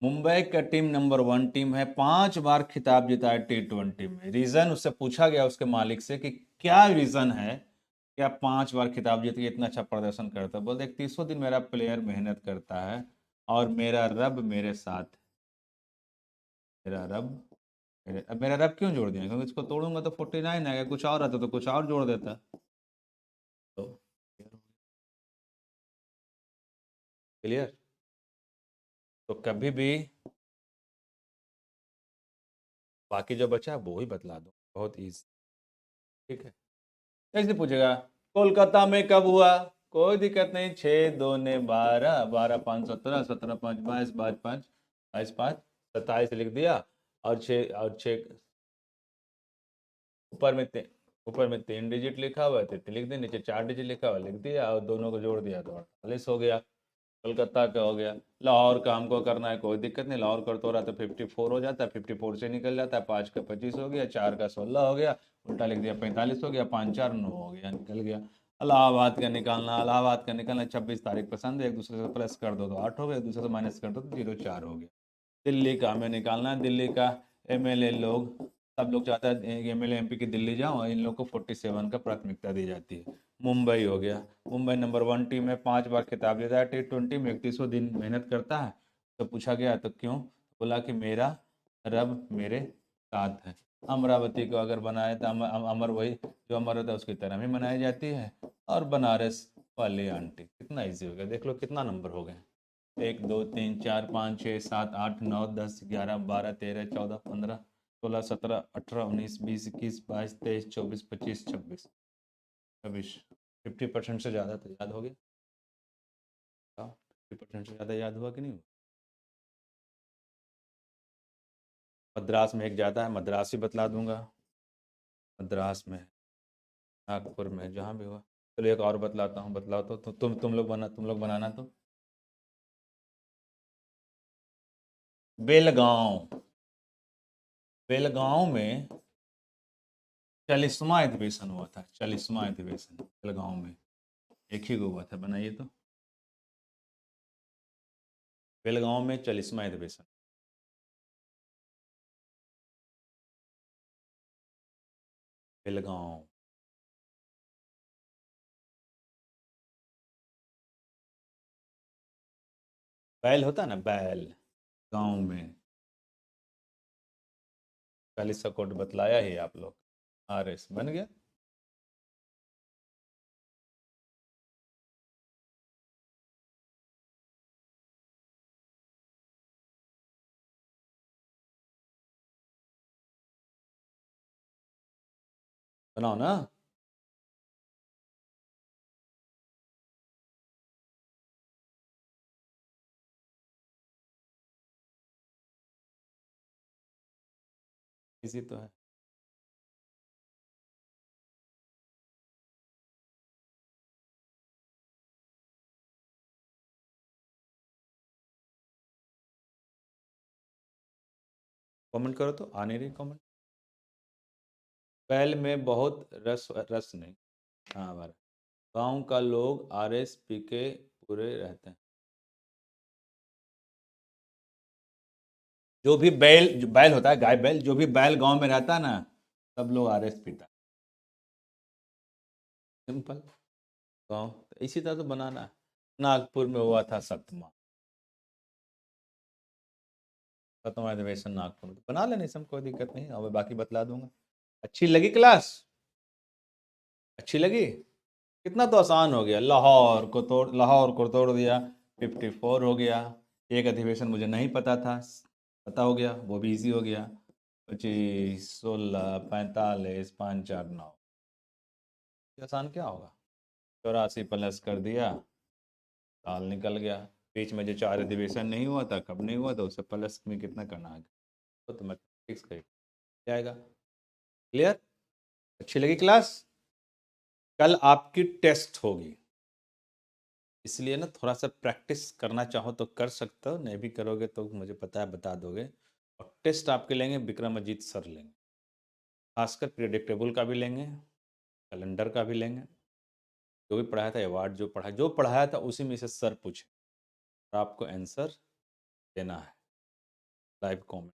[SPEAKER 1] मुंबई का टीम नंबर 1 टीम है, 5 बार खिताब जीता है T20 में। रीजन उससे पूछा गया उसके मालिक से कि क्या रीजन है, क्या 5 बार खिताब जीत के इतना अच्छा प्रदर्शन करता है? बोलते 3100 दिन मेरा प्लेयर मेहनत करता है और मेरा रब मेरे साथ है। मेरा रब अब मेरा रब क्यों जोड़ दिया? क्योंकि इसको तोड़ूंगा तो 49 आएगा, कुछ और आता तो कुछ और जोड़ देता। तो क्लियर? तो कभी भी बाकी जो बचा है वो ही बतला दो, बहुत ईजी। ठीक है, कैसे पूछेगा? कोलकाता में कब हुआ? कोई दिक्कत नहीं, 6 2 ने 12, 12 5 17, 17 5 22, 22 5 22 5 27 लिख दिया, और 6 ऊपर में ऊपर में 3 डिजिट लिखा हुआ है तो लिख दिया, नीचे 4 डिजिट लिखा हुआ है लिख दिया, और दोनों को जोड़ दिया तो 48 हो गया। कलकत्ता का हो गया। लाहौर का हमको करना है, कोई दिक्कत नहीं, लाहौर कर तो रहा तो 54 हो जाता है, 54 से निकल जाता है, 5 का 25 हो गया, 4 का 16 हो गया, उल्टा लिख दिया 45 हो गया, 5 4 9 हो गया, निकल गया। इलाहाबाद का निकालना, इलाहाबाद का निकालना, 26 तारीख पसंद है, एक दूसरे से प्लस कर दो तो 8 हो गया, एक दूसरे से माइनस कर दो तो 0 4 हो गया। दिल्ली का हमें निकालना है, दिल्ली का एमएलए लोग, सब लोग चाहते हैं एमएलए एमपी की दिल्ली जाओ, इन लोग को 47 का प्राथमिकता दी जाती है। मुंबई हो गया, मुंबई नंबर 1 टीम में 5 बार खिताब लेता है, T20 में 31 दिन मेहनत करता है। तो पूछा गया तो क्यों, बोला कि मेरा रब मेरे साथ है। अमरावती को अगर बनाए तो अमर वही जो अमर होता है उसकी तरह भी मनाई जाती है। और बनारस वाली आंटी, कितना इजी हो गया, देख लो कितना नंबर हो गए। 1 2 3 4 5 6 7 8 9 10 11 12 13 14 15 16 17 18 19 20 21 22 23 24 25 26 27। 50% से ज़्यादा तो याद हो गया। 50% से ज़्यादा याद हुआ कि नहीं हुआ? मद्रास में एक ज़्यादा है, मद्रास ही बतला दूंगा। मद्रास में, नागपुर में, जहाँ भी हुआ। चलो एक और बतलाता हूँ, बतलाओ तो तुम लोग बनाना तो। बेलगांव, बेलगांव में 40वां अधिवेशन हुआ था, 40वां अधिवेशन बेलगांव में, एक ही को हुआ था, बनाइए तो। बेलगांव में 40वां अधिवेशन। बेलगांव, बैल होता ना बैल, गांव में। 40 का कोड बतलाया ही आप लोग। RS बन गया। बनाओ ना। इसी तो है। कमेंट करो तो, आ नहीं रही कमेंट। बैल में बहुत रस, रस नहीं। हाँ हमारा गांव का लोग RS पी के पूरे रहते हैं। जो भी बैल, जो बैल होता है गाय बैल, जो भी बैल गांव में रहता है ना, सब लोग RS पीता है। सिंपल। गाँव तो इसी तरह तो बनाना है। नागपुर में हुआ था 7वां अधिवेशन नागपुर में, तो बना लेने सब, कोई दिक्कत नहीं, और बाकी बतला दूंगा। अच्छी लगी क्लास? अच्छी लगी? कितना तो आसान हो गया, लाहौर को तोड़ दिया, 54 हो गया। एक अधिवेशन मुझे नहीं पता था, पता हो गया, वो भी इजी हो गया। 25 16 45 5 4 9, आसान क्या होगा। 84 प्लस कर दिया, साल निकल गया। बीच में जो 4 अधिवेशन नहीं हुआ था, कब नहीं हुआ था, उससे प्लस में कितना करना है, तो मैथमेटिक्स का जाएगा। क्लियर? अच्छी लगी क्लास? कल आपकी टेस्ट होगी, इसलिए ना थोड़ा सा प्रैक्टिस करना चाहो तो कर सकते हो, नहीं भी करोगे तो मुझे पता है बता दोगे। और टेस्ट आपके लेंगे विक्रमाजीत सर लेंगे, खासकर प्रिडिक्टेबल का भी लेंगे, कैलेंडर का भी लेंगे। जो भी पढ़ाया था, अवार्ड जो पढ़ाया था उसी में से सर पूछे, और आपको आंसर देना है, लाइव कमेंट।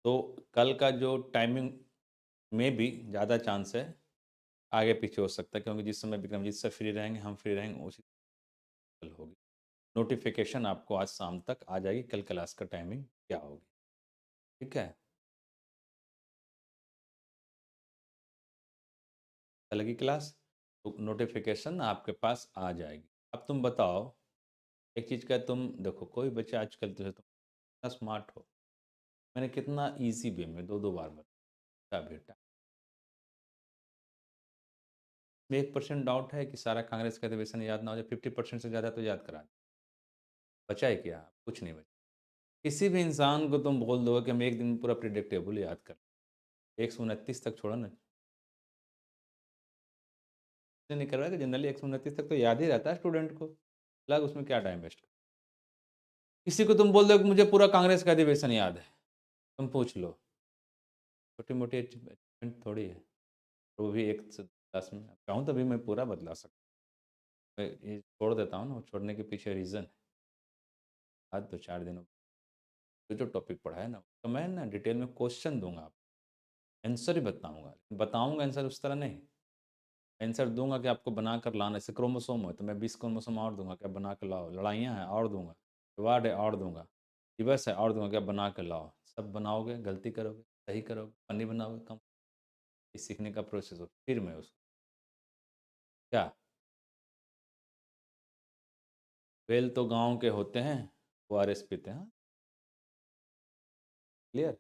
[SPEAKER 1] तो कल का जो टाइमिंग में भी ज़्यादा चांस है आगे पीछे हो सकता है, क्योंकि जिस समय विक्रमजीत सर फ्री रहेंगे, हम फ्री रहेंगे, उसी कल होगी। नोटिफिकेशन आपको आज शाम तक आ जाएगी, कल क्लास का टाइमिंग क्या होगी। ठीक है, कल की क्लास तो नोटिफिकेशन आपके पास आ जाएगी। अब तुम बताओ एक चीज़ का, तुम देखो कोई बच्चा आजकल तो तुम इतना स्मार्ट हो, मैंने कितना इजी वे में 2 2 बार बताया बेटा। में 1% डाउट है कि सारा कांग्रेस का अधिवेशन याद ना हो जाए, 50% से ज़्यादा तो याद करा दें। बचा है क्या? कुछ नहीं बचा। किसी भी इंसान को तुम बोल दो कि हम एक दिन में पूरा प्रिडिक्टेबल याद कर, 129 तक छोड़ो ना, इसलिए नहीं करवाया कि जनरली 129 तक तो याद ही रहता है स्टूडेंट को, लग उसमें क्या टाइम वेस्ट। किसी को तुम बोल दो कि मुझे पूरा कांग्रेस का अधिवेशन याद है, तुम पूछ लो, छोटी मोटी अचीवमेंट थोड़ी है। तो वो भी एक क्लास में चाहूँ तभी मैं पूरा बदला सकता हूँ। मैं ये छोड़ देता हूँ ना, छोड़ने के पीछे रीज़न है। आज 2-4 दिनों जो टॉपिक पढ़ा है ना, तो मैं ना डिटेल में क्वेश्चन दूंगा, आप आंसर ही बताऊंगा, बताऊंगा आंसर उस तरह नहीं। आंसर दूंगा कि आपको बना कर लाना, जैसे क्रोमोसोम है तो मैं 20 क्रोमोसोम और दूंगा कि आप बना कर लाओ, लड़ाइयाँ हैं और दूंगा, वार्ड है और दूंगा, दिवस है और दूंगा कि आप बना कर लाओ। सब बनाओगे, गलती करोगे, सही करोगे, फनी बनाओगे, कम सीखने का प्रोसेस हो, फिर मैं उसको क्या। बेल तो गांव के होते हैं, ORS पीते हैं। क्लियर।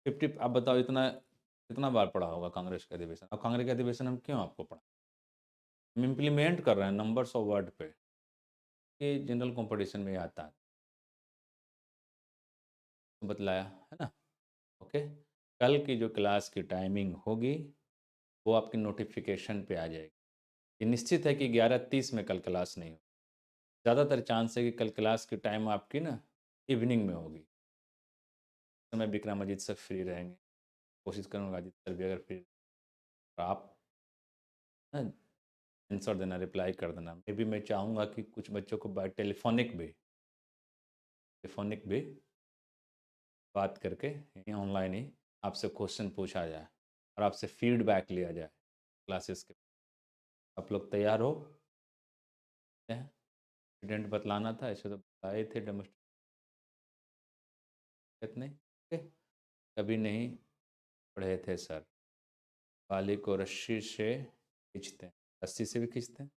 [SPEAKER 1] 50, आप बताओ इतना कितना बार पढ़ा होगा कांग्रेस का अधिवेशन, अब कांग्रेस का अधिवेशन हम क्यों आपको पढ़ा, हम इम्प्लीमेंट कर रहे हैं नंबर्स ऑफ वर्ड पे, कि जनरल कंपटीशन में आता है, तो बतलाया है ना। ओके, कल की जो क्लास की टाइमिंग होगी वो आपकी नोटिफिकेशन पे आ जाएगी। ये निश्चित है कि 11:30 में कल क्लास नहीं हो, ज़्यादातर चांस है कि कल क्लास की टाइम आपकी ना इवनिंग में होगी। समय विक्रम अजीत सर फ्री रहेंगे, कोशिश करूँगा अजीत सर भी अगर फ्री, तो आप ना आंसर देना, रिप्लाई कर देना। मे भी मैं चाहूँगा कि कुछ बच्चों को बाय टेलीफोनिक भी बात करके ऑनलाइन ही आपसे क्वेश्चन पूछा जाए और आपसे फीडबैक लिया जाए क्लासेस के। आप लोग तैयार हो? स्टूडेंट बतलाना था, ऐसे तो बताए थे डेमोस्ट्रेट नहीं, कभी नहीं पढ़े थे सर। बाली को रस्सी से खींचते हैं, रस्सी से भी खींचते हैं।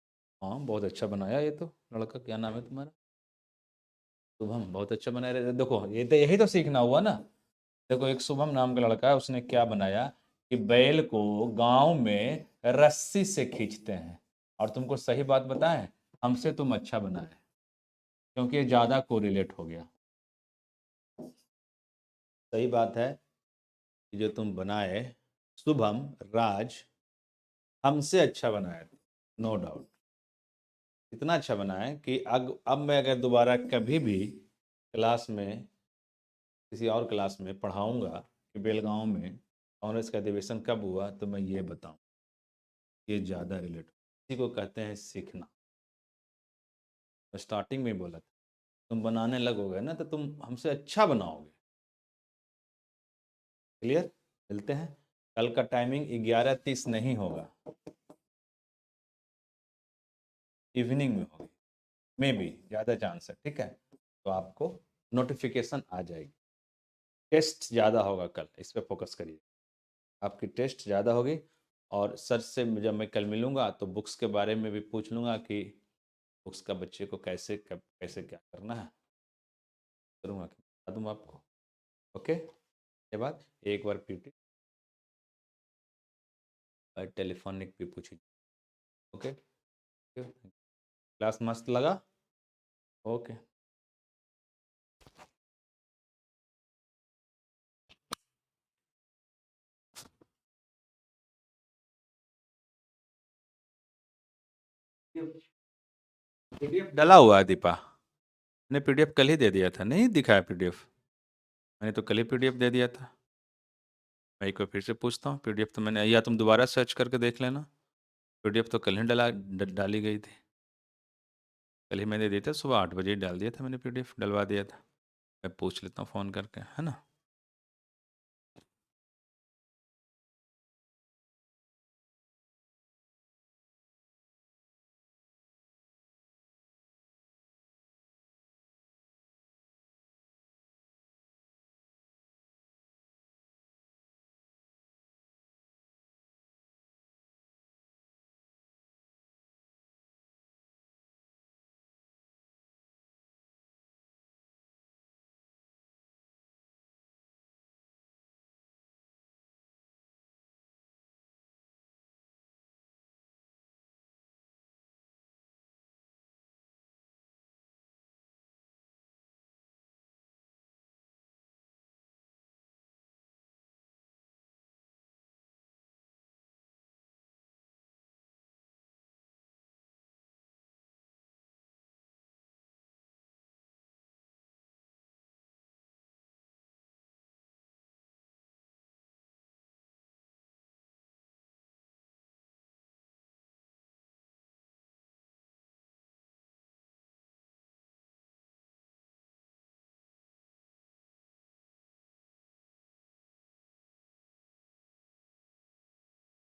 [SPEAKER 1] हाँ बहुत अच्छा बनाया ये तो लड़का, क्या नाम है तुम्हारा? शुभम, बहुत अच्छा बनाया। देखो ये तो यही तो सीखना हुआ ना। देखो एक शुभम नाम का लड़का है, उसने क्या बनाया कि बैल को गांव में रस्सी से खींचते हैं। और तुमको सही बात बताएं, हमसे तुम अच्छा बनाए, क्योंकि ये ज़्यादा कोरिलेट हो गया। सही बात है कि जो तुम बनाए शुभम, राज हमसे अच्छा बनाया, नो डाउट। इतना अच्छा बनाया कि अब मैं अगर दोबारा कभी भी क्लास में, किसी और क्लास में पढ़ाऊंगा कि बेलगांव में कांग्रेस का अधिवेशन कब हुआ, तो मैं ये बताऊं, ये ज़्यादा रिलेट, इसी को कहते हैं सीखना। स्टार्टिंग में ही बोला था, तुम बनाने लगोगे ना तो तुम हमसे अच्छा बनाओगे। क्लियर। मिलते हैं, कल का टाइमिंग 11:30 नहीं होगा, इवनिंग में होगी, मे बी ज़्यादा चांस है। ठीक है, तो आपको नोटिफिकेशन आ जाएगी। टेस्ट ज़्यादा होगा कल, इस पर फोकस करिए, आपकी टेस्ट ज़्यादा होगी। और सर से जब मैं कल मिलूँगा तो बुक्स के बारे में भी पूछ लूँगा कि बुक्स का बच्चे को कैसे कब कैसे क्या करना है, करूँगा कि बता दूँगा आपको। ओके, ये बात एक बार पीटी और टेलीफोनिक भी पूछी। ओके, क्लास मस्त लगा। ओके, पीडीएफ डला हुआ है दीपा, मैंने पीडीएफ कल ही दे दिया था, नहीं दिखाया पीडीएफ, मैंने तो कल ही पीडीएफ दे दिया था। मैं एक बार फिर से पूछता हूँ, पीडीएफ तो मैंने, या तुम दोबारा सर्च करके देख लेना, पीडीएफ तो कल ही डाली गई थी, कल ही मैंने दिया था, सुबह 8 बजे ही डाल दिया था मैंने, पीडीएफ डलवा दिया था। मैं पूछ लेता हूँ फ़ोन करके, है ना।